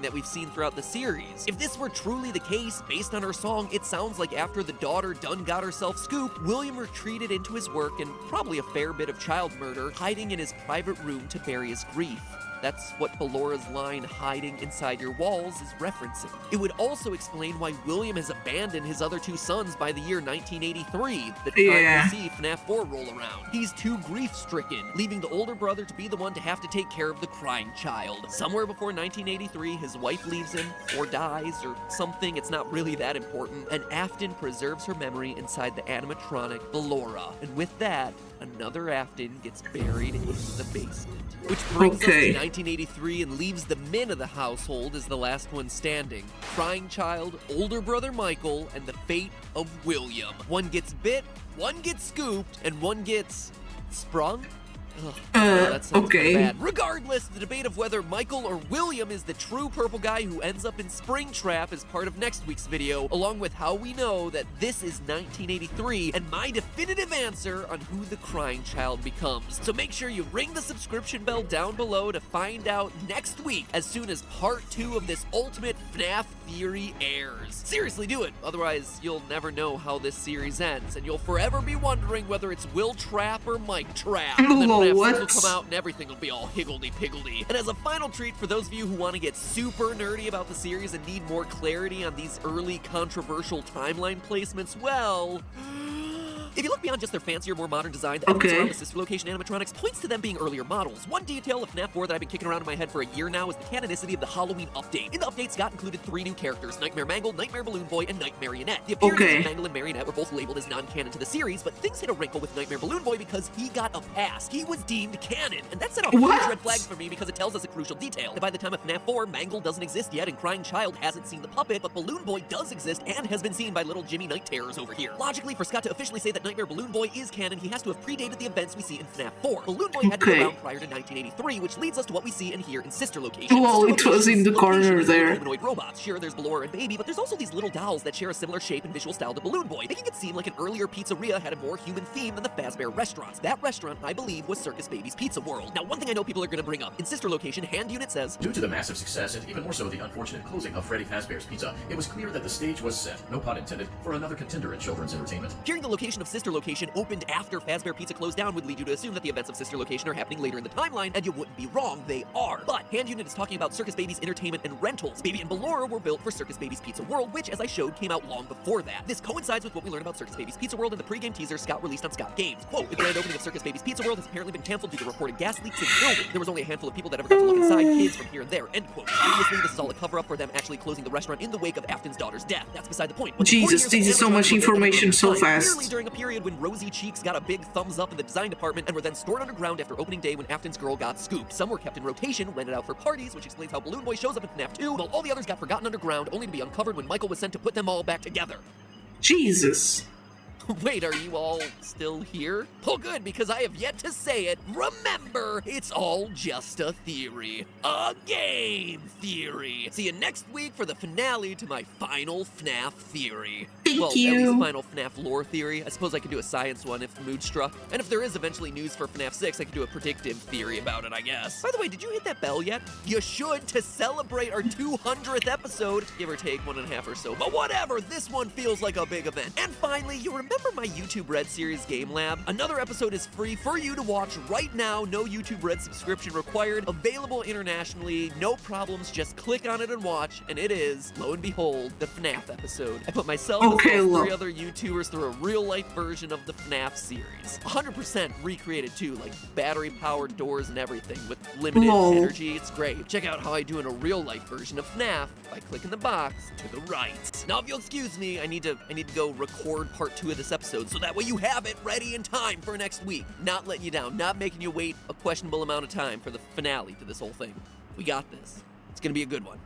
that we've seen throughout the series. If this were truly the case, based on her song, it sounds like after the daughter done got herself scooped, William retreated into his work and probably a fair bit of child murder, hiding in his private room to bury his grief. That's what Ballora's line, "hiding inside your walls," is referencing. It would also explain why William has abandoned his other two sons by the year 1983, the time we see FNAF 4 roll around. He's too grief-stricken, leaving the older brother to be the one to have to take care of the crying child. Somewhere before 1983, his wife leaves him, or dies, or something. It's not really that important, and Afton preserves her memory inside the animatronic Ballora. And with that, another Afton gets buried in the basement. Which brings us to 1983 and leaves the men of the household as the last one standing. Crying child, older brother Michael, and the fate of William. One gets bit, one gets scooped, and one gets sprung? Ugh, that sounds okay. bad. Regardless, the debate of whether Michael or William is the true purple guy who ends up in Springtrap is part of next week's video, along with how we know that this is 1983 and my definitive answer on who the crying child becomes. So make sure you ring the subscription bell down below to find out next week as soon as part 2 of this ultimate FNAF theory airs. Seriously, do it. Otherwise, you'll never know how this series ends, and you'll forever be wondering whether it's Will Trap or Mike Trap. And then FNAF 6 will come out and everything will be all higgledy-piggledy. And as a final treat for those of you who want to get super nerdy about the series and need more clarity on these early controversial timeline placements, well, if you look beyond just their fancier, more modern design, the evidence around the sister location animatronics points to them being earlier models. One detail of FNAF 4 that I've been kicking around in my head for a year now is the canonicity of the Halloween update. In the update, Scott included 3 new characters, Nightmare Mangle, Nightmare Balloon Boy, and Night Marionette. The appearances of Mangle and Marionette were both labeled as non-canon to the series, but things hit a wrinkle with Nightmare Balloon Boy because he got a pass. He was deemed canon, and that set off huge red flags for me because it tells us a crucial detail. That by the time of FNAF 4, Mangle doesn't exist yet, and Crying Child hasn't seen the puppet, but Balloon Boy does exist and has been seen by little Jimmy Night Terrors over here. Logically, for Scott to officially say that Nightmare Balloon Boy is canon, he has to have predated the events we see in FNAF 4. Balloon Boy had to be around prior to 1983, which leads us to what we see and hear in sister locations. Well, it was in the corner there. Humanoid robots. Sure, there's Ballora and Baby, but there's also these little dolls that share a similar shape and visual style to Balloon Boy, making it seem like an earlier pizzeria had a more human theme than the Fazbear restaurants. That restaurant, I believe, was Circus Baby's Pizza World. Now, one thing I know people are going to bring up, in sister location, Hand Unit says, due to the massive success and even more so the unfortunate closing of Freddy Fazbear's Pizza, it was clear that the stage was set, no pun intended, for another contender in children's entertainment. Hearing the location of Sister Location opened after Fazbear Pizza closed down would lead you to assume that the events of Sister Location are happening later in the timeline, and you wouldn't be wrong, they are. But Hand Unit is talking about Circus Baby's entertainment and rentals. Baby and Ballora were built for Circus Baby's Pizza World, which, as I showed, came out long before that. This coincides with what we learned about Circus Baby's Pizza World in the pre-game teaser Scott released on Scott Games. Quote, the grand opening of Circus Baby's Pizza World has apparently been canceled due to reported gas leaks in the building. There was only a handful of people that ever got to look inside, kids from here and there, end quote. Obviously, this is all a cover-up for them actually closing the restaurant in the wake of Afton's daughter's death. That's beside the point. Jesus, this is so much information so fast. Clearly during a period when Rosy Cheeks got a big thumbs up in the design department and were then stored underground after opening day when Afton's girl got scooped. Some were kept in rotation, rented out for parties, which explains how Balloon Boy shows up in FNAF 2, while all the others got forgotten underground, only to be uncovered when Michael was sent to put them all back together. Jesus. Wait, are you all still here? Oh good, because I have yet to say it. Remember, it's all just a theory. A game theory. See you next week for the finale to my final FNAF theory. Thank you. At least final FNAF lore theory. I suppose I could do a science one if the mood struck. And if there is eventually news for FNAF 6, I could do a predictive theory about it, I guess. By the way, did you hit that bell yet? You should to celebrate our 200th episode. Give or take 1.5 or so. But whatever, this one feels like a big event. And finally, you remember my YouTube Red series Game Lab? Another episode is free for you to watch right now. No YouTube Red subscription required. Available internationally. No problems. Just click on it and watch. And it is, lo and behold, the FNAF episode. I put myself as well as 3 other YouTubers through a real-life version of the FNAF series. 100% recreated too, like battery-powered doors and everything with limited energy. It's great. Check out how I do in a real-life version of FNAF by clicking the box to the right. Now, if you'll excuse me, I need to go record part 2 of this episode, so that way you have it ready in time for next week. Not letting you down, not making you wait a questionable amount of time for the finale to this whole thing. We got this. It's gonna be a good one.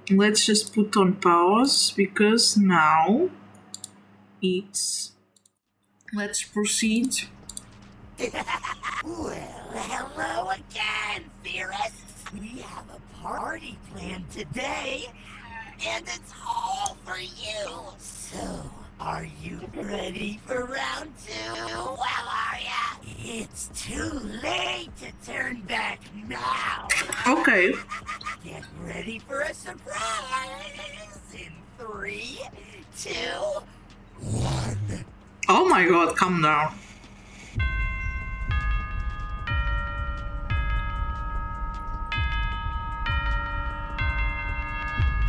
Let's just put on pause because now it's... Let's proceed. Well, hello again, theorists. We have a party planned today, and it's all for you. So, are you ready for round 2? Well, are ya? It's too late to turn back now. Okay. Get ready for a surprise in 3, 2, 1. Oh my god, calm down.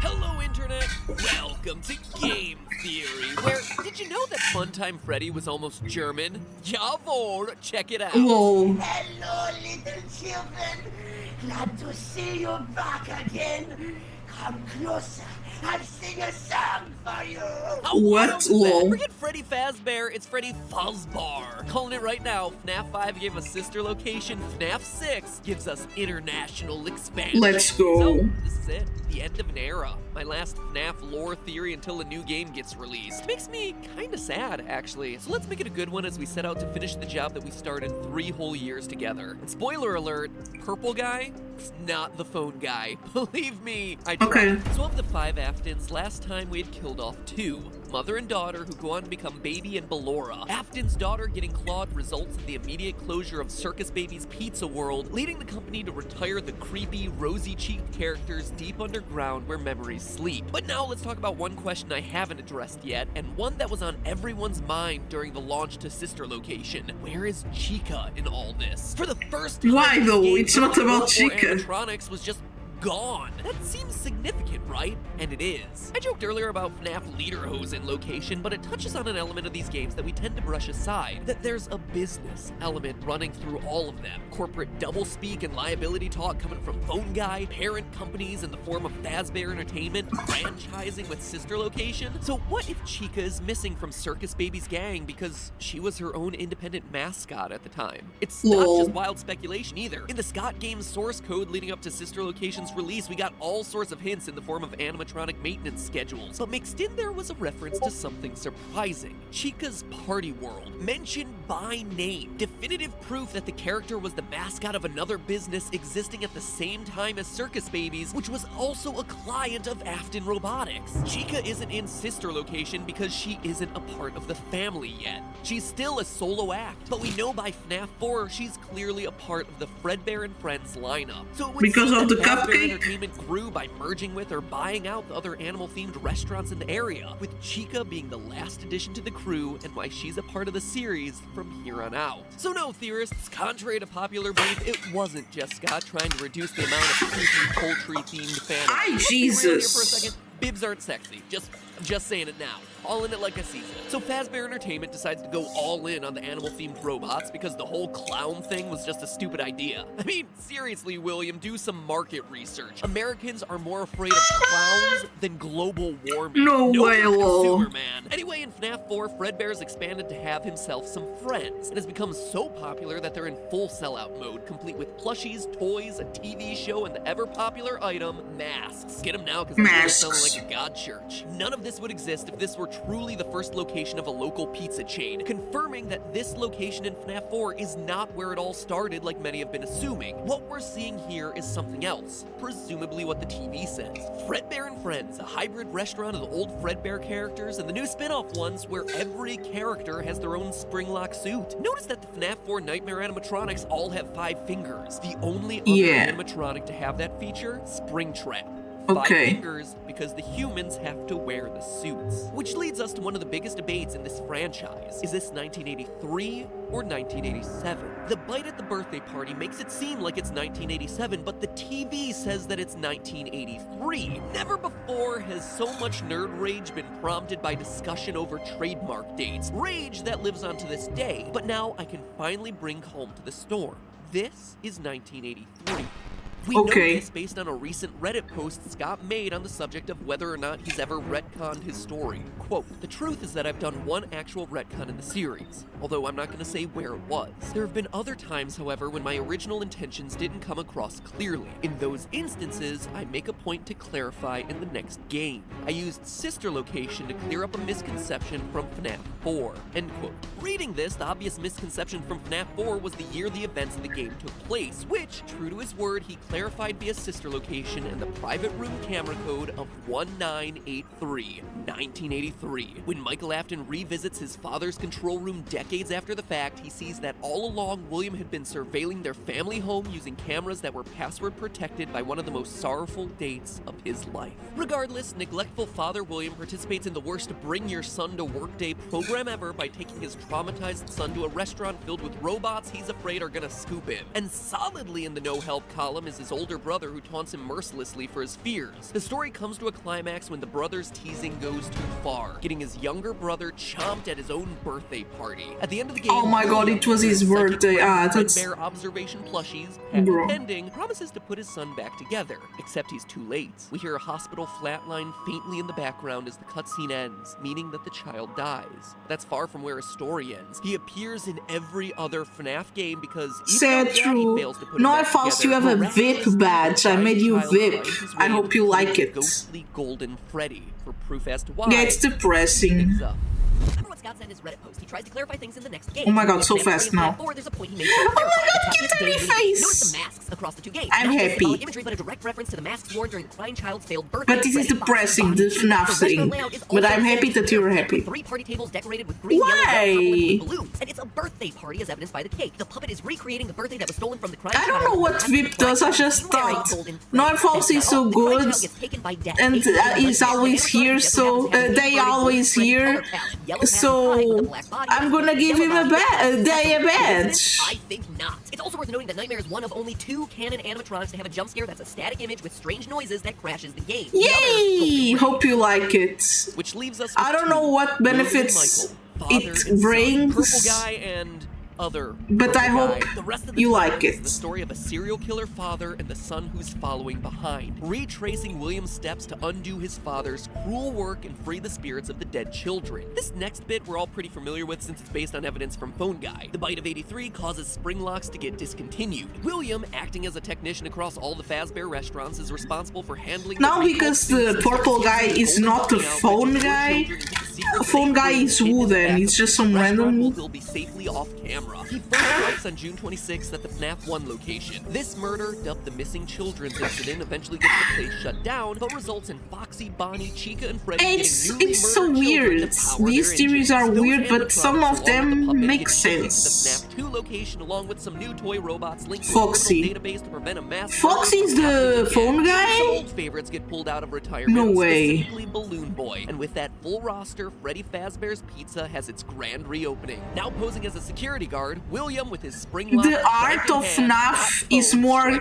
Hello, Internet! Welcome to Game Theory, where, did you know that Funtime Freddy was almost German? Jawohl, check it out. Whoa. Hello, little children. Glad to see you back again. Come closer. I'll sing a song for you. What? Lol. Forget Freddy Fazbear, it's Freddy Fuzzbar. Calling it right now, FNAF 5 gave us sister location, FNAF 6 gives us international expansion. Let's go. So, this is it. The end of an era. My last FNAF lore theory until a new game gets released. Makes me kinda sad, actually. So let's make it a good one as we set out to finish the job that we started 3 whole years together. And spoiler alert, purple guy is not the phone guy. Believe me, I tried. Okay. So of the 5 Aftons, last time we had killed off 2. Mother and daughter who go on to become Baby and Ballora. Afton's daughter getting clawed results in the immediate closure of Circus Baby's Pizza World, leading the company to retire the creepy, rosy-cheeked characters deep underground where memories sleep. But now let's talk about one question I haven't addressed yet, and one that was on everyone's mind during the launch to Sister Location. Where is Chica in all this? For the first time, why though? It's not about Chica. Chica. Animatronics was just gone. That seems significant, right? And it is. I joked earlier about FNAF Lederhosen location, but it touches on an element of these games that we tend to brush aside. That there's a business element running through all of them. Corporate doublespeak and liability talk coming from Phone Guy, parent companies in the form of Fazbear Entertainment, franchising with sister location. So what if Chica is missing from Circus Baby's gang because she was her own independent mascot at the time? It's not just wild speculation either. In the Scott Games source code leading up to Sister Location's release, we got all sorts of hints in the form of animatronic maintenance schedules, but mixed in there was a reference to something surprising. Chica's Party World, mentioned by name, definitive proof that the character was the mascot of another business existing at the same time as Circus Babies, which was also a client of Afton Robotics. Chica isn't in Sister Location because she isn't a part of the family yet. She's still a solo act, but we know by FNAF 4 she's clearly a part of the Fredbear and Friends lineup. So it would because seem of the that Fazbear fake. Entertainment grew by merging with or buying out the other animal-themed restaurants in the area, with Chica being the last addition to the crew and why she's a part of the series from here on out. So no, theorists, contrary to popular belief, it wasn't just Scott trying to reduce the amount of creepy poultry-themed fan. Ay, Let's be real here for a Jesus. second. Bibs aren't sexy. I'm just saying it now. All in it like I see it. So Fazbear Entertainment decides to go all in on the animal-themed robots because the whole clown thing was just a stupid idea. I mean, seriously, William, do some market research. Americans are more afraid of clowns than global warming. No way, lol. Consumer, man. Anyway, in FNAF 4, Fredbear's expanded to have himself some friends and has become so popular that they're in full sellout mode, complete with plushies, toys, a TV show, and the ever-popular item, masks. Get them now because they're selling like a god church. None of this would exist if this were truly the first location of a local pizza chain, confirming that this location in FNAF 4 is not where it all started like many have been assuming. What we're seeing here is something else, presumably what the TV says. Fredbear and Friends, a hybrid restaurant of the old Fredbear characters and the new spin-off ones where every character has their own spring-lock suit. Notice that the FNAF 4 Nightmare animatronics all have 5 fingers. The only other animatronic to have that feature, Springtrap. 5 fingers because the humans have to wear the suits. Which leads us to one of the biggest debates in this franchise. Is this 1983 or 1987? The bite at the birthday party makes it seem like it's 1987, but the TV says that it's 1983. Never before has so much nerd rage been prompted by discussion over trademark dates. Rage that lives on to this day, but now I can finally bring home to the storm. This is 1983. We know this based on a recent Reddit post Scott made on the subject of whether or not he's ever retconned his story. Quote, "The truth is that I've done one actual retcon in the series, although I'm not going to say where it was. There have been other times, however, when my original intentions didn't come across clearly. In those instances, I make a point to clarify in the next game. I used Sister Location to clear up a misconception from FNAF 4. End quote. Reading this, the obvious misconception from FNAF 4 was the year the events of the game took place, which, true to his word, he clarified via Sister Location and the private room camera code of 1983, 1983. When Michael Afton revisits his father's control room decades after the fact, he sees that all along William had been surveilling their family home using cameras that were password protected by one of the most sorrowful dates of his life. Regardless, neglectful father William participates in the worst Bring Your Son to Work Day program ever by taking his traumatized son to a restaurant filled with robots he's afraid are gonna scoop him. And solidly in the no-help column is his older brother who taunts him mercilessly for his fears. The story comes to a climax when the brother's teasing goes too far, getting his younger brother chomped at his own birthday party. At the end of the game, oh my god, it was his birthday. That's Bear observation plushies, pending, promises to put his son back together, except he's too late. We hear a hospital flatline faintly in the background as the cutscene ends, meaning that the child dies. That's far from where his story ends. He appears in every other FNAF game because even though Daddy fails to put him back Faust, you together, have a VIP badge. I made you VIP. I hope you like it. Ghostly golden Freddy for proof as to why. Yeah, it's depressing. Remember what Scott said in his Reddit post? He tries to clarify things in the next game. Oh my god, so fast now. There's a point he makes. Oh my god, cute tiny face! Notice the masks across the 2 games. I'm happy. Imagery, but a direct reference to the masks worn during the crying child's failed birthday. But this is depressing, the FNAF thing. But I'm happy that you're happy. 3 party tables decorated with green, why? yellow, balloons, and it's a birthday party as evidenced by the cake. The puppet is recreating the birthday that was stolen from the crying child. I don't know what VIP does, I just thought Norfolk is so good and is always here, so they always here, so I'm gonna give him a badge. I think not. It's also worth noting that Nightmare is one of only 2 canon animatronics to have a jump scare that's a static image with strange noises that crashes the game. Yay! Hope you like it. Which leaves us I don't know what benefits it brings. Purple guy and other. But I hope the rest of you like it. The story of a serial killer father and the son who's following behind, retracing William's steps to undo his father's cruel work and free the spirits of the dead children. This next bit we're all pretty familiar with since it's based on evidence from Phone Guy. The bite of 83 causes spring locks to get discontinued. William, acting as a technician across all the Fazbear restaurants, is responsible for handling now because the purple guy is not the phone guy. Phone guy is wooden. It's just some random. Will be safely off camera. camera. He first strikes on June 26th at the FNAF 1 location. This murder, dubbed the Missing Children's Incident, eventually gets the place shut down, but results in Foxy, Bonnie, Chica, and Freddy It's so weird. These theories are weird, but some of them make sense. The FNAF 2 location, along with some new toy robots linked to Foxy. a database to prevent a mass Foxy's the phone guy? Old favorites get pulled out of retirement. No way. Specifically Balloon Boy. And with that full roster, Freddy Fazbear's Pizza has its grand reopening. Now posing as a security guard, William with his spring lock, the art of FNAF is more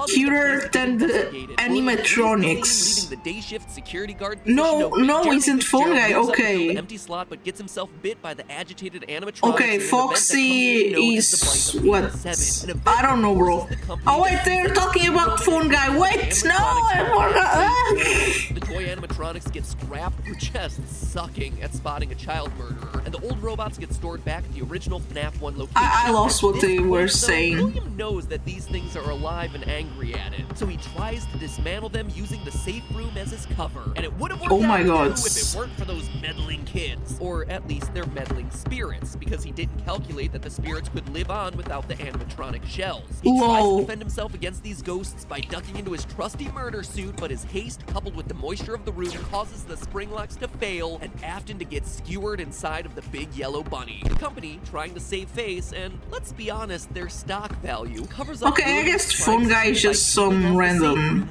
cuter than the animatronics. The day shift security guard no, isn't phone guy. Okay. Empty slot, but gets himself bit by the agitated animatronics. Okay, Foxy is what? I don't know, bro. Oh wait, they're talking about phone guy. Wait, no, I forgot. The toy animatronics get scrapped for just sucking at spotting a child murderer, and the old robots get stored back at the original FNAF 1 location. I lost what they were saying. William knows that these things are alive and angry at it, so he tries to dismantle them using the safe room as his cover. And it would have worked out too if it weren't for those meddling kids, or at least their meddling spirits, because he didn't calculate that the spirits could live on without the animatronic shells. He tries to defend himself against these ghosts by ducking into his trusty murder suit, but his haste coupled with the moisture of the room causes the spring locks to fail and Afton to get skewered inside of the big yellow bunny. The company, trying to save face and, let's be honest, their stock value, covers up. Okay, I guess phone guy is just some random.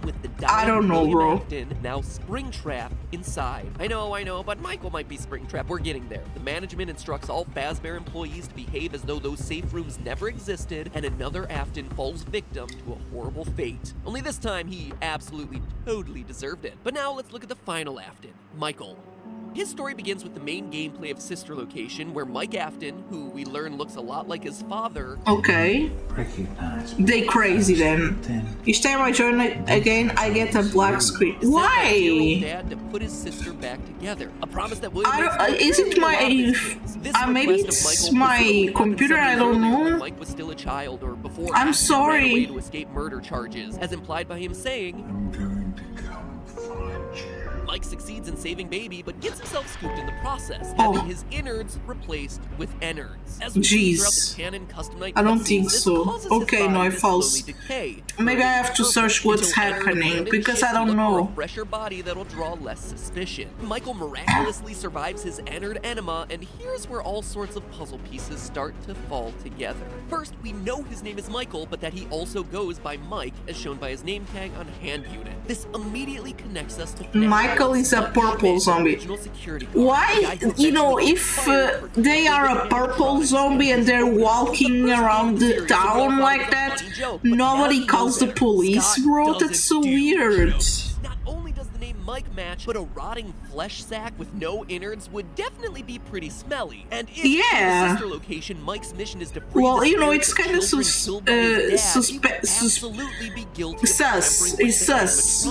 I don't know, bro. Afton, now Springtrap inside. I know, but Michael might be Springtrap. We're getting there. The management instructs all Fazbear employees to behave as though those safe rooms never existed, and another Afton falls victim to a horrible fate. Only this time, he absolutely, totally deserved it. But now let's look at the final Afton, Michael. His story begins with the main gameplay of Sister Location, where Mike Afton, who we learn looks a lot like his father... Okay. They crazy then. Each time I join it again, I get a black screen. Why? Dad to put his sister back together. A promise that William is it my... maybe it's my computer, I don't know. Mike was still a child, or before I'm sorry. Ran away to escape murder charges, as implied by him saying... I'm going to come find you. Mike succeeds in saving Baby, but gets himself scooped in the process, having his innards replaced with innards. As we see throughout the canon custom night I don't think so. Okay, no, false. Maybe I have to search what's happening, because I don't know. A fresher body that'll draw less suspicion. Michael miraculously survives his innard enema, and here's where all sorts of puzzle pieces start to fall together. First, we know his name is Michael, but that he also goes by Mike, as shown by his name tag on hand unit. This immediately connects us to Michael is a purple zombie. Why? You know, if they are a purple zombie and they're walking around the town like that, nobody calls the police, bro? That's so weird. Not only does the name Mike match, but a rotting flesh sack with no innards would definitely be pretty smelly. And if in the sister location, Mike's mission is to free the you know, it's kind of absolutely be guilty it's sus.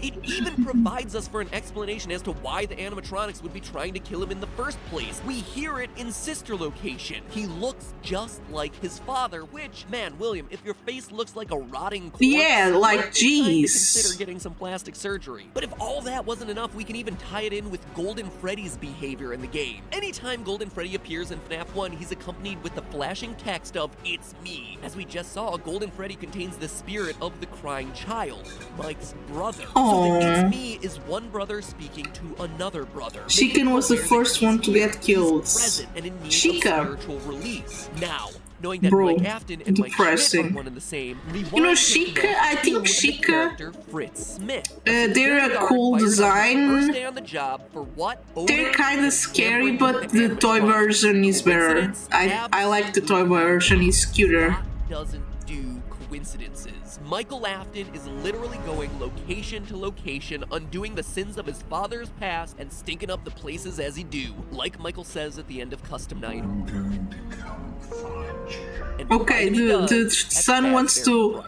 It even provides us for an explanation as to why the animatronics would be trying to kill him in the first place. We hear it in Sister Location. He looks just like his father, which, man, William, if your face looks like a rotting corpse, jeez. Consider getting some plastic surgery. But if all that wasn't enough, we can even tie it in with Golden Freddy's behavior in the game. Anytime Golden Freddy appears in FNAF 1, he's accompanied with the flashing text of, "It's me." As we just saw, Golden Freddy contains the spirit of the crying child, Mike's brother. So the "It's me" is one brother speaking to another brother. Chicken was the first one to get killed. And in need Chica. of spiritual release. Now, knowing that Mike Afton and Mike Schmidt are one and the same, you know, Chica, I think Chica, they're a cool design. They're kind of scary, but the toy version is better. I like the toy version, it's cuter. Doesn't do coincidences. Michael Afton is literally going location to location, undoing the sins of his father's past and stinking up the places as he do, like Michael says at the end of Custom Night. I'm going to come find you. Okay, the son wants to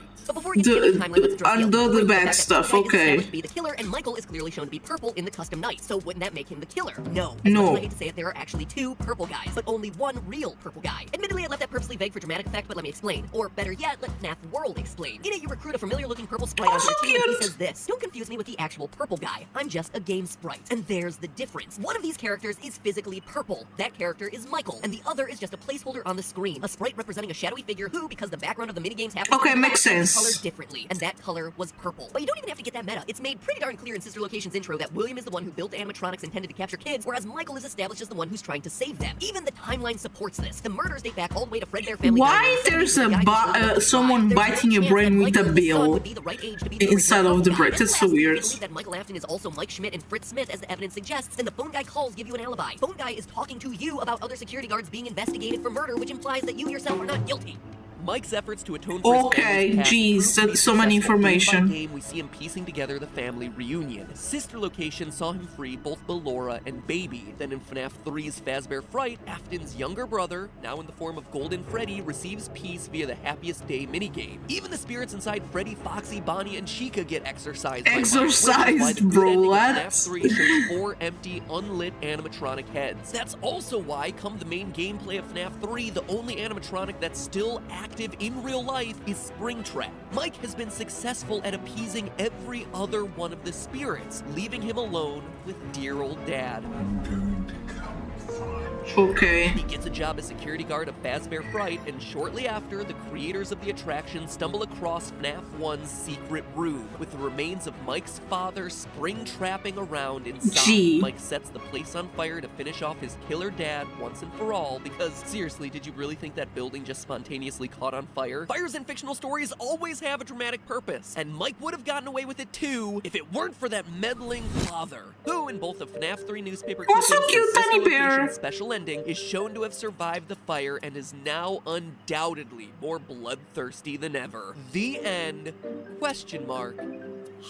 Before we get to the timeline, let's address under the bad fact that stuff, Freddy is okay. established to be the killer, and Michael is clearly shown to be purple in the custom night. So wouldn't that make him the killer? No. As much as I hate to say it, there are actually 2 purple guys, but only 1 real purple guy. Admittedly, I left that purposely vague for dramatic effect, but let me explain. Or better yet, let FNAF World explain. In it, you recruit a familiar-looking purple sprite onto your team, and he says this: "Don't confuse me with the actual purple guy. I'm just a game sprite." And there's the difference. One of these characters is physically purple. That character is Michael, and the other is just a placeholder on the screen, a sprite representing a shadowy figure who, because the background of the minigames happens to be makes sense. colored differently, and that color was purple. But you don't even have to get that meta. It's made pretty darn clear in Sister Location's intro that William is the one who built animatronics intended to capture kids, whereas Michael is established as the one who's trying to save them. Even the timeline supports this. The murders date back all the way to Fredbear family. Why there's someone biting your brain with a bill inside of the brain? That's so weird. That Michael Afton is also Mike Schmidt and Fritz Smith, as the evidence suggests, and the phone guy calls give you an alibi. Phone guy is talking to you about other security guards being investigated for murder, which implies that you yourself are not guilty. Mike's efforts to atone for his family's past jeez, that's so many information. Game by game, we see him piecing together the family reunion. Sister Location saw him free both Ballora and Baby. Then in FNAF 3's Fazbear Fright, Afton's younger brother, now in the form of Golden Freddy, receives peace via the Happiest Day minigame. Even the spirits inside Freddy, Foxy, Bonnie, and Chica get exorcised. Exorcised, bro, what? FNAF 3 shows 4 empty, unlit animatronic heads. That's also why, come the main gameplay of FNAF 3, the only animatronic that's still active in real life is Springtrap. Mike has been successful at appeasing every other one of the spirits, leaving him alone with dear old Dad. I'm going to come find you. Okay. He gets a job as security guard of Fazbear Fright, and shortly after, the creators of the attraction stumble across FNAF 1's secret room, with the remains of Mike's father spring-trapping around inside. Mike sets the place on fire to finish off his killer dad once and for all, because seriously, did you really think that building just spontaneously caught on fire? Fires in fictional stories always have a dramatic purpose, and Mike would have gotten away with it too if it weren't for that meddling father, who in both the FNAF 3 newspaper clippings and Sister Location's special ending is shown to have survived the fire and is now undoubtedly more bloodthirsty than ever. The end, question mark,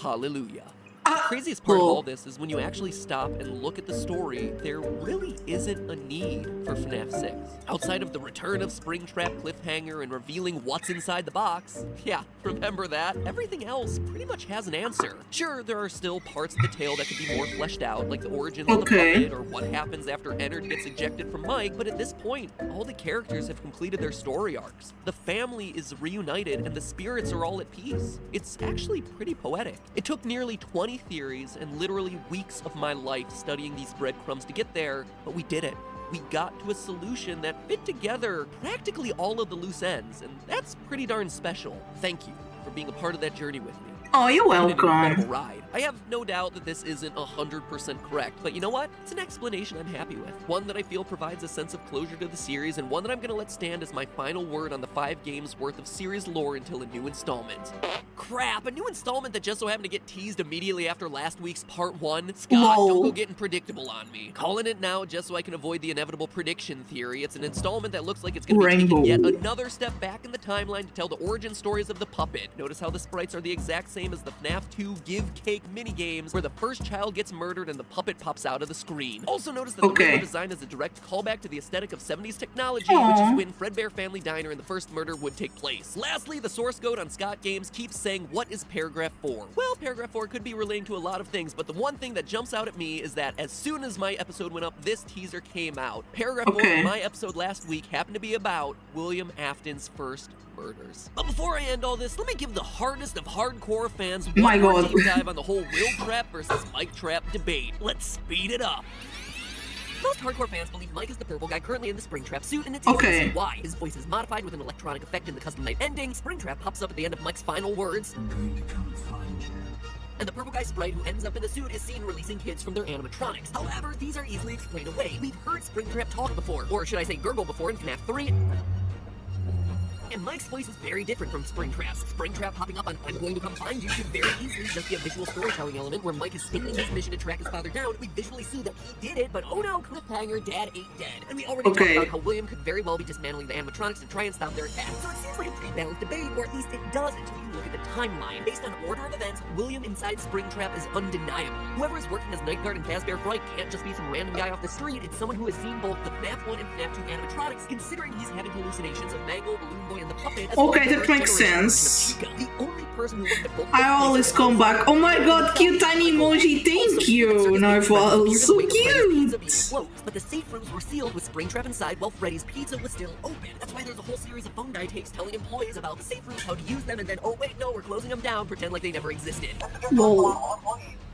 hallelujah. The craziest part of all this is when you actually stop and look at the story, there really isn't a need for FNAF 6. Outside of the return of Springtrap cliffhanger and revealing what's inside the box, yeah, remember that? Everything else pretty much has an answer. Sure, there are still parts of the tale that could be more fleshed out, like the origins of the puppet or what happens after Ennard gets ejected from Mike, but at this point, all the characters have completed their story arcs. The family is reunited and the spirits are all at peace. It's actually pretty poetic. It took nearly 20 theories and literally weeks of my life studying these breadcrumbs to get there, but we did it. We got to a solution that fit together practically all of the loose ends, and that's pretty darn special. Thank you for being a part of that journey with me. Oh, you're welcome. It's been an incredible ride. I have no doubt that this isn't 100% correct, but you know what? It's an explanation I'm happy with. One that I feel provides a sense of closure to the series, and one that I'm gonna let stand as my final word on the 5 games worth of series lore until a new installment. Crap, a new installment that just so happened to get teased immediately after last week's part 1? Scott, don't go getting predictable on me. Calling it now just so I can avoid the inevitable prediction theory. It's an installment that looks like it's gonna be taking yet another step back in the timeline to tell the origin stories of the puppet. Notice how the sprites are the exact same as the FNAF 2 Give Cake minigames, where the first child gets murdered and the puppet pops out of the screen. Also notice that the window design is a direct callback to the aesthetic of 70s technology, which is when Fredbear Family Diner and the first murder would take place. Lastly, the source code on Scott Games keeps saying, what is paragraph 4? Well, paragraph 4 could be relating to a lot of things, but the one thing that jumps out at me is that as soon as my episode went up, this teaser came out. Paragraph 4 of my episode last week happened to be about William Afton's first murders. But before I end all this, let me give the hardest of hardcore fans one more deep dive on the whole Will Trap versus Mike Trap debate. Let's speed it up. Most hardcore fans believe Mike is the purple guy currently in the Springtrap suit, and it's easy to see why. His voice is modified with an electronic effect in the custom night ending. Springtrap pops up at the end of Mike's final words. I'm going to come find you. And the purple guy sprite who ends up in the suit is seen releasing kids from their animatronics. However, these are easily explained away. We've heard Springtrap talk before, or should I say gurgle before in FNAF 3. And Mike's voice is very different from Springtrap's. Springtrap popping up on I'm going to come find you could very easily just be a visual storytelling element where Mike is stating his mission to track his father down. We visually see that he did it, but oh no, cliffhanger, Dad ain't dead. And we already talked about how William could very well be dismantling the animatronics to try and stop their attack. So it seems like a pretty balanced debate, or at least it does until you look at the timeline. Based on order of events, William inside Springtrap is undeniable. Whoever is working as Night Guard in Fazbear Fright can't just be some random guy off the street. It's someone who has seen both the FNAF 1 and FNAF 2 animatronics, considering he's having hallucinations of Mangle, Balloon Boy, and and the puppet. Okay, that makes sense. The only person who looked at both I always come back. Oh my god, cute tiny emoji, thank you! Narval, so cute! But the safe rooms were sealed with Springtrap inside while Freddy's Pizza was still open. That's why there's a whole series of phone guy tapes telling employees about the safe rooms, how to use them, and then, oh wait, no, we're closing them down, pretend like they never existed. Whoa.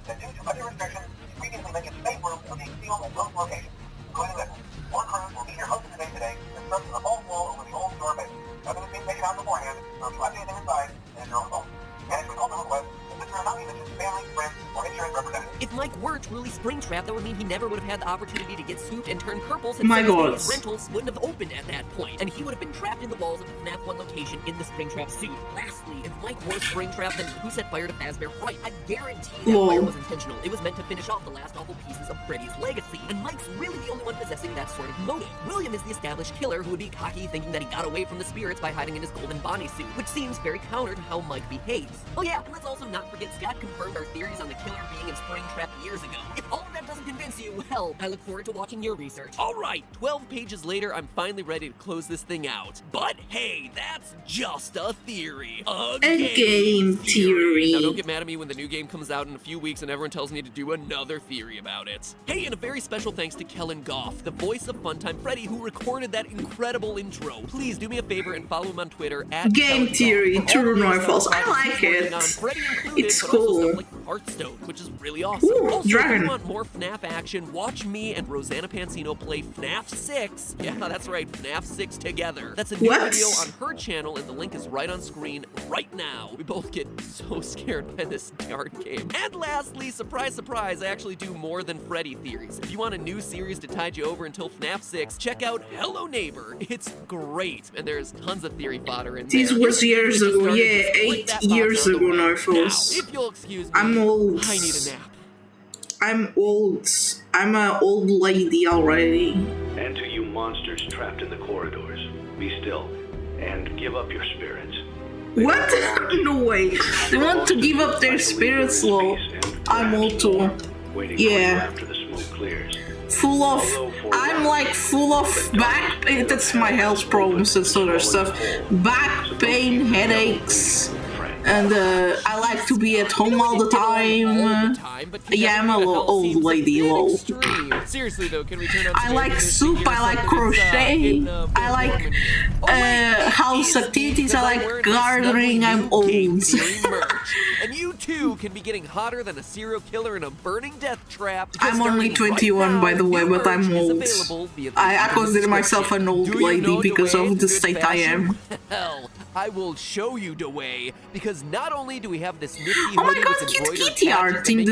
That due to other restrictions, previously mentioned safe rooms are being sealed at most locations, including this. More crews will be here hosting the day today, constructing a bulk wall over the old store base. Nothing is being taken out beforehand, so if you have anything inside, then it's your own fault. Management also requests that listeners not be mentioned family, friends, or insurance representatives. If Mike were truly Springtrap, that would mean he never would have had the opportunity to get souped and turn purple since My God. his rentals wouldn't have opened at that point, and he would have been trapped in the walls of the FNAF 1 location in the Springtrap suit. Lastly, if Mike were Springtrap, then who set fire to Fazbear Fright? I guarantee that fire was intentional. It was meant to finish off the last awful pieces of Freddy's legacy, and Mike's really the only one possessing that sort of motive. William is the established killer who would be cocky, thinking that he got away from the spirits by hiding in his golden Bonnie suit, which seems very counter to how Mike behaves. Oh yeah, and let's also not forget Scott confirmed our theories on the killer being in Springtrap years ago. If all of that doesn't convince you, well, I look forward to watching your research. Alright, 12 pages later, I'm finally ready to close this thing out. But hey, that's just a theory. A game theory. Now don't get mad at me when the new game comes out in a few weeks and everyone tells me to do another theory about it. Hey, and a very special thanks to Kellen Goff, the voice of Funtime Freddy, who recorded that incredible intro. Please do me a favor and follow him on Twitter at Game theory, true or false. I like it. It's cool. Hearthstone, which is really awesome. Ooh, also, dragon. if you want more FNAF action, watch me and Rosanna Pansino play FNAF 6. Yeah, that's right, FNAF 6 together. That's a new video on her channel, and the link is right on screen right now. We both get so scared by this darn game. And lastly, surprise, surprise, I actually do more than Freddy theories. If you want a new series to tide you over until FNAF 6, check out Hello Neighbor. It's great, and there's tons of theory fodder in there. This was years ago, yeah, 8 years ago, Narfos. If you'll excuse me, I'm old. I need a nap. I'm old. I'm an old lady already. And to you monsters trapped in the corridors, be still and give up your spirits. What? No way. They want to give up their spirits, lol. I'm old too. Yeah. After the smoke clears. Full of, I'm like full of back, that's my health problems and other stuff. Back pain, headaches, and I like to be at home all the time. Yeah, I'm a little old lady, lol. Seriously though, can we turn on I like soup, I like crochet, I like house activities, I like gardening, I'm old. And you too can be getting hotter than a serial killer in a burning death trap. I'm only 21 by the way, but I'm old. I consider myself an old lady because of the state I am. Hell, I will show you the way, because not only do we have this nifty oh my god, cute kitty art in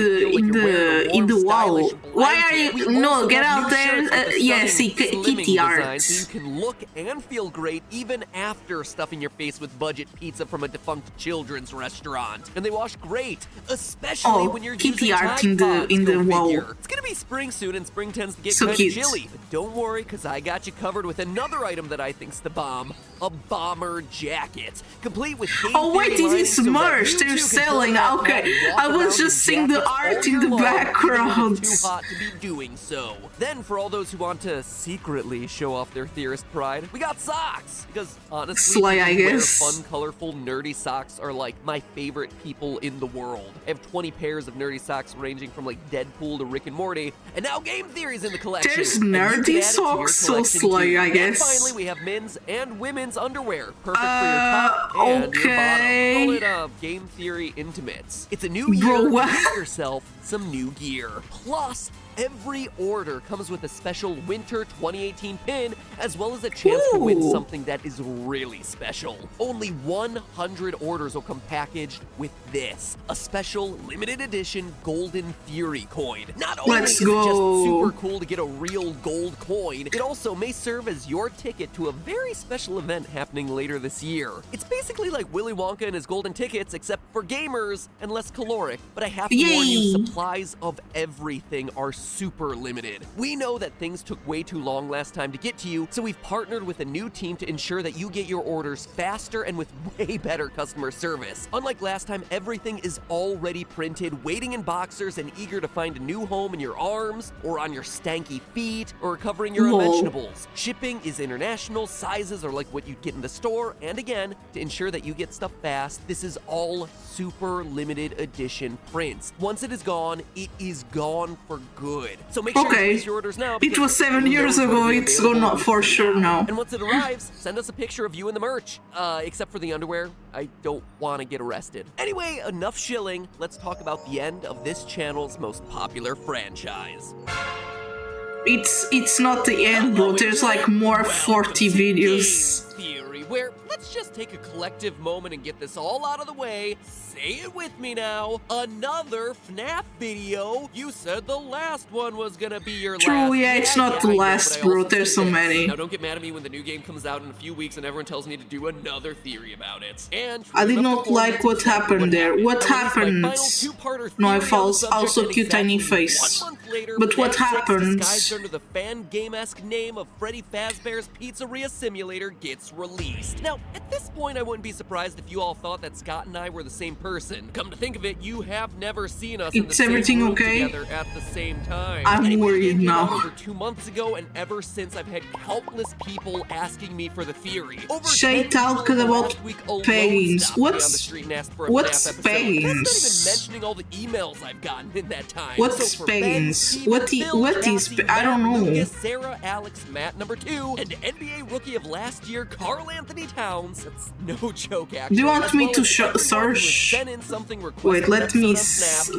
the wall. Why are you? No, get out there. Yeah, see, kitty art. So you can look and feel great even after stuffing your face with budget pizza from a defunct children's restaurant. And they wash great, especially when you're kitty using art in the wall. It's gonna be spring soon, and spring tends to get so kind cute. of chilly. But don't worry, because I got you covered with another item that I think's the bomb. A bomber jacket, complete with oh wait, this is merch they're selling. Okay, I was just seeing the art in the background. Too hot to be doing so. Then, for all those who want to secretly show off their theorist pride, we got socks. Because honestly, Slay, I guess. Fun, colorful, nerdy socks are like my favorite people in the world. I have 20 pairs of nerdy socks ranging from like Deadpool to Rick and Morty, and now Game Theory's in the collection. There's nerdy socks, so slay, I guess. And finally, we have men's and women's underwear, perfect for your top and your bottom. Call it Game Theory Intimates. It's a new year. Get yourself some new gear. Plus, every order comes with a special Winter 2018 pin, as well as a chance to win something that is really special. Only 100 orders will come packaged with this, a special limited edition Golden Fury coin. Not only is it just super cool to get a real gold coin, it also may serve as your ticket to a very special event happening later this year. It's basically like Willy Wonka and his golden tickets, except for gamers and less caloric. But I have to warn you, supplies of everything are super limited. We know that things took way too long last time to get to you, So we've partnered with a new team to ensure that you get your orders faster and with way better customer service. Unlike last time, everything is already printed, waiting in boxers and eager to find a new home in your arms, or on your stanky feet, or covering your unmentionables. Shipping is international, sizes are like what you'd get in the store, and again, to ensure that you get stuff fast, this is all super limited edition prints. Once it is gone for good. So make sure to place your orders now. It was 7 years ago, it's gone for sure now. And once it arrives, send us a picture of you in the merch. Except for the underwear, I don't want to get arrested. Anyway, enough shilling. Let's talk about the end of this channel's most popular franchise. It's not the end, bro. There's like more 40 videos. Theory, where let's just take a collective moment and get this all out of the way. Say it with me now. Another FNAF video. You said the last one was gonna be your last. True, yeah, it's not the last, bro. There's so many. Now don't get mad at me when the new game comes out in a few weeks and everyone tells me to do another theory about it. And I did not like what happened there. What happened? No, I false. Also cute tiny face. But what happened? Disguised under the fan game-esque name of Freddy Fazbear's Pizzeria Simulator gets released. Now, at this point, I wouldn't be surprised if you all thought that Scott and I were the same person. Come to think of it, you have never seen us in the same room together at the same time. I'm worried now. Over 2 months ago, and ever since, I've had countless people asking me for the theory. Shay talked about pagans. What's pagans? That's not even mentioning all the emails I've gotten in that time. What's pagans? What is? I don't know. Lucas, Sarah, Alex, Matt, number 2, and NBA rookie of last year, Karl Anthony Towns. That's no joke, actually. Do you want me to search? Wait, let me.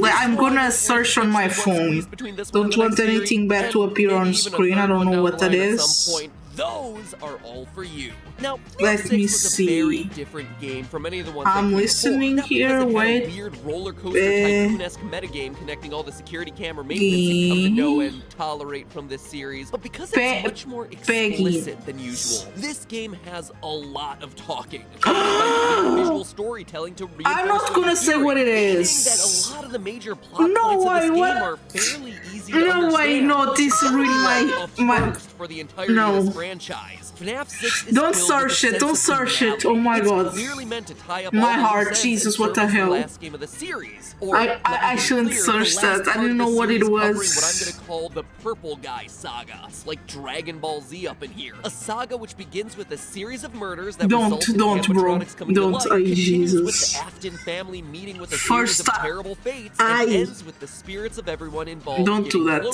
I'm gonna search on my phone. Don't want anything bad to appear on screen. I don't know what that is. Those are all for you. Now, let me see. A very different game from any of the ones I'm listening here. Wait. Weird roller coaster tycoon-esque metagame connecting all the security camera maintenance you come to know and tolerate from this series. But because it's much more explicit than usual, this game has a lot of talking. Visual storytelling to I'm not gonna say what it is. That a lot of the major plot points of this game are fairly easy to understand. No way, no, this is really my for the entirety of this franchise. FNAF 6 is don't search it, don't search it. Oh my god. My heart, Jesus, what the hell. Game of the series. I shouldn't search that. I didn't know what it was. What I'm gonna call the Purple Guy Saga. It's like Dragon Ball Z up in here. A saga which begins with a series of murders that don't, bro. Don't, Jesus. With the Afton family meeting with a series of terrible fates and ends with the spirits of everyone involved. Don't do that.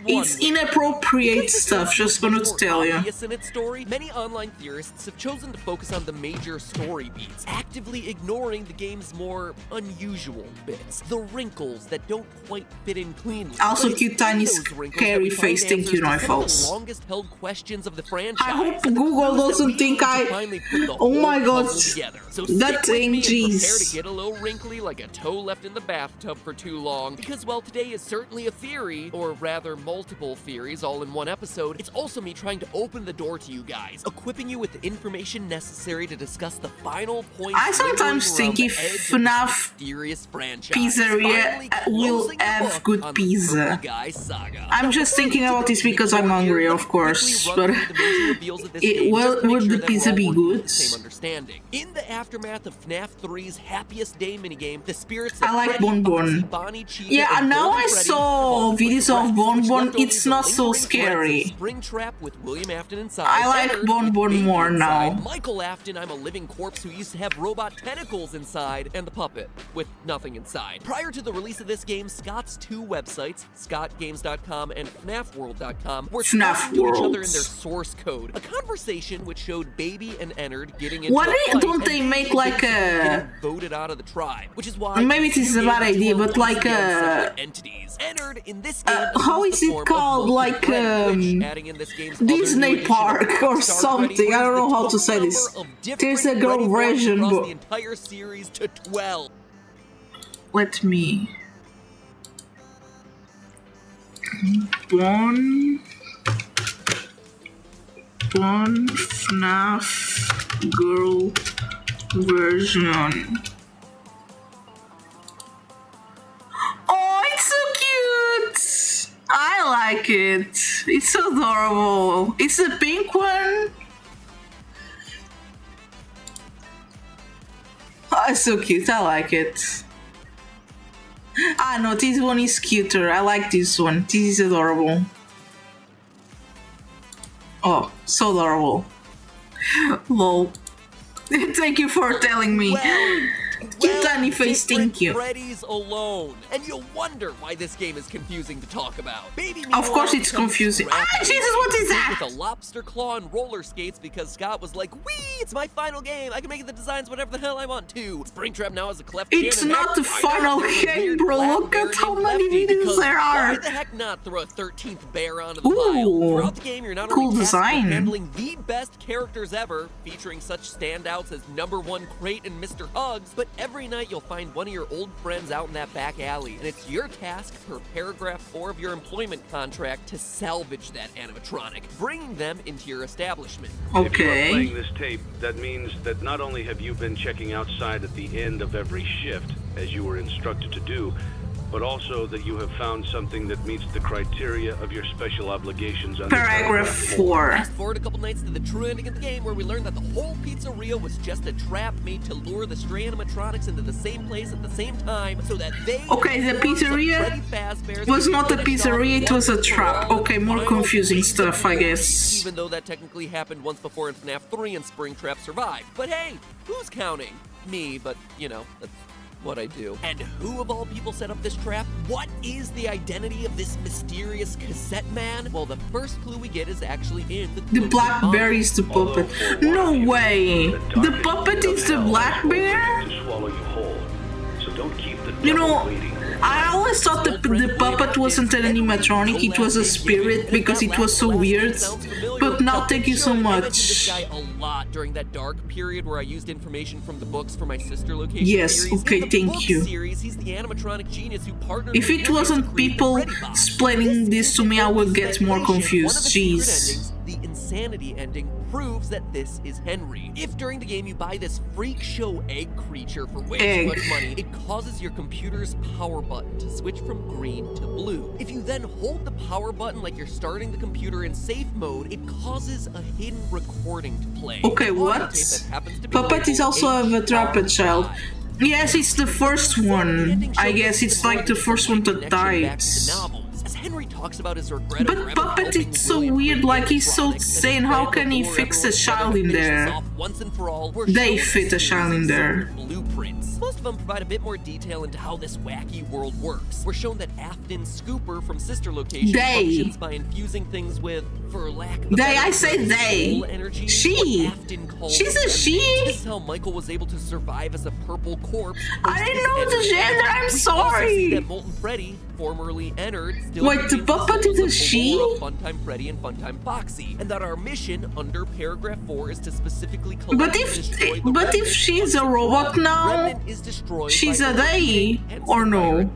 It's inappropriate stuff, just gonna tell you. In its story, many online theorists have chosen to focus on the major story beats, actively ignoring the game's more unusual bits, the wrinkles that don't quite fit in cleanly. Also, cute tiny scary face. Thank you, no false. Longest held questions of the franchise. I hope Google doesn't think oh my god, that thing, jeez. Prepare to get a little wrinkly like a toe left in the bathtub for too long, because while today is certainly a theory, or rather multiple theories all in one episode, it's also me trying to open the door to you guys, equipping you with the information necessary to discuss the final points. I sometimes think if FNAF Pizzeria will have good pizza. I'm just thinking about this because I'm hungry, of course, but would the pizza be good? In the aftermath of FNAF 3's Happiest Day minigame, the spirits I like Bonbon. Yeah, now I saw videos of Bonbon. It's not so scary. Springtrap with William Afton inside. I like Bonbon more now. Michael Afton, I'm a living corpse who used to have robot tentacles inside, and the puppet with nothing inside. Prior to the release of this game, Scott's 2 websites, scottgames.com and FNAFworld.com, were talking to each other in their source code. A conversation which showed Baby and Ennard getting into don't they make like a voted out of the tribe, which is why maybe this is a bad idea, but like a Ennard in this game how is it called, like Disney Park or something? I don't know how to say this. There's a girl version, but the entire series to 12. Let me Bon FNAF girl version. Oh, it's so cute! I like it. It's so adorable. It's the pink one. Oh, it's so cute. I like it. Ah, no, this one is cuter. I like this one. This is adorable. Oh, so adorable. Lol. Thank you for telling me. Cute tiny face, thank you. Freddy's alone, and you'll wonder why this game is confusing to talk about. Baby Of course it's confusing. Ah, Jesus, what is that? With a lobster claw and roller skates because Scott was like, "Wee, it's my final game. I can make the designs whatever the hell I want to." Springtrap now has a cleft chin. It's not the final game, bro. Look at how many videos there are. Why the heck not throw a 13th bear onto the pile? Throughout the game, you're not only tasked with handling the best characters ever, featuring such standouts as #1 Crate and Mr. Hugs, but every night you'll find one of your old friends out in that back alley, and it's your task per paragraph 4 of your employment contract to salvage that animatronic, bringing them into your establishment. If you are playing this tape, that means that not only have you been checking outside at the end of every shift, as you were instructed to do, but also that you have found something that meets the criteria of your special obligations under Paragraph 4. Fast forward a couple nights to the true ending of the game, where we learned that the whole pizzeria was just a trap made to lure the stray animatronics into the same place at the same time, so that they... Okay, the pizzeria was not a pizzeria, it was a trap. Okay, more confusing stuff, I guess. Even though that technically happened once before in FNAF 3 and Springtrap survived. But hey, who's counting? Me, but, you know, that's what I do. And who of all people set up this trap? What is the identity of this mysterious cassette man? Well, the first clue we get is actually in the blackberry is the puppet. No way! The puppet is the black bear? You know, I always thought the puppet wasn't an animatronic, it was a spirit because it was so weird. But now thank you so much. This guy a lot during that dark period where I used information from the books for my sister location. Yes, series. okay, thank you. Series, he's the animatronic genius who partnered if it wasn't people explaining this to me, I would get more confused. Jeez. The insanity ending proves that this is Henry. If during the game you buy this freak show egg creature for way too much money, it causes your computer's power button to switch from green to blue. If you then hold the power button like you're starting the computer in safe mode, it causes a hidden recording to play. Okay, what? Puppet is also a trapped child. Yes, it's the first one. I guess it's like the first one that died. As Henry talks about his regret, but Puppet is so weird, like he's so sane. How can he fix a child in there? They fit a child in there. Blueprints. Most of them provide a bit more detail into how this wacky world works. We're shown that Afton Scooper from Sister Location functions by infusing things with, for lack of a better I say they. Energy, she. She's a she. This is how Michael was able to survive as a purple corpse. I didn't know the gender. I'm sorry. We also see that Molten Freddy, formerly entered, still wait, the puppet is a she? Funtime Freddy and Funtime Foxy, and that our mission under paragraph 4 is to specifically collect but if she's a robot now, she's a they or no?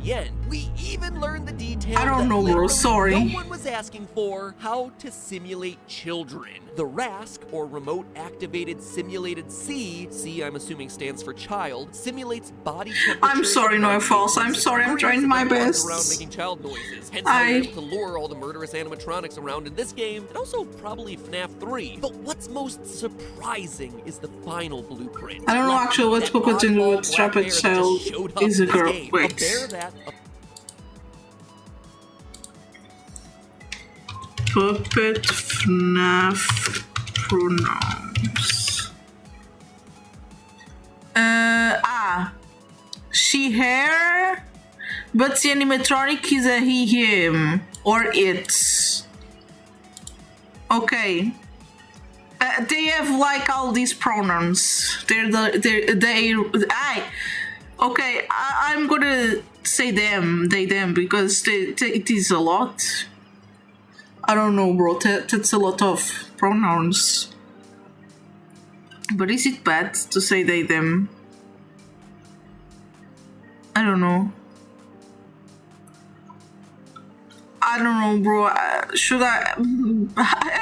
We even learned the detail I don't know, bro. Sorry. No one was asking for how to simulate children. The RASC, or Remote Activated Simulated C, I'm assuming stands for child, simulates body temperature. I'm sorry, no false. I'm sorry. I'm trying my best. Around making child noises. Hence how you're able to lure all the murderous animatronics around in this game, and also probably FNAF 3. But what's most surprising is the final blueprint. I don't know actually what Puppet and what Trapped Child is a girl. Wait. Puppet FNAF pronouns. She, her, but the animatronic is a he, him, or it. Okay. They have like all these pronouns. I'm gonna say them, they, them, because it is a lot. I don't know, bro. That's a lot of pronouns. But is it bad to say they, them? I don't know. I don't know, bro. Should I?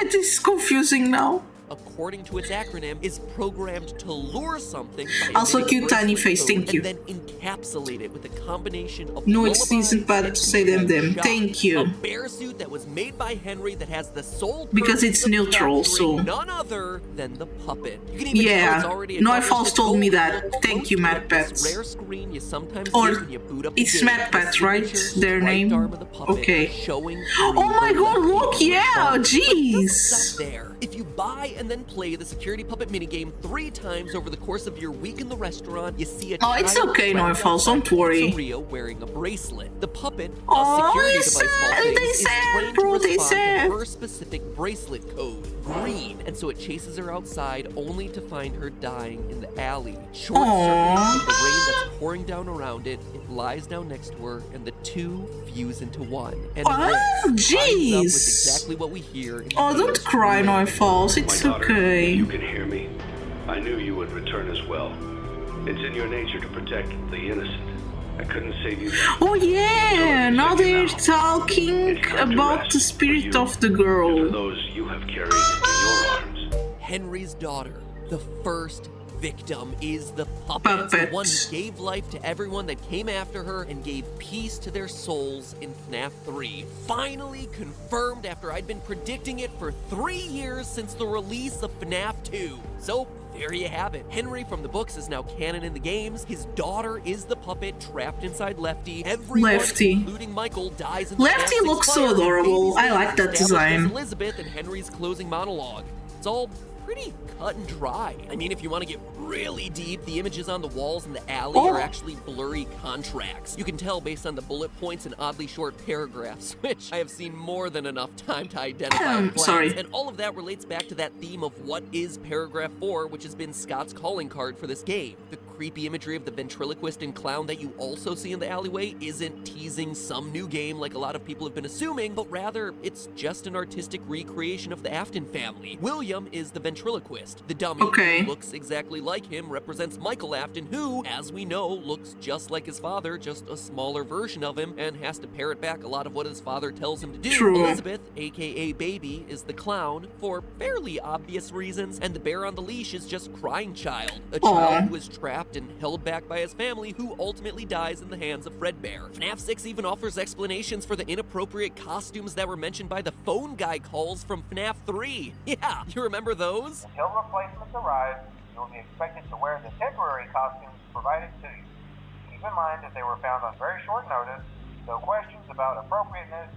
It is confusing now. according to its acronym, is programmed to lure something by Also emitting cute tiny bracelet face, code thank you. and then encapsulate it with a combination of No, it lullabies isn't bad and to say them. controlled shock. Thank you. A bear suit that was made by Henry that has the sole Because purpose it's of neutral, capturing so none other than the puppet. You can even tell yeah. it's already No, accomplished Falls its told me goal. that. Look Thank you, closely Matt at this Pets. rare screen you sometimes Or get when you boot up the it's game. Matt The Pets, right? signature Their striped name? arm of the puppet Okay. showing Oh my through god, the look, left yeah, arm. But it doesn't jeez. stop there. If you buy and then play the security puppet minigame 3 times over the course of your week in the restaurant, you see a Oh, it's child okay, trapped Noifals, outside don't the worry. pizzeria wearing a bracelet. The puppet, a Oh, security they device of all said- things, they is said, trained bro, to they respond said. to her specific bracelet code, green, and so it chases her outside only to find her dying in the alley. Short circuiting from the rain that's pouring down around it, it lies down next to her, and the two fuse into one. And Oh, this lines up with jeez. exactly what we hear in the Oh, don't game's cry, trailer. Noifals. It's My daughter, okay. you can hear me. I knew you would return as well. It's in your nature to protect the innocent. I couldn't save you. Oh yeah, now they're talking about the spirit of the girl. Those you have carried in your arms. Henry's daughter, the first victim, is the puppet. The one who gave life to everyone that came after her and gave peace to their souls in FNAF 3. Finally confirmed after I'd been predicting it for 3 years since the release of FNAF 2. So, there you have it. Henry from the books is now canon in the games. His daughter is the puppet trapped inside Lefty. Everyone, Lefty. including Michael, dies in the Lefty FNAF 6 looks so fire. adorable. I Baby's like that established as design. Elizabeth in Henry's closing monologue. It's all pretty cut and dry. I mean, if you want to get really deep, the images on the walls in the alley are actually blurry contracts. You can tell based on the bullet points and oddly short paragraphs, which I have seen more than enough time to identify and glance. sorry. And all of that relates back to that theme of what is paragraph 4, which has been Scott's calling card for this game. The creepy imagery of the ventriloquist and clown that you also see in the alleyway isn't teasing some new game like a lot of people have been assuming, but rather it's just an artistic recreation of the Afton family. William is the ventriloquist. The dummy, who looks exactly like him, represents Michael Afton, who, as we know, looks just like his father, just a smaller version of him, and has to parrot back a lot of what his father tells him to do. True. Elizabeth, aka Baby, is the clown, for fairly obvious reasons, and the bear on the leash is just Crying Child, a child who is trapped and held back by his family, who ultimately dies in the hands of Fredbear. FNAF 6 even offers explanations for the inappropriate costumes that were mentioned by the phone guy calls from FNAF 3. Yeah, you remember those? Until replacements arrive, you will be expected to wear the temporary costumes provided to you. Keep in mind that they were found on very short notice, so questions about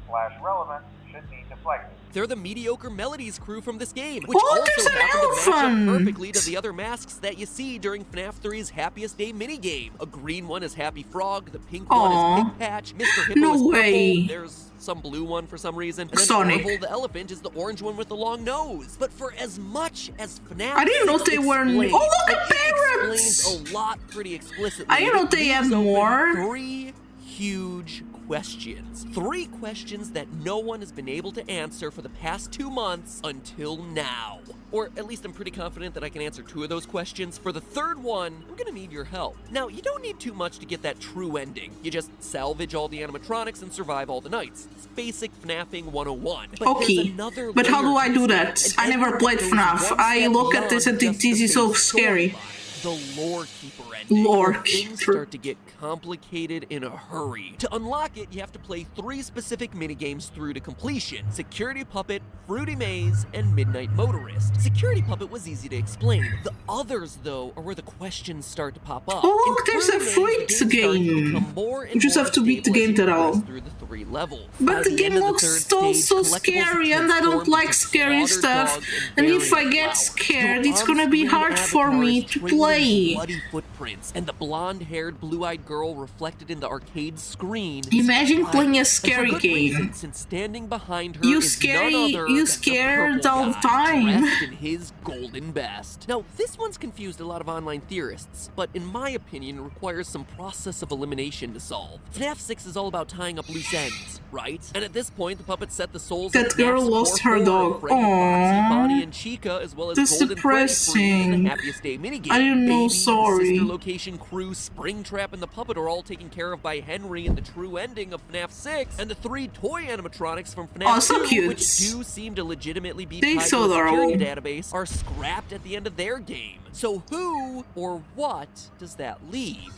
appropriateness/relevance should be deflected. They're the mediocre Melodies crew from this game, which Oh, also there's an happen to match up elephant! perfectly to the other masks that you see during FNAF 3's Happiest Day minigame. A green one is Happy Frog, the pink one is Pink Patch, Mr. Hippo No is purple, way. there's some blue one for some reason, and then Sonic. Orville the elephant is the orange one with the long nose. But for as much as FNAF I didn't know 6 they were. explains, Oh, look and at it parrots! explains a lot pretty explicitly. I didn't know it they had leaves open more. 3 huge questions. 3 questions that no one has been able to answer for the past 2 months until now. Or at least I'm pretty confident that I can answer 2 of those questions. For the third one, I'm gonna need your help. Now, you don't need too much to get that true ending. You just salvage all the animatronics and survive all the nights. It's basic FNAFing 101. But Okay, there's another but how do layer I to do this that? game, I an never ending played that goes FNAF. one I step look at beyond this and just this is so base scary. storyline. The Lore Keeper ending. Lore where things Keeper. start to get complicated in a hurry. To unlock it, you have to play 3 specific minigames through to completion: Security Puppet, Fruity Maze, and Midnight Motorist. Security Puppet was easy to explain. The others, though, are where the questions start to pop up. Oh, In look, there's a Fruity Maze, the fruit game starts to game. become more and You just more have to beat the unstable as game you that all. progress through the 3 levels. But By the end game of the looks third so stage, scary, collectibles and I don't transform like into scary slaughtered stuff. dogs And if I berry get flowers. scared, Your it's gonna be on-screen hard for me avatars to trail in play. bloody footprints, and the blonde-haired, blue-eyed girl reflected in the arcade screen. Imagine is playing a and scary for good game. reason, since standing behind her You is scary- none other you than the scared purple all the guy, time. dressed in his golden best. Now, this one's confused a lot of online theorists, but in my opinion, it requires some process of elimination to solve. FNAF 6 is all about tying up loose sense, right? And at this point, the puppet set the souls That of girl FNAF's lost core her four, dog. Freddy, Foxy, Aww. Bonnie, and Chica, as well as That's Golden Freddy Free and depressing. the Happiest Day minigame. I didn't know, Baby, sorry. the Sister Location crew, Springtrap, and the puppet are all taken care of by Henry in the true ending of FNAF 6, and the 3 toy animatronics from FNAF Oh, so 2, cute. which do seem to legitimately be They tied so to a security adorable. database, are scrapped at the end of their game. So who or what does that leave?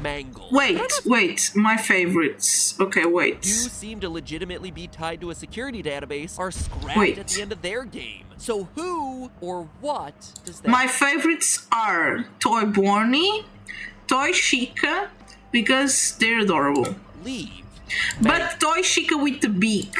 Mangle. Wait, my favorites. Okay, wait. Do seem to legitimately be tied to a security database, are scrapped Wait. at the end of their game. So who or what does that My favorites are Toy Bonnie, Toy Chica, because they're adorable. leave? But Toy Chica with the beak.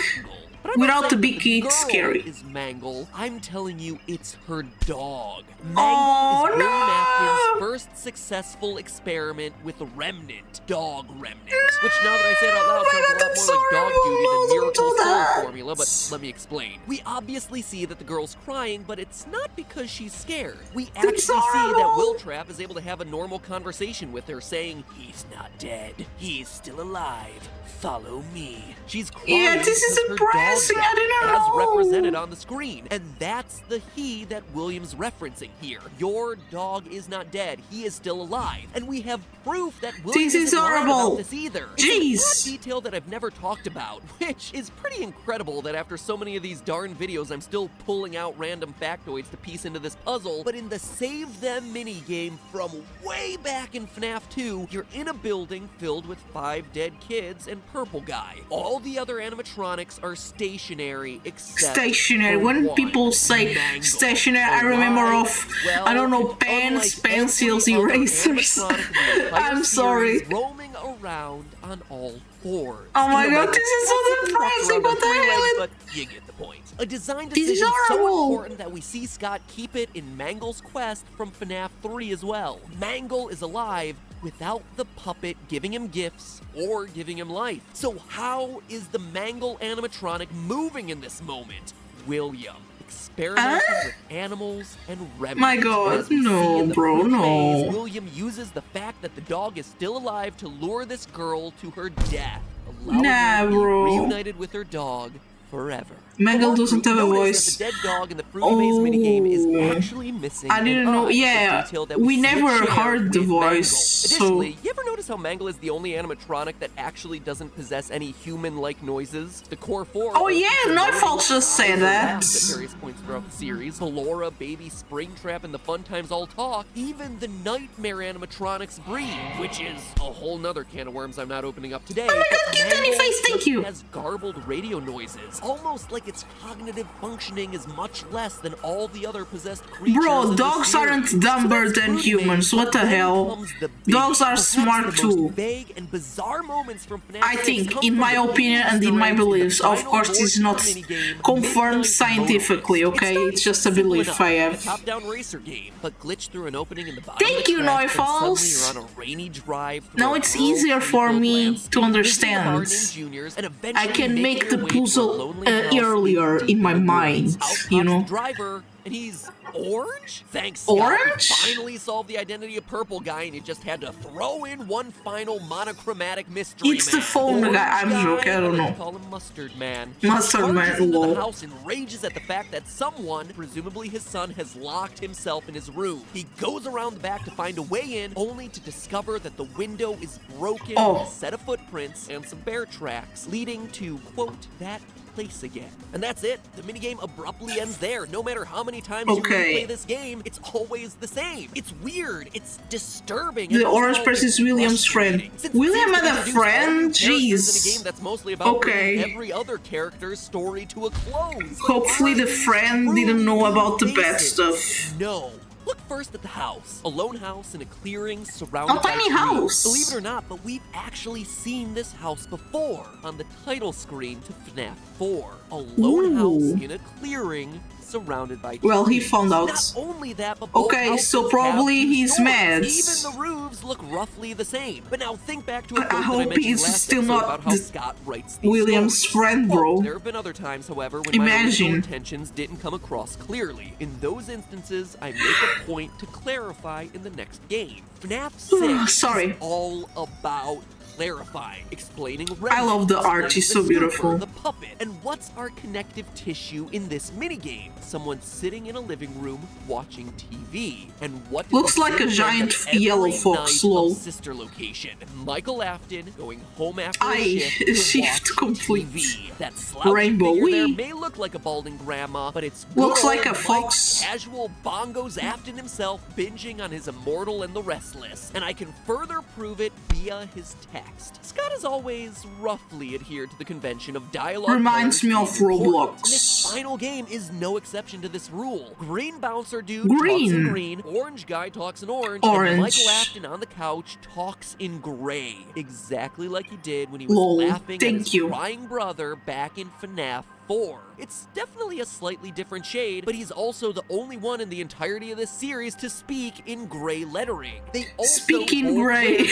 But I'm not Without the saying beak, that the it's girl scary. is Mangle. I'm telling you, it's her dog. Mangle Oh, is William no! Afton's first successful experiment with a remnant, dog remnant. Which, now that I say it out loud, sounds a lot more like dog duty than Miracle Soul formula, but let me explain. We obviously see that the girl's crying, but it's not because she's scared. We actually see that Will Trap is able to have a normal conversation with her, saying, "He's not dead. He's still alive. Follow me." She's crying Yeah, this is because her impressive. dog I didn't died, as know. represented on the screen. And that's the he that William's referencing here. Your dog is not dead. He is still alive. And we have proof that William This is isn't lying horrible. about this either. Jeez. It's a detail that I've never talked about, which is pretty incredible that after so many of these darn videos, I'm still pulling out random factoids to piece into this puzzle. But in the Save Them minigame from way back in FNAF 2, you're in a building filled with 5 dead kids and Purple Guy. All the other animatronics are stationary except Stationary. for When one, people say Mangle. stationary, I remember of, Well, I don't know, and pens, unlike pencils, every other erasers. animatronic in the entire I'm sorry. series, roaming around on all fours. Oh my In the god, middle, this is so walks depressing. around What on the 3 hell? legs, but you get the point. A design This is decision so horrible. important that we see Scott keep it in Mangle's quest from FNAF 3 as well. Mangle is alive without the puppet giving him gifts or giving him life. So how is the Mangle animatronic moving in this moment? William experimenting with animals and remnants. My god, As we see no, in the bro, food maze, no. William uses the fact that the dog is still alive to lure this girl to her death, allowing Nah, her to be bro. reunited with her dog forever. Mangle The doesn't have a notice voice. that the dead dog in the Fruity Maze minigame is actually missing. I didn't an know. eye, a Yeah, detail that we see it never share heard the with voice. Mangle. So Additionally, you ever notice how Mangle is the only animatronic that actually doesn't possess any human-like noises? The core 4. Oh, yeah, Nightfall just said that. At various points throughout the series, Ballora, Baby, Springtrap, and the Fun Times all talk. Even the Nightmare animatronics breathe, which is a whole nother can of worms I'm not opening up today. Oh my god, But cute tiny Mangle face, thank just you. has garbled radio noises, almost like its cognitive functioning is much less than all the other possessed creatures. Bro, in the dogs series. aren't dumber So that's than Fruity humans. Maze, What the but then hell? comes the big, Dogs are perhaps smart the most too. vague and bizarre moments from FNAF I 6 think, come in from my the opinion and in Easter my eggs in the beliefs, of final course, this is not Lord minigame, confirmed Midnight scientifically, Motors. okay? It It's just a starts simple belief enough, I a have. top-down racer game, but glitch through an opening in the bottom Thank of the you, track, and Noifalls. suddenly you're on a rainy drive through Now a it's rural easier for tree-filled me landscape, to visiting the understand. Hard-named juniors, and I eventually can making make your the way to a puzzle lonely house earlier deep in my the mind, woods. Out you pops know? the driver, and he's orange? Thanks, Scott. Orange? You finally solved the identity of Purple Guy, and you just had to throw in one final monochromatic mystery It's the man. phone Orange guy, I'm joking, I don't like know. to call him Mustard Man. Mustard He Man, charges into lol. the house and rages at the fact that someone, presumably his son, has locked himself in his room. He goes around the back to find a way in, only to discover that the window is broken Oh. with a set of footprints and some bear tracks, leading to, quote, that place again. And that's it. The minigame abruptly ends there. No matter how many times Okay. you replay this game, it's always the same. It's weird. It's disturbing. The and orange also person is William's friend. frustrating. Since William it seems had to a introduce all friend? new characters in a Jeez. game that's mostly about Okay. bringing every other character's story to a close. Hopefully the friend didn't know about the bad Faces. stuff. No. Look first at the house. A lone house in a clearing surrounded A by tiny trees. house. Believe it or not, but we've actually seen this house before on the title screen to FNAF 4. A lone Ooh. house in a clearing surrounded by trees. Well, he found out. Not only that, but both Okay, houses so have probably two he's stories. mad. Even the roofs look roughly the same. But now think back to a I quote that I hope mentioned he's last still episode not about how the- Scott writes these William's stories. friend, Quote, bro. there have been other times, however, when my original Imagine. intentions didn't come across clearly. In those instances, I make a point to clarify in the next game. FNAF 6 Sorry. is all about clarifying, explaining I love the art, explaining it's the so snooper, beautiful. the puppet, and what's our connective tissue in this minigame? Someone sitting in a living room watching TV. And what did Looks we like see a at the end giant of every yellow night fox, of lol. Sister Location? Michael Afton going home after a Aye, shift to shift watch complete. TV. That slouchy Rainbow figure there wee. may look like a balding grandma, but it's Looks good like old a Mike, fox. casual bongos Afton himself binging on his Immortal and the Restless. And I can further prove it via his text. Scott has always roughly adhered to the convention of dialogue. Reminds me of Roblox. This final game is no exception to this rule. Green bouncer dude talks in green, orange guy talks in orange, and Michael Afton on the couch talks in gray. Exactly like he did when he was laughing at his crying brother back in FNAF 4. It's definitely a slightly different shade, but he's also the only one in the entirety of this series to speak in gray lettering. They also Speak in gray.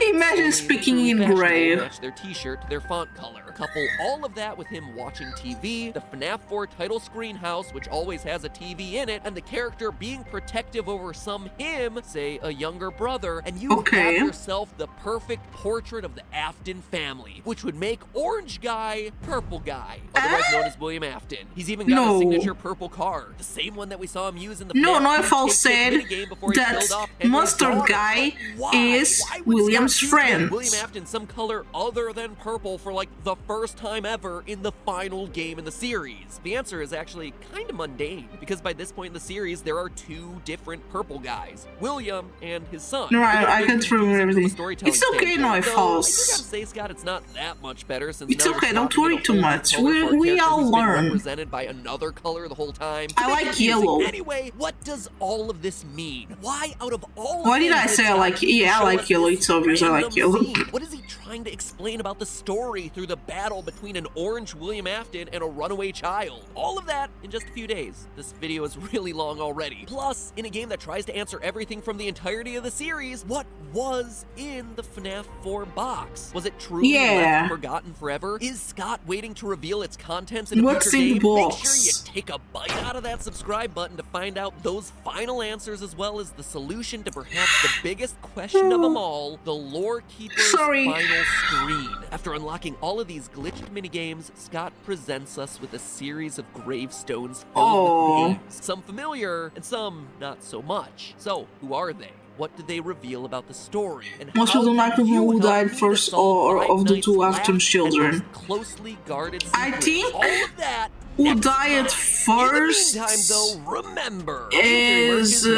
Imagine speaking in gray. Match their t-shirt to their font color. Couple all of that with him watching TV, the FNAF 4 title screen house, which always has a TV in it, and the character being protective over some him, say a younger brother, and you have yourself the perfect portrait of the Afton family, which would make Orange Guy Purple Guy, otherwise known as William Afton. He's even got a signature purple car, the same one that we saw him use in the Noifal said that Mustard Guy is William's friend. William Afton some color other than purple for like the first time ever in the final game in the series? The answer is actually kind of mundane, because by this point in the series, there are two different purple guys, William and his son. No, I can't remember everything. It's okay, Noifals. I gotta say, Scott, it's not that much better since it's okay, don't worry too much. We all learn. Represented by another color the whole time. I like yellow. Anyway, what does all of this mean? Why, out of all Why did I say I like? Yeah, I like yellow. It's obvious I like yellow. What is he trying to explain about the story through the battle between an orange William Afton and a runaway child? All of that in just a few days. This video is really long already. Plus, in a game that tries to answer everything from the entirety of the series, what was in the FNAF 4 box? Was it truly left forgotten forever? Is Scott waiting to reveal its contents in a future game? Make sure you take a bite out of that subscribe button to find out those final answers, as well as the solution to perhaps the biggest question of them all, the Lore Keeper's final screen. After unlocking all of these glitched minigames, Scott presents us with a series of gravestones filled with names. Some familiar, and some not so much. So, who are they? What do they reveal about the story? And most of them like the one who died first or of the two Afton children. Closely guarded I think all of that who died first in the meantime, though, remember, is the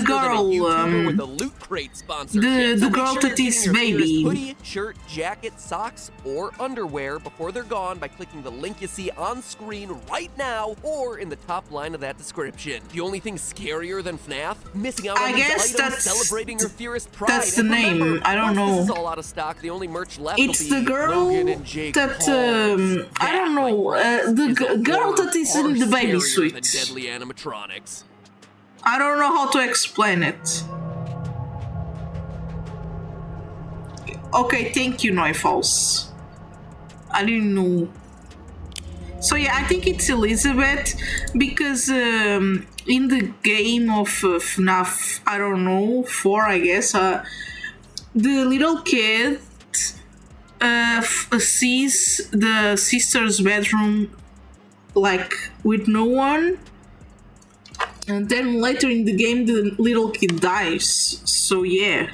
girl, with a loot crate sponsorship. the girl that is baby. Hoodie, shirt, jacket, socks, or underwear before they're gone by clicking the link you see on screen right now or in the top line of that description. The only thing scarier than FNAF? Missing out on these items, celebrating your fierest pride. That's the name. Remember, I don't know. This is all out of stock. The only merch left It's will be the girl Logan and Jake that Paul. I don't know. The girl that is in the baby suit. Deadly animatronics. I don't know how to explain it. Okay, thank you, Noifals. I didn't know. So yeah, I think it's Elizabeth because in the game of FNAF, I don't know, 4 I guess, the little kid sees the sister's bedroom like with no one, and then later in the game the little kid dies. So yeah.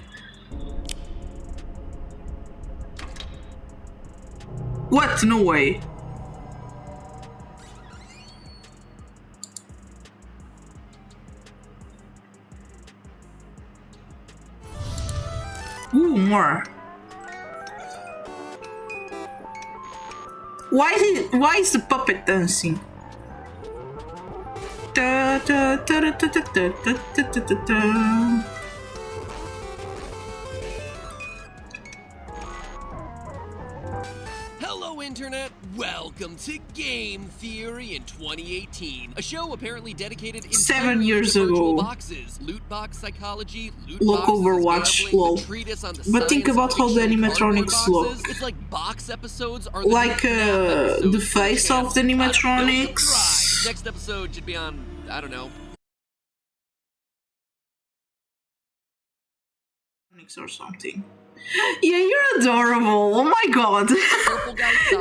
What? No way. Ooh, more. Why is the puppet dancing? Da, da, da, da, da, da, da, da, da, da. Hello, Internet! Welcome to Game Theory in 2018, a show apparently dedicated 7 years to virtual ago. boxes, loot box psychology, loot Look boxes, Overwatch, gambling, lol. the treatise on the But think science about how the fiction animatronics cardboard look. boxes. It's like box episodes are the Like new FNAF episodes the for face channel. of the No animatronics. surprise. Next episode should be on, I don't know, comics or something. Yeah, you're adorable. Oh my god.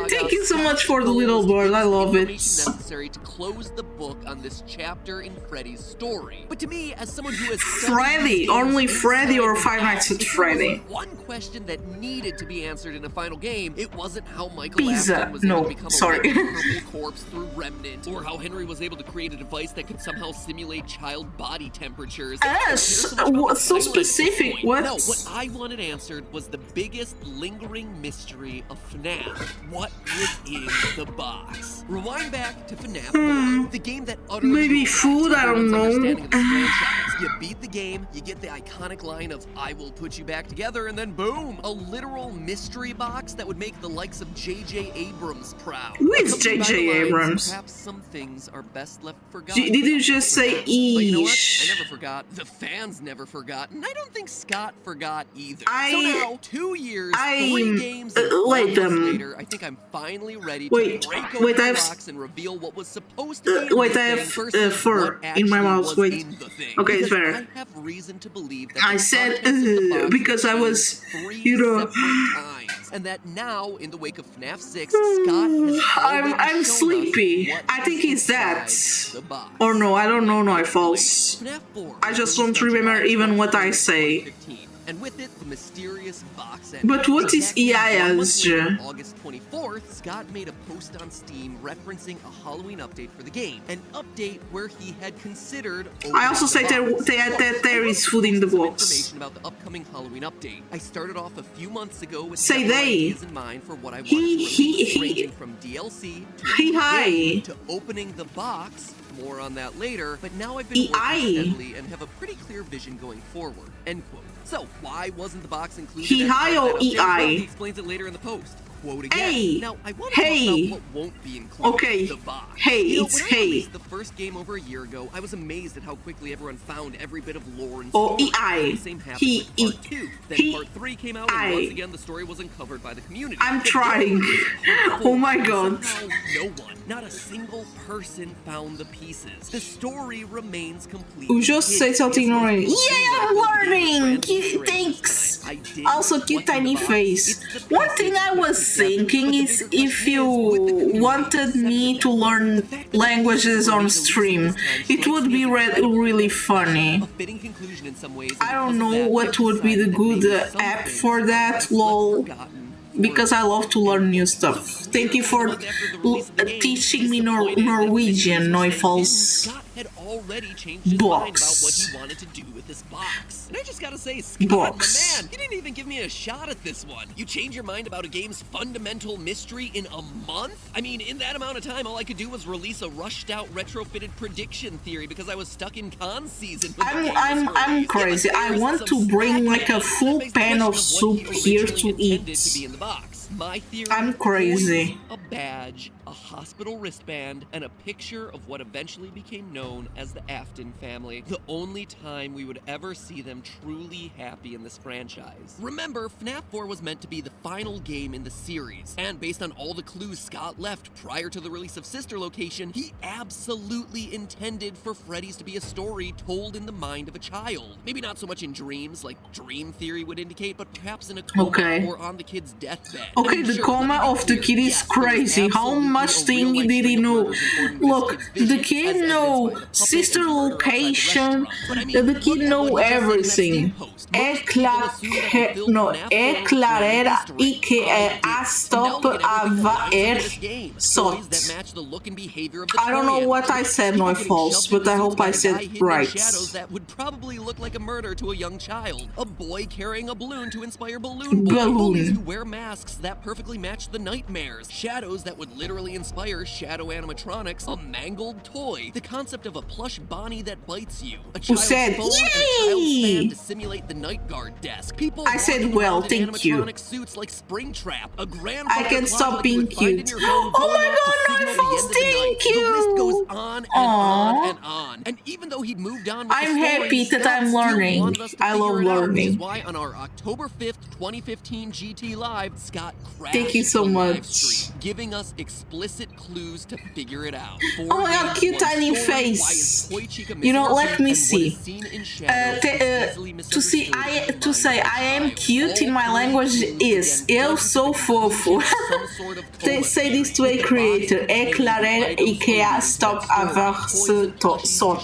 Thank you so much for the little bird. I love it. Necessary to close the book on this chapter in Freddy's story. But to me, as someone who has Freddy, only Freddy or Five Nights at Freddy? One question that needed to be answered in a final game, it wasn't how Michael Pizza. Afton was able No, to become sorry. a purple corpse through Remnant, or how Henry was able to create a device that could somehow simulate child body temperatures. Yes, what's so specific? What? No, what I wanted answered was the biggest lingering mystery of FNAF. What was in the box? Rewind back to FNAF 4, the game that utterly Maybe food, I don't know. understanding of this franchise. You beat the game, you get the iconic line of "I will put you back together," and then boom, a literal mystery box that would make the likes of J.J. Abrams proud. Who is Accompanied by J.J. the lines, Abrams? Perhaps some things are best left forgotten. Did you just say But you know what? eesh? I never forgot. The fans never forgot, and I don't think Scott forgot either. I- so now, 2 years, I- 3 games, and 4 wait, months later, I think I'm finally ready to wait, break wait, open I the have- box and reveal what was supposed to be Wait, in I the have thing versus fur what in my actually mouth. was Wait. in the thing. Okay, it's Because better. I have reason to believe that I the said contents of the box because I were was, changed 3 you know. separate times, and that now, in the wake of FNAF 6, Scott has already I'm shown us sleepy. what I think is it's that. inside the box. Or no, I don't know. No, I false. FNAF 4 I just was don't released on remember July even what I 21st, say. 2015, and with it, the mysterious box ending. But what is Exactly 1 month EIS? later, August 24th, Scott made a post on Steam referencing a Halloween update for the game. An update where he had considered I also say opening the that, box. that there is food in the Some box. information about the upcoming Halloween update. I started off a few months ago with Say several they. ideas in mind for what I wanted to release, ranging from DLC to a He new hi. game to opening the box. More on that later, but now I've been working EI. steadily and have a pretty clear vision going forward. End quote. So, why wasn't the box included? He as part hi of or that update? EI? Well, he explains it later in the post. Quote again. Hey. Now, I want to Hey. talk about what won't be included. Okay. The box. Hey, You know, it's when I hey. released the first game over a year ago, I was amazed at how quickly everyone found every bit of lore and Oh, story. EI. The same happened He- with part 2. Then he- part 3 came out, and I- once again, the story was uncovered by the community. I'm But trying. part Oh my 4, god. somehow no one, not a single person found the pieces. The story remains complete. We just say something already. Yeah, I'm learning. Cute, thanks. Also, cute tiny face. One thing I was thinking is if you wanted me to learn languages on stream, it would be really funny. Fitting conclusion in some ways. I don't know what would be the good app for that, lol. Because I love to learn new stuff. Thank you for teaching me Norwegian, Neufels. Scott had already changed his mind about what he wanted to do with this box. And I just gotta say, Scott, Box. my man, you didn't even give me a shot at this one. You change your mind about a game's fundamental mystery in a month? I mean, in that amount of time, all I could do was release a rushed-out retrofitted prediction theory because I was stuck in con season. when the game was I'm released. crazy. Yeah, I there is want some to bring slack like a that full begs the pan of question soup what here he to originally intended eat. to be in the box. My theory: I'm crazy. a badge, a hospital wristband, and a picture of what eventually became known as the Afton family. The only time we would ever see them truly happy in this franchise. Remember, FNAF 4 was meant to be the final game in the series, and based on all the clues Scott left prior to the release of Sister Location, he absolutely intended for Freddy's to be a story told in the mind of a child. Maybe not so much in dreams, like Dream Theory would indicate, but perhaps in a coma Okay. or on the kid's deathbed. Okay, I mean, the sure, coma let me be of the clear. kid is Yes, there was crazy. How absolutely much a thing real-life did he string of know? murders informing this Look, kid's the vision, kid as evidenced know by the puppet sister and murder outside the location. restaurant. But I mean, The look kid at know what he just said in that everything. Steam post. Most people assume that the film No, FNAF é 4 claro, was era Easter e egg. que Oh, é it a did. stop So now we get a everything that va lines up in er this game. Stories that sort. match the look and behavior of the I don't know Troyans. what I said, People no getting false, shoved but into I suits hope by I a guy said hidden in right. shadows that would probably look like a murder to a young child. A boy carrying a balloon to inspire Balloon Boy. Bullies who wear masks that perfectly match the nightmares. Shadows that would literally inspire shadow animatronics. A mangled toy. The concept of a plush Bonnie that bites you. A child's said, phone and a child's "Yay!" fan to simulate the night guard desk. People I said, walking well, around in thank you. animatronic suits like Springtrap. A grandfather I can clock stop like being you would find in cute. your home Oh going my off to god, signal the Neufels, end of the night. thank you! The list goes on and Aw. on and on. And even though he'd moved on with I'm the story, happy that Scott I'm still learning. wanted us to I figure love it out, which is learning. why on our October 5th, 2015 GT Live, Scott crashed Thank you so the live much. stream, giving us explicit explicit clues to figure it out. Oh my god, cute tiny face. You know, let me see. To say I am cute in my language is eu sou fofo. They say this to a creator. É claro que stop avoir ce sort.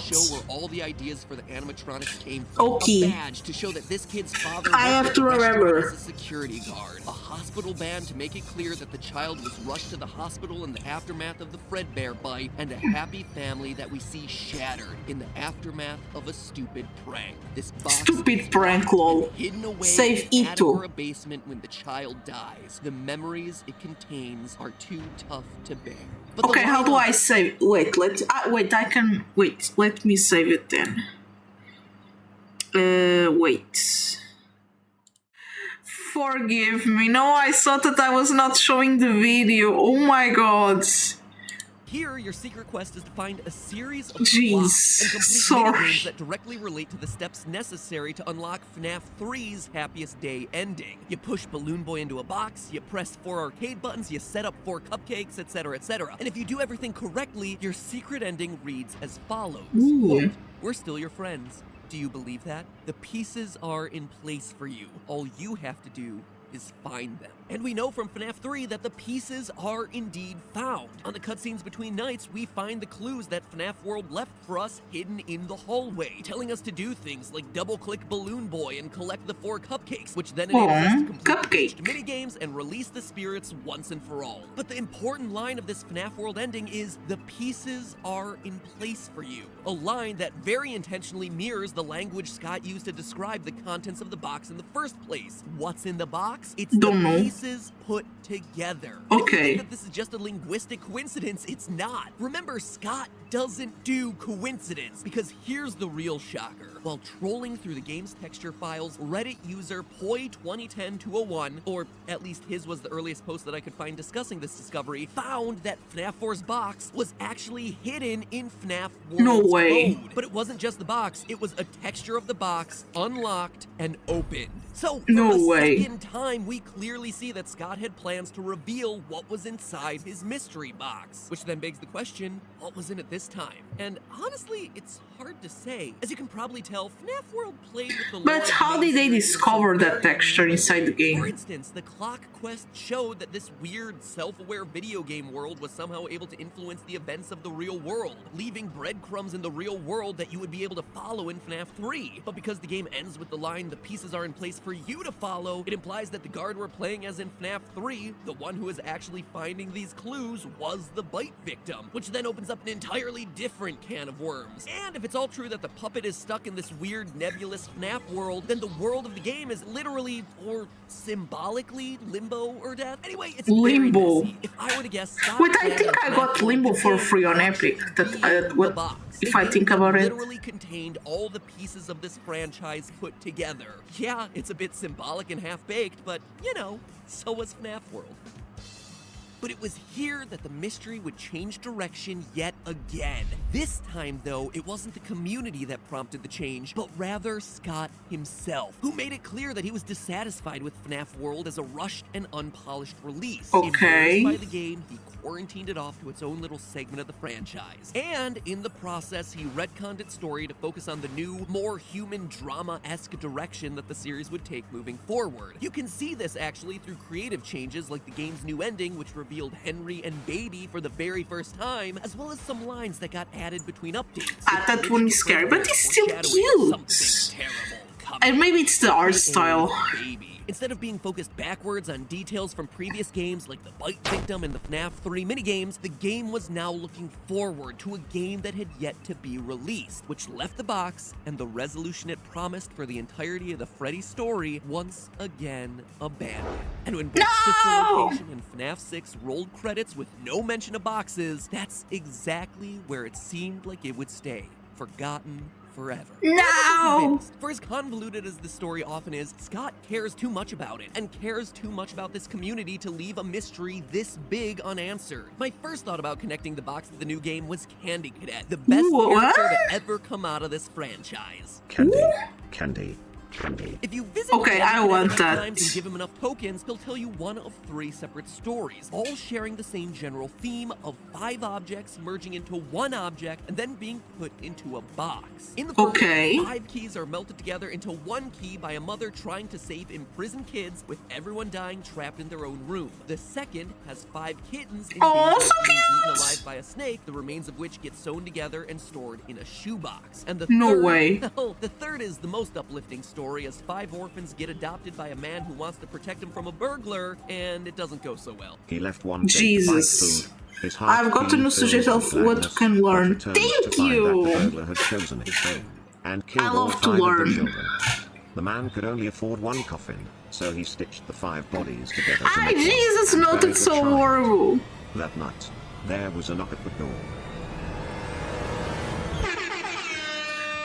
Okay. To show that this kid's father I have to remember. as a security guard. A hospital band to make it clear that the child was rushed to the hospital in the aftermath of the Fredbear bite, and a happy family that we see shattered in the aftermath of a stupid prank. This box Stupid prank, lol. hidden away Save in Ito. a basement when the child dies. The memories it contains are too tough to bear. But okay, how do I save? Wait, I can wait. Let me save it then. Wait. Forgive me. No, I thought that I was not showing the video. Oh my god. Here, your secret quest is to find a series of Jeez, blocks and complete sorry. minigames that directly relate to the steps necessary to unlock FNAF 3's Happiest Day ending. You push Balloon Boy into a box, you press 4 arcade buttons, you set up 4 cupcakes, etc., etc. And if you do everything correctly, your secret ending reads as follows. Quote, "We're still your friends. Do you believe that? The pieces are in place for you. All you have to do is find them." And we know from FNAF 3 that the pieces are indeed found. On the cutscenes between nights, we find the clues that FNAF World left for us hidden in the hallway, telling us to do things like double-click Balloon Boy and collect the 4 cupcakes, which then enables us to complete the minigames and release the spirits once and for all. But the important line of this FNAF World ending is, "The pieces are in place for you." A line that very intentionally mirrors the language Scott used to describe the contents of the box in the first place. What's in the box? It's the pieces put together. Okay. If you think that this is just a linguistic coincidence, it's not. Remember, Scott doesn't do coincidence, because here's the real shocker. While trolling through the game's texture files, Reddit user Poi2010-201, or at least his was the earliest post that I could find discussing this discovery, found that FNAF 4's box was actually hidden in FNAF World's No way. code. But it wasn't just the box, it was a texture of the box, unlocked and opened. So, for No a way. second time, we clearly see that Scott had plans to reveal what was inside his mystery box. Which then begs the question, what was in it this time? And honestly, it's hard to say. As you can probably tell, FNAF World played with the But how did they discover that texture inside the For game? instance, the clock quest showed that this weird, self-aware video game world was somehow able to influence the events of the real world, leaving breadcrumbs in the real world that you would be able to follow in FNAF 3. But because the game ends with the line, "The pieces are in place for you to follow," it implies that the guard we're playing as in FNAF 3, the one who is actually finding these clues, was the bite victim, which then opens up an entirely different can of worms. And if it's all true that the puppet is stuck in this weird nebulous FNAF world, then the world of the game is literally, or symbolically, limbo or death. Anyway, it's Limbo. very messy. If I were to guess, Scott Wait, I planned think on I got FNAF Limbo World for to free on be Epic. That the what box. if The I think game about it? literally contained all the pieces of this franchise put together. Yeah, it's a bit symbolic and half-baked, but, you know, so was FNAF World. But it was here that the mystery would change direction yet again. This time, though, it wasn't the community that prompted the change, but rather Scott himself, who made it clear that he was dissatisfied with FNAF World as a rushed and unpolished release. Okay. Embarrassed by the game, he quarantined it off to its own little segment of the franchise. And in the process, he retconned its story to focus on the new, more human drama-esque direction that the series would take moving forward. You can see this actually through creative changes like the game's new ending, which revealed Henry and Baby for the very first time, as well as some lines that got added between updates. That one is scary, but it's still cute. And maybe it's the art style. Instead of being focused backwards on details from previous games like the bite victim and the FNAF 3 minigames, the game was now looking forward to a game that had yet to be released, which left the box and the resolution it promised for the entirety of the Freddy story once again abandoned. And when both Sister Location and FNAF 6 rolled credits with no mention of boxes, that's exactly where it seemed like it would stay, forgotten forever. No! For as convoluted as the story often is, Scott cares too much about it, and cares too much about this community to leave a mystery this big unanswered. My first thought about connecting the box to the new game was Candy Cadet, the best character to ever come out of this franchise. Candy. can be. If you visit Okay, I Manzanita want enough that. times and give him enough tokens, he'll tell you one of 3 separate stories, all sharing the same general theme of 5 objects merging into one object and then being put into a box. In the first, Okay. 5 keys are melted together into one key by a mother trying to save imprisoned kids, with everyone dying trapped in their own room. The second has 5 kittens in danger of being eaten alive by a snake, the remains of which get sewn together and stored in a shoebox. And the No third, way. well, the third is the most uplifting story, as 5 orphans get adopted by a man who wants to protect them from a burglar, and it doesn't go so well. He left one Jesus. food. His heart I've gotten a suggestion of what you can learn. Thank you! The burglar had chosen his own and killed I all love to 5 of the learn. children. The man could only afford 1 coffin, so he stitched the 5 bodies together to Ah, make one, Jesus, and no, buried that's the so child. horrible. That night, there was a knock at the door.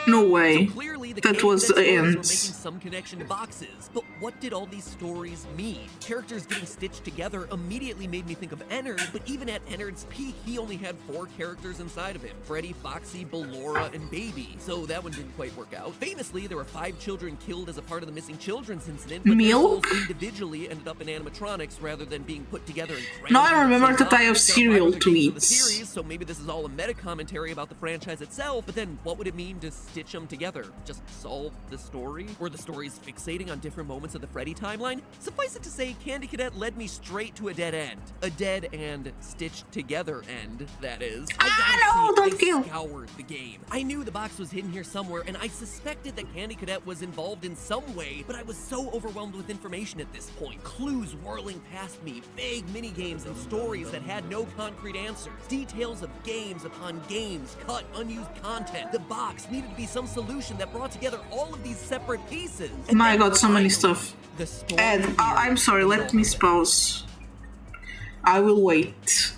No way. So clearly, the That was the stories were end. making some connection to boxes. But what did all these stories mean? Characters getting stitched together immediately made me think of Ennard, but even at Ennard's peak, he only had 4 characters inside of him: Freddy, Foxy, Ballora, and Baby. So that one didn't quite work out. Famously, there were 5 children killed as a part of the missing children's incident, but their souls Milk? individually ended up in animatronics rather than being put together and crammed Now I into the remember same that I have box. There are 5 cereal other games of the tweets. series, so maybe this is all a meta commentary about the franchise itself, but then what would it mean to stitch them together? Just solve the story? Were the stories fixating on different moments of the Freddy timeline? Suffice it to say, Candy Cadet led me straight to a dead end. A dead and stitched together end, that is. I scoured the game. I knew the box was hidden here somewhere, and I suspected that Candy Cadet was involved in some way, but I was so overwhelmed with information at this point. Clues whirling past me, vague mini-games and stories that had no concrete answers. Details of games upon games, cut, unused content. The box needed to be some solution that brought together all of these separate pieces. And My then god, so many finally, stuff. the story Ed, here I'm sorry, let me pause. I will wait.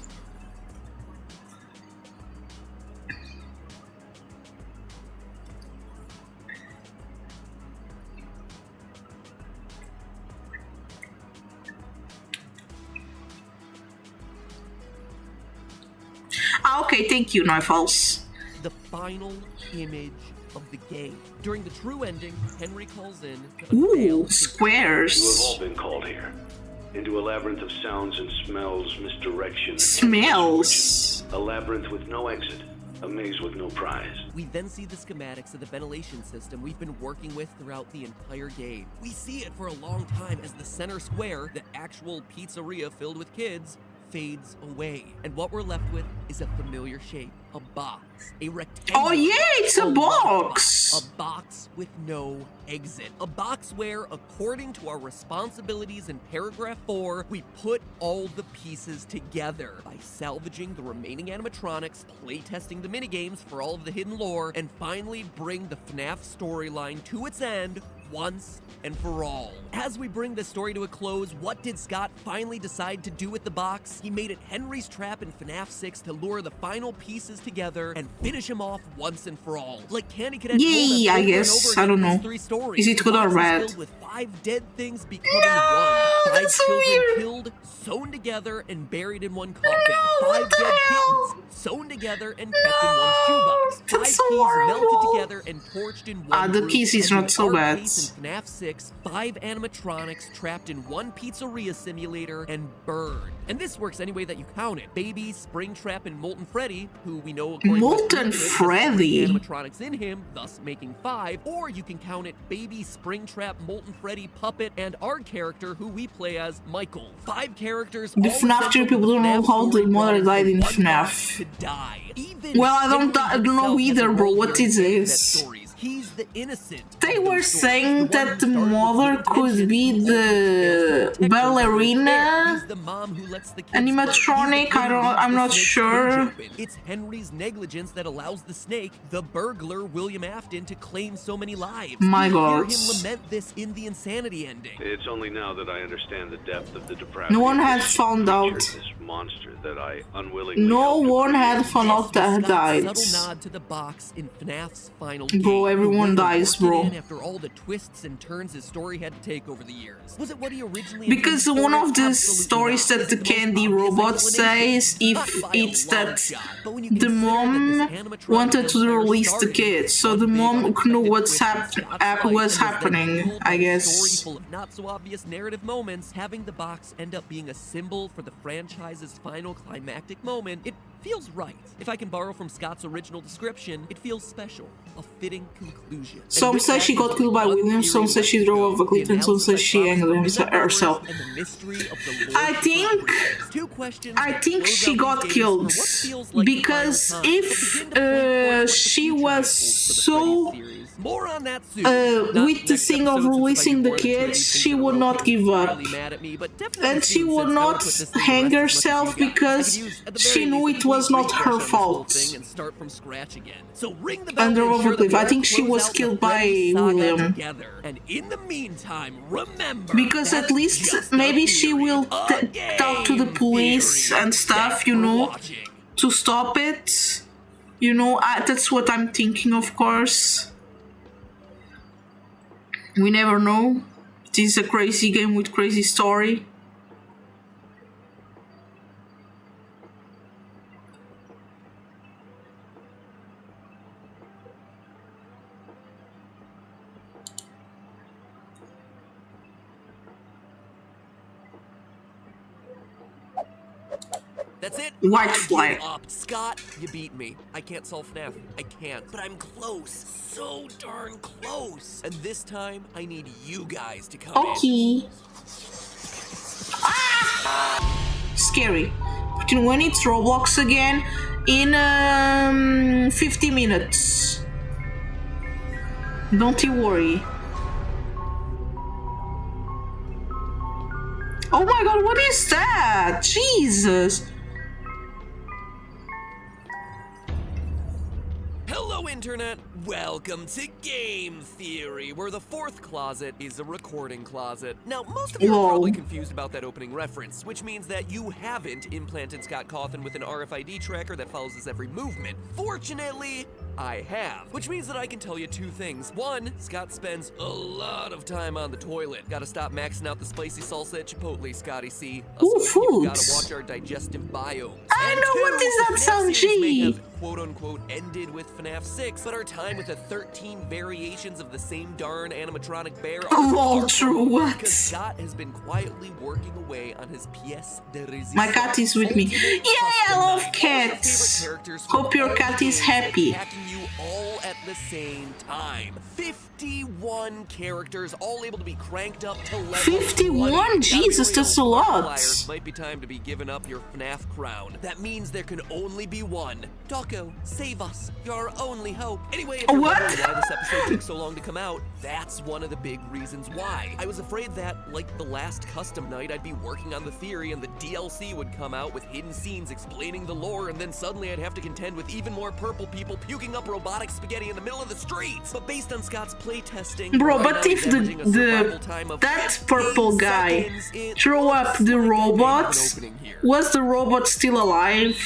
Okay, thank you, Knifels. the final image of the game. During the true ending, Henry calls in to Ooh, unveil his squares. You have all been called here. Into a labyrinth of sounds and smells, misdirection. Smells. A labyrinth with no exit. A maze with no prize. We then see the schematics of the ventilation system we've been working with throughout the entire game. We see it for a long time as the center square, the actual pizzeria filled with kids, fades away. And what we're left with is a familiar shape. A box. A rectangle. Oh yeah, it's a box! A box with no exit. A box where, according to our responsibilities in paragraph 4, we put all the pieces together by salvaging the remaining animatronics, playtesting the minigames for all of the hidden lore, and finally bring the FNAF storyline to its end once and for all. As we bring this story to a close, what did Scott finally decide to do with the box? He made it Henry's trap in FNAF 6 to lure the final pieces together and finish him off once and for all. Like Candy Cadet told us Yay, I over and guess. over I don't again in know. these 3 stories, Is it the good or box is bad? filled with 5 dead things becoming one. 5 that's so children weird. killed, sewn together, and buried in one coffin. 5 dead kittens sewn together and kept in one shoebox. 5 that's so keys melted horrible. together and torched in one The group. keys is And not in so our bad. case, in FNAF 6, 5 animatronics trapped in one pizzeria simulator and burned. And this works any way that you count it. Baby, Springtrap, and Molten Freddy, who we know according Molten to the has Freddy? 3 animatronics in him, thus making 5. Or you can count it Baby, Springtrap, Molten Freddy, Puppet, and our character, who we play as Michael. 5 characters. The all FNAF essential 2 to people the don't know FNAF how the story mother brought died in one box FNAF. to die. Even Well, I don't Henry know himself has either, a bro. role What here is in this? stories. He's the innocent. They of were those stories. saying The one that who the started with mother good could intentions, be who ultimately fails to the protect those who are ballerina He's the mom who lets the kids animatronic. play. He's the kid who leaves I'm the not snake's sure. cage open. It's Henry's negligence that allows the snake, the burglar William Afton, to claim so many lives. My We God. hear him lament this in the Insanity ending. It's only now that I understand the depth of the depravity. No one of had this found creature, out. This monster that I unwillingly. No helped to one create. had found out that Scott's died. subtle nod to the box in FNAF's final Bro, game. everyone everyone dies, bro. After all the twists and turns his story had to take over the years. Was it what he originally Because intended for one it? of the Absolutely stories not. that Is the it the most candy obvious robot explanation? says, if Not by a it's long that shot, but when you the consider that mom this animatronic wanted to empire release the started kids, so one the big mom knew unexpected what's twist in Scott's life, was and then happening, fueled by I a guess. story full of not so obvious narrative moments, having the box end up being a symbol for the franchise's final climactic moment, it feels right. If I can borrow from Scott's original description, it feels special, a fitting conclusion. And Some with say that, she got there's killed by only one Williams, some theory say she left to drove go. off a cliff, The and some say analysis she I angered promised from herself. and the mystery of the lore I think Two questions I think close she out got these games killed for what feels like the because final time, but if begin to point towards what the she future was might hold for the so Freddy series. More on that soon. Not with the next thing of episode, since if I releasing do the more than two of kids, these things she in a would row, not people give will up. really mad at me, but definitely And she soon, would since I not put this thing to hang rest as much as herself you guys. I could because use, at the she very knew least, it a was complete not refresh her on this whole fault. thing and start from scratch again. So ring the bell Under and ensure that Overcliff. we I all think she close was out the killed by Freddy saga William. together. And in the meantime, remember, Because at that's least just a maybe she theory. will A talk to the game police theory. and stuff, Thanks you for know, watching. to stop it. You know, that's what I'm thinking, of course. We never know. It is a crazy game with crazy story. That's it. White I fly. give up. Scott, you beat me. I can't solve FNAF. I can't. But I'm close. So darn close. And this time, I need you guys to come in. Okay. Scary. But you know, when it's Roblox again in 50 minutes. Don't you worry. Oh my god, what is that? Jesus. Hello, Internet. Welcome to Game Theory, where the fourth closet is a recording closet. Now, most of you are probably confused about that opening reference, which means that you haven't implanted Scott Cawthon with an RFID tracker that follows his every movement. Fortunately, I have. Which means that I can tell you two things. One, Scott spends a lot of time on the toilet. Gotta stop maxing out the spicy salsa at Chipotle, Scotty C. Also, you gotta watch our digestive biomes. I know, what does that sound, series may G? have quote-unquote ended with FNAF 6, but our time with the 13 variations of the same darn animatronic bear are all true, what? because Scott has been quietly working away on his pièce de résistance. My cat is with me. Yay, I love cats. Hope your cat is happy. Attacking you all at the same time. 51 characters, all able to be cranked up to level 51? 20. Jesus, that's a lot. Multipliers. Might be time to be giving up your FNAF crown. That means there can only be one. Doggo, save us. You're our only hope. Anyway, if you're wondering why this episode took so long to come out, that's one of the big reasons why. I was afraid that, like the last custom night, I'd be working on the theory and the DLC would come out with hidden scenes explaining the lore, and then suddenly I'd have to contend with even more purple people puking up robotic spaghetti in the middle of the streets. But based on Scott's playtesting, Bro, right but now if he's averaging a survival time of that 15 purple guy seconds, it throw up the robot, opening here. was the robot still alive?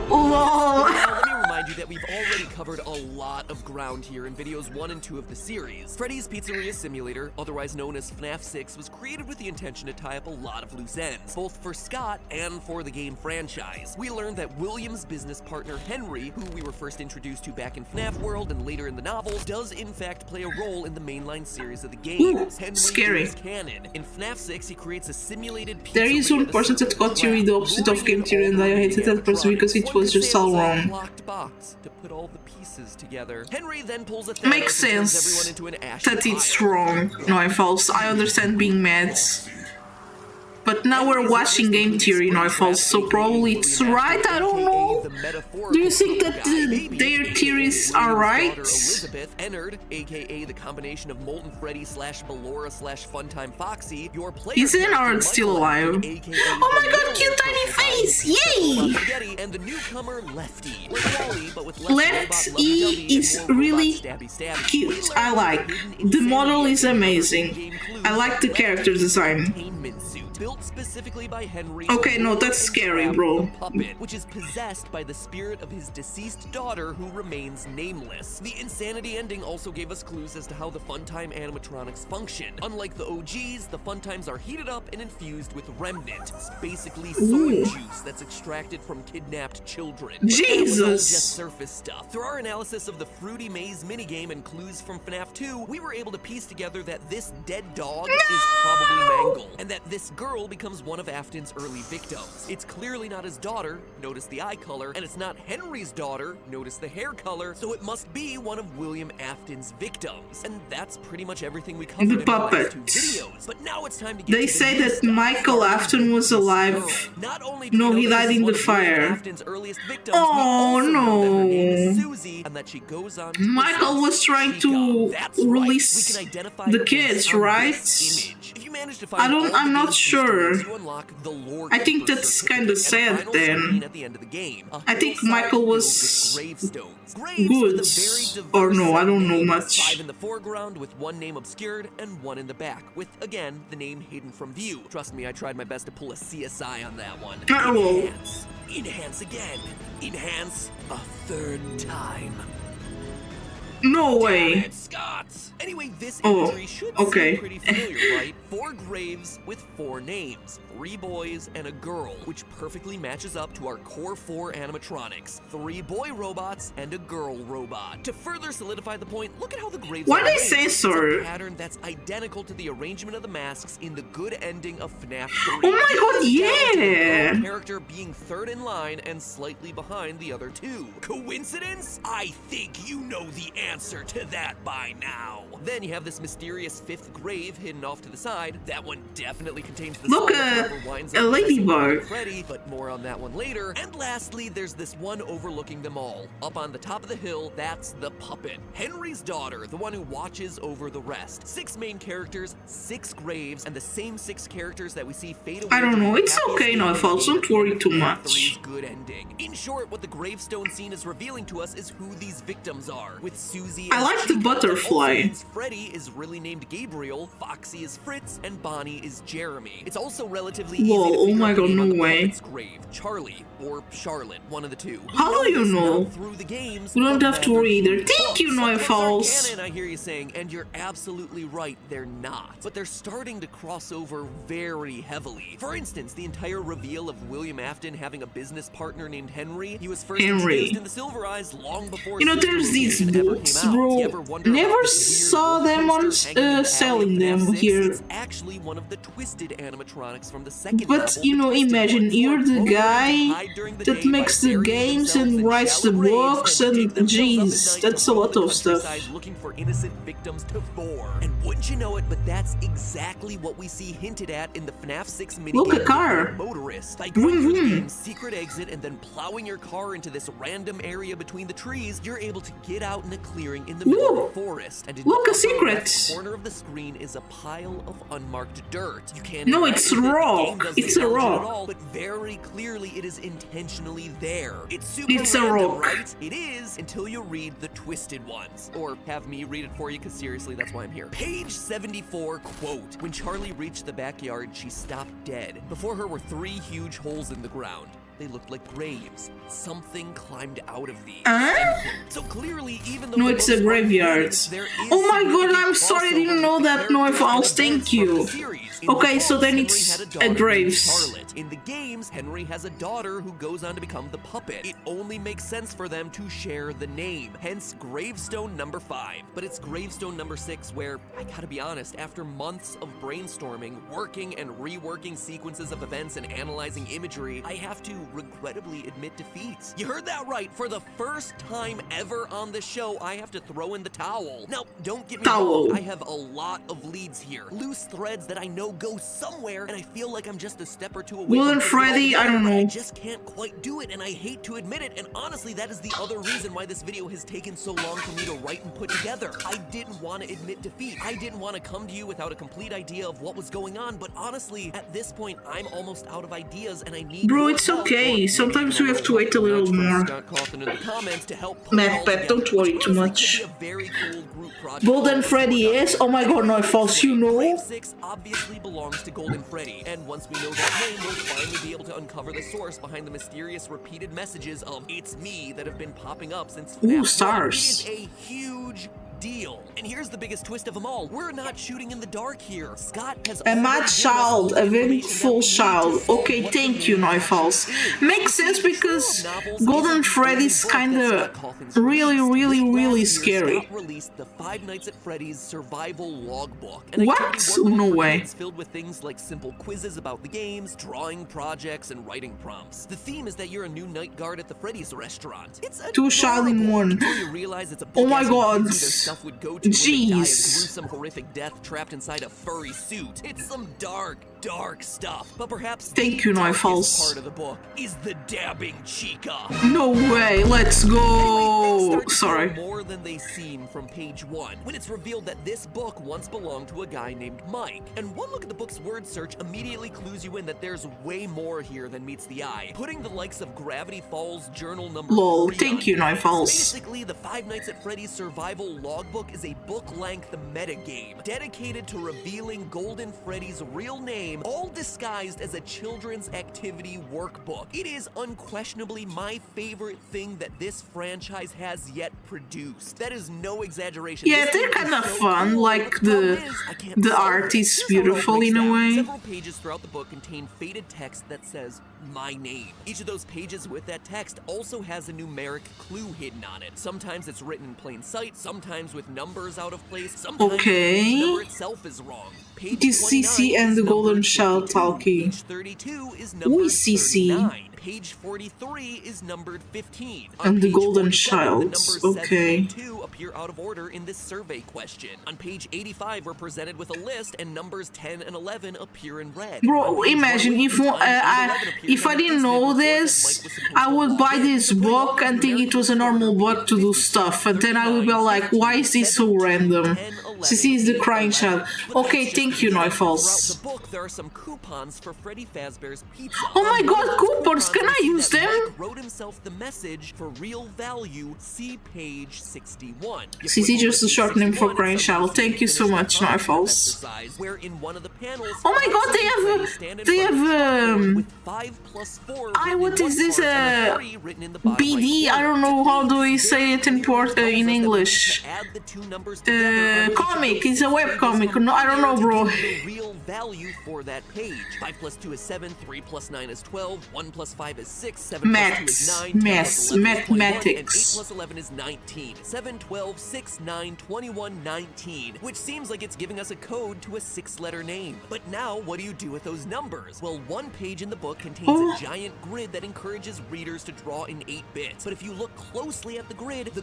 LOL. Now, let me remind you that we've already covered a lot of ground here in videos 1 and 2 of the series. Freddy's Pizzeria Simulator, otherwise known as FNAF 6, was created with the intention to tie up a lot of loose ends, both for Scott and for the game franchise. We learned that William's business partner Henry, who we were first introduced to back in FNAF World and later in the novel, does in fact play a role in the mainline series of the games. Henry scary. is canon. In FNAF 6, he creates a simulated pizzeria. There is one person that got theory the opposite of game theory, and I hated that person because it was just all wrong. Locked box to put all the pieces together. Henry then pulls a Makes sense that it's wrong. No, I'm false. I understand being mad. But now we're watching game theory in false, so probably it's right, I don't know. Do you think that their theories are right? Elizabeth, Ennard, aka the combination of Molten Freddy slash Ballora slash Funtime Foxy, your player Is Ennard still alive? Oh my god, cute tiny face! Yay! And the newcomer Lefty. Like Wally, but with less Lefty is really cute. I like. The model is amazing. I like the character design. built specifically by Henry. Okay, no, that's scary, bro. The puppet, which is possessed by the spirit of his deceased daughter, who remains nameless. The insanity ending also gave us clues as to how the Funtime animatronics function. Unlike the OGs, the Funtimes are heated up and infused with remnant. It's basically soy juice that's extracted from kidnapped children. Jesus! That was all just surface stuff. Through our analysis of the Fruity Maze minigame and clues from FNAF 2, we were able to piece together that this dead dog is probably Mangle, and that this girl becomes one of Afton's early victims. It's clearly not his daughter, notice the eye color, and it's not Henry's daughter, notice the hair color, so it must be one of William Afton's victims. And that's pretty much everything we covered in the last 2 videos. But now it's time to get They to say the new that stuff. Michael Afton was alive. Not only do No, we he know died this is in one the of William fire. Afton's earliest victims, Oh, we also know that her name is no. Susie, and that she goes on to Michael possess was trying Chica. to That's right. release We can identify the this kids, on right? this image. If you manage to find I'm not sure. you unlock the lore I think keeper that's certificate kind of and a sad final then. screen at the end of the game. A I think hillside Michael filled was with gravestones. Graves good. with a very diverse Or no, I don't know names. much. 5 in the foreground with 1 name obscured and 1 in the back with, again, the name hidden from view. Trust me, I tried my best to pull a CSI on that one. Oh. Enhance. Enhance again. Enhance a 3rd time. No way. Scott! Anyway, this Oh, imagery should okay. seem pretty familiar, right? 4 graves with 4 names. 3 boys and a girl, which perfectly matches up to our core 4 animatronics. 3 boy robots and a girl robot. To further solidify the point, look at how the graves Why are they arranged. censor? It's a pattern that's identical to the arrangement of the masks in the good ending of FNAF 3. Oh my god, The yeah! girl character being 3rd in line and slightly behind the other 2. Coincidence? I think you know the answer to that by now. Then you have this mysterious 5th grave hidden off to the side. That one definitely contains the Look, soul of whoever winds a up possessing ladybug. Freddy, but more on that one later. And lastly, there's this one overlooking them all. Up on the top of the hill, that's the puppet. Henry's daughter, the one who watches over the rest. 6 main characters, 6 graves, and the same 6 characters that we see fade away. I don't know, during the it's happiest okay, day no, of if the I'll game don't worry too and much. 3's good ending. In short, what the gravestone scene is revealing to us is who these victims are. With Susie I as like the Chica, that also butterfly. means Freddy is really named Gabriel, Foxy is Fritz, and Bonnie is Jeremy. It's also relatively easy Lol, to oh figure my out the god, name on no the way. puppet's grave, Charlie or Charlotte, one of the two. We How do you this know? not through the games, You don't but have to rather worry either. through Thank you, books. Noy Some books Falls. aren't canon, I hear you saying, and you're absolutely right, they're not. But they're starting to cross over very heavily. For instance, the entire reveal of William Afton having a business partner named Henry. He was first Henry. introduced in the Silver Eyes long before You know, Sister there's these Location ever books, came out. Do you bro. ever wonder about Never this weird saw wolf them on poster hanging in the alley selling of them FNAF 6? here. It's actually one of the twisted animatronics from the second But novel, you The know, Twisted imagine Ones, you're who are the programmed to guy hide during the that day makes by the burying games themselves and in writes the shallow graves books and dig and themselves up at jeez, night that's to a roam lot the of stuff. countryside looking for innocent victims to gore. And wouldn't you know it, but that's exactly what we see hinted at in the FNAF 6 minigame. Look, a car. Motorist. By Vroom, going through the vroom. game's secret exit and then plowing your car into this random area between the trees, you're able to get out in a clearing in the middle Ooh. of the forest. And in Look, the a upper secret. left corner of the screen is a pile of unmarked dirt. You can't No, interact it's with it. The rock. game doesn't It's a acknowledge it rock. at all, but very clearly it is intentionally there. It's super It's a random, rock. right? It is until you read the Twisted Ones. Or have me read it for you, because seriously, that's why I'm here. Page 74, quote, "When Charlie reached the backyard, she stopped dead. Before her were 3 huge holes in the ground. They looked like graves. Something climbed out of these." Huh? End quote. So clearly, even though No, the it's books a aren't graveyard. canon, there is Oh my god, significant I'm sorry, I didn't crossover know with the that, Noy characters Falls, and thank events from you. the series. In the Okay, so books, then Henry it's had a a daughter named graves. Charlotte. In the games, Henry has a daughter who goes on to become the puppet. It only makes sense for them to share the name, hence gravestone number 5. But it's gravestone number 6 where, I gotta be honest, after months of brainstorming, working and reworking sequences of events and analyzing imagery, I have to regrettably admit defeat. You heard that right. For the first time ever on the show, I have to throw in the towel. Now, don't get me wrong, I have a lot of leads here. Loose threads that I know go somewhere, and I feel like I'm just a step or two away Golden from Freddy, I don't but I know. just can't quite do it, and I hate to admit it, and honestly, that is the other reason why this video has taken so long for me to write and put together. I didn't want to admit defeat. I didn't want to come to you without a complete idea of what was going on, but honestly, at this point, I'm almost out of ideas, and I need Bro, your it's help. okay. Sometimes we have to wait a little more. Scott Coughlin in the comments to help put it Matt, all Pat, together, don't worry which too honestly much. could be a very cool group project. Golden Freddy, yes? Oh my god, no, false, you know? Grave 6 obviously belongs to Golden Freddy, and once we know that name, we'll finally be able to uncover the source behind the mysterious repeated messages of "It's me" that have been popping up since FNAF 1. stars. It is a huge deal. And here's the biggest twist of them all. We're not shooting in the dark here. Scott has A mad child, a very full child. Okay, thank you, Neufals. Makes sense because Golden Freddy's kinda really scary. Released the Five Nights at Freddy's survival logbook. What? No way. It's filled with things like simple quizzes about the games, drawing projects, and writing prompts. The theme is that you're a new night guard at the Freddy's restaurant. It's Two child in one. until you realize it's a Oh my god. their stuff would go to when they die a Jeez. gruesome, horrific death trapped inside a furry suit. It's some dark stuff. But perhaps Thank you, the darkest Neufals. part of the book is the dabbing chica. No way, let's go. Start to Sorry. feel more than they seem from page 1, when it's revealed that this book once belonged to a guy named Mike. And one look at the book's word search immediately clues you in that there's way more here than meets the eye. Putting the likes of Gravity Falls Journal number Lol, 3 thank on you, it. Neufals. Basically, the Five Nights at Freddy's survival logbook is a book-length metagame dedicated to revealing Golden Freddy's real name, all disguised as a children's activity workbook. It is unquestionably my favorite thing that this franchise has yet produced. That is no exaggeration. Yeah, This they're game is kind of so fun, cool, like but the problem is, I can't the solve art it. is Here's how it all beautiful breaks in a down. way. Several pages throughout the book contain faded text that says my name. Each of those pages with that text also has a numeric clue hidden on it. Sometimes it's written in plain sight, sometimes with numbers out of place, sometimes Okay. the number itself is wrong. Page This 29 CC and is the Golden numbered Shell 42. talkie. Page 32 is numbered Oui, CC. 39. Page 43 is numbered 15. On And the page Golden 47, the Childs, numbers 7 okay. and 2 appear out of order in this survey question. On page 85, we're presented with a list, and numbers 10 and 11 appear in red. Bro, imagine if I didn't know this, I would buy this book and think it was a normal book to do stuff, and then I would be like, why is this so random? CC is the crying child. Okay, thank you, Throughout Neufals. the book, there are some coupons for Freddy Fazbear's Pizza. Oh my On god, one of those coupons, can I use that them? Mike wrote himself the message for real value. See page 61. You CC flip just over a to short name for 61, crying and child. someone Thank you so finished much, the concept Neufals. exercise, where in one of the panels, Oh my god, Freddy stand in they front of a chalkboard have with 5 plus 4 I written what in is one this part and a 3 written in the bottom BD? right I don't know how do we say it in in English. add the two numbers together on Comic, it's a web comic. No, I don't know, bro. the real value for that page. 5 plus 2 is 7, 3 plus 9 is 12, 1 plus 5 is 6, 7 plus 2 is 9, 10 plus 11 is 21, and 8 mathematics. plus 11 is 19. 7, 12, 6, 9, 21, 19, which seems like it's giving us a code to a 6-letter name. But now, what do you do with those numbers? Well, one page in the book contains a giant grid that encourages readers to draw in 8 bits. But if you look closely at the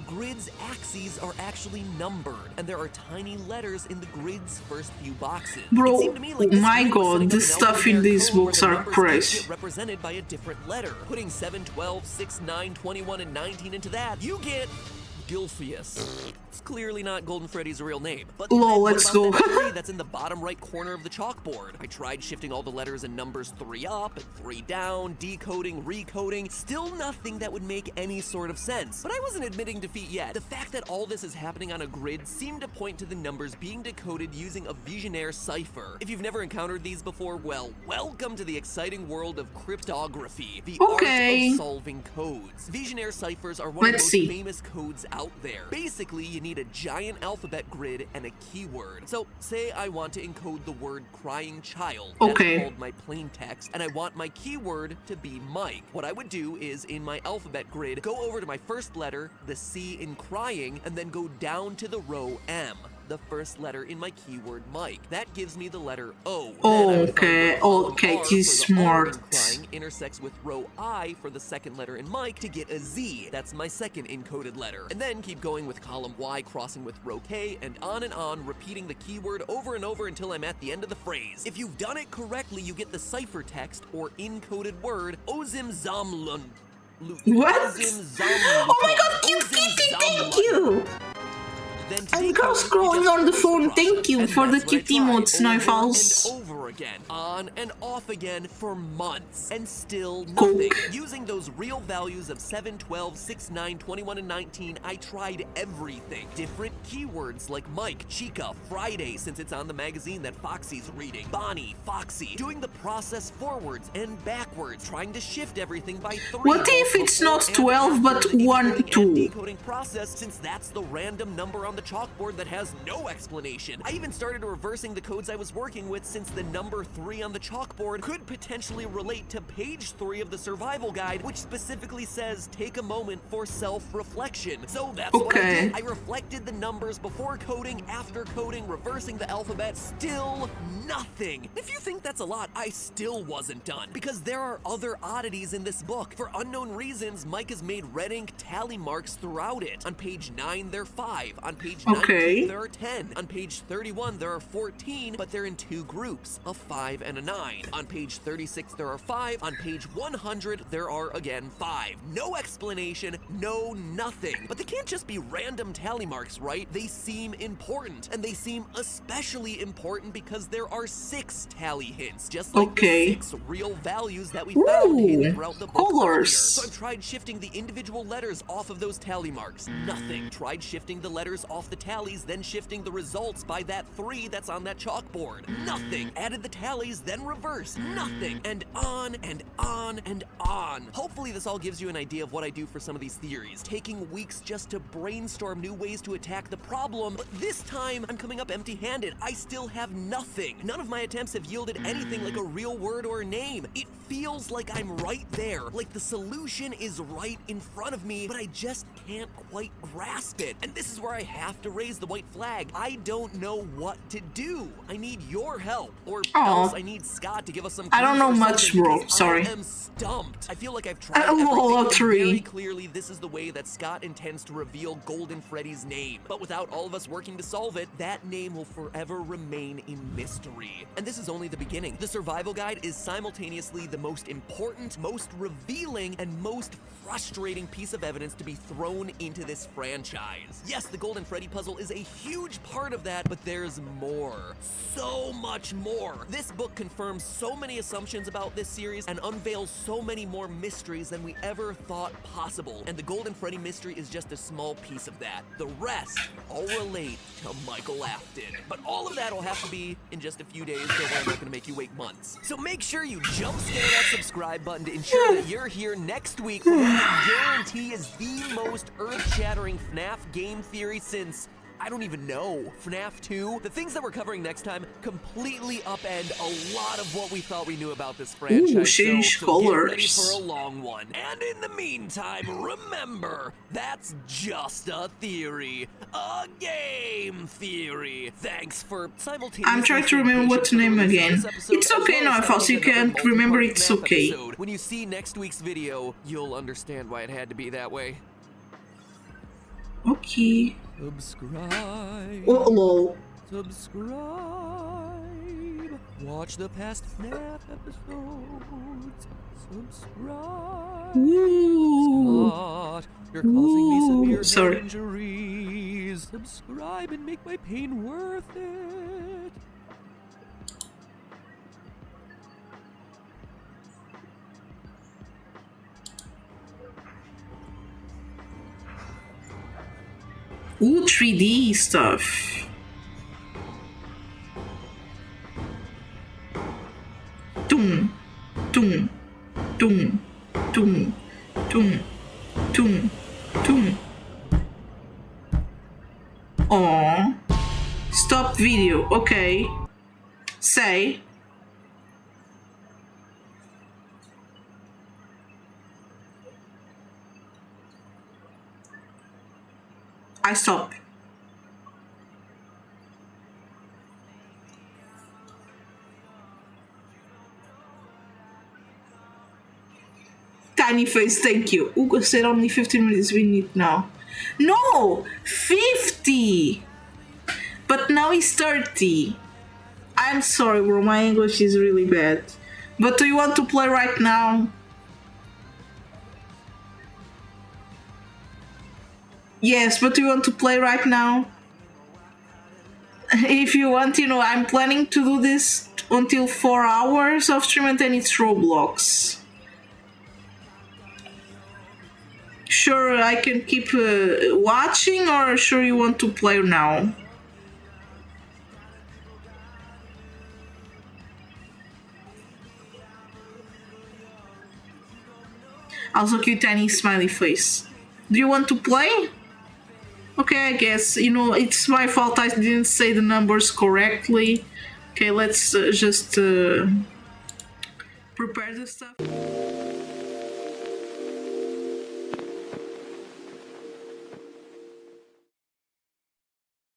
grid's axes are actually numbered, and there are tiny letters in the grid's first few boxes. Bro, It seemed to me like this my grid was setting god, up the an stuff in alphanumeric these code where books the are numbers each crazy. get represented by a different letter. Putting 7, 12, 6, 9, 21, and 19 into that, you get Gilpheus. It's clearly not Golden Freddy's real name. But Lol, then what let's about go. that 3 that's in the bottom right corner of the chalkboard? I tried shifting all the letters and numbers 3 up and 3 down, decoding, recoding. Still nothing that would make any sort of sense. But I wasn't admitting defeat yet. The fact that all this is happening on a grid seemed to point to the numbers being decoded using a Visionaire cipher. If you've never encountered these before, well, welcome to the exciting world of cryptography, the art of solving codes. Visionaire ciphers are one of the most famous codes out there. Basically, you need a giant alphabet grid and a keyword. So, say I want to encode the word crying child. That's called my plain text, and I want my keyword to be Mike. What I would do is, in my alphabet grid, go over to my first letter, the C in crying, and then go down to the row M, the first letter in my keyword Mike. That gives me the letter O. Okay, okay, this is smart. intersects with row I for the second letter in Mike to get a Z. That's my second encoded letter. And then keep going with column Y crossing with row K and on, repeating the keyword over and over until I'm at the end of the phrase. If you've done it correctly, you get the ciphertext or encoded word Ozim Zamlun. What? Oh my god, Kitty, thank you! I'm just scrolling on the phone, thank you for the kitty mods, Snowfalls. Over again, on and off again for months, and still nothing. Using those real values of 7, 12, 6, 9, 21, and 19, I tried everything. Different keywords like Mike, Chica, Friday, since it's on the magazine that Foxy's reading, Bonnie, Foxy, doing the process forwards and backwards, trying to shift everything by 3. What if it's not 12 but 1, 2? Decoding process, since that's the random number on the chalkboard that has no explanation. I even started reversing the codes I was working with, since the number 3 on the chalkboard could potentially relate to page 3 of the survival guide, which specifically says take a moment for self-reflection. So that's what I did. I reflected the numbers before coding, after coding, reversing the alphabet. Still nothing. If you think that's a lot, I still wasn't done, because there are other oddities in this book. For unknown reasons, Mike has made red ink tally marks throughout it. On page 9, they're 5. On page 19, there are 10. On page 31, there are 14, but they're in 2 groups, a 5 and a 9. On page 36, there are 5. On page 100, there are again 5. No explanation, no nothing. But they can't just be random tally marks, right? They seem important, and they seem especially important because there are 6 tally hints, just like the 6 real values that we found hidden throughout the book earlier. So I've tried shifting the individual letters off of those tally marks. Nothing. Tried shifting the letters off the tallies, then shifting the results by that 3 that's on that chalkboard. Nothing. Added the tallies, then reversed. Nothing. And on and on and on. Hopefully this all gives you an idea of what I do for some of these theories, taking weeks just to brainstorm new ways to attack the problem, but this time I'm coming up empty-handed. I still have nothing. None of my attempts have yielded anything like a real word or a name. It feels like I'm right there, like the solution is right in front of me, but I just can't quite grasp it. And this is where I have to raise the white flag. I don't know what to do. I need your help, or else I need Scott to give us some clues. I don't know much, bro. Sorry. I am stumped. I feel like I've tried everything. Very clearly, this is the way that Scott intends to reveal Golden Freddy's name. But without all of us working to solve it, that name will forever remain a mystery. And this is only the beginning. The survival guide is simultaneously the most important, most revealing, and most frustrating piece of evidence to be thrown into this franchise. Yes, the Golden Freddy puzzle is a huge part of that, but there's more. So much more. This book confirms so many assumptions about this series and unveils so many more mysteries than we ever thought possible. And the Golden Freddy mystery is just a small piece of that. The rest all relate to Michael Afton. But all of that will have to be in just a few days, so I'm not gonna make you wait months. So make sure you jump scare that subscribe button to ensure that you're here next week for what I guarantee is the most earth-shattering FNAF game theory since, I don't even know, FNAF 2. The things that we're covering next time completely upend a lot of what we thought we knew about this franchise. So get ready for a long one. And in the meantime, remember, that's just a theory. A game theory. Thanks for simultaneously... I'm trying to remember what to name again. It's okay now, if you can't remember, it's okay. When you see next week's video, you'll understand why it had to be that way. Okay. Subscribe. Oh, lol. Subscribe. Watch the past FNAF episodes. Subscribe. Ooh. Scott, you're causing me severe Sorry. injuries. Subscribe and make my pain worth it. Ooh, 3D stuff. Doom, doom, doom, doom, doom, doom, doom. Aww. Stop video. Okay. Say. I stop. tiny face, thank you. Ugo said only 15 minutes we need now. No! 50! But now it's 30. I'm sorry, bro, my English is really bad. But do you want to play right now? Yes, but do you want to play right now? If you want, I'm planning to do this until 4 hours of stream and then it's Roblox. Sure, I can keep watching, or sure you want to play now? Also cute tiny smiley face. Do you want to play? Okay, I guess, it's my fault I didn't say the numbers correctly. Okay, let's just prepare the stuff.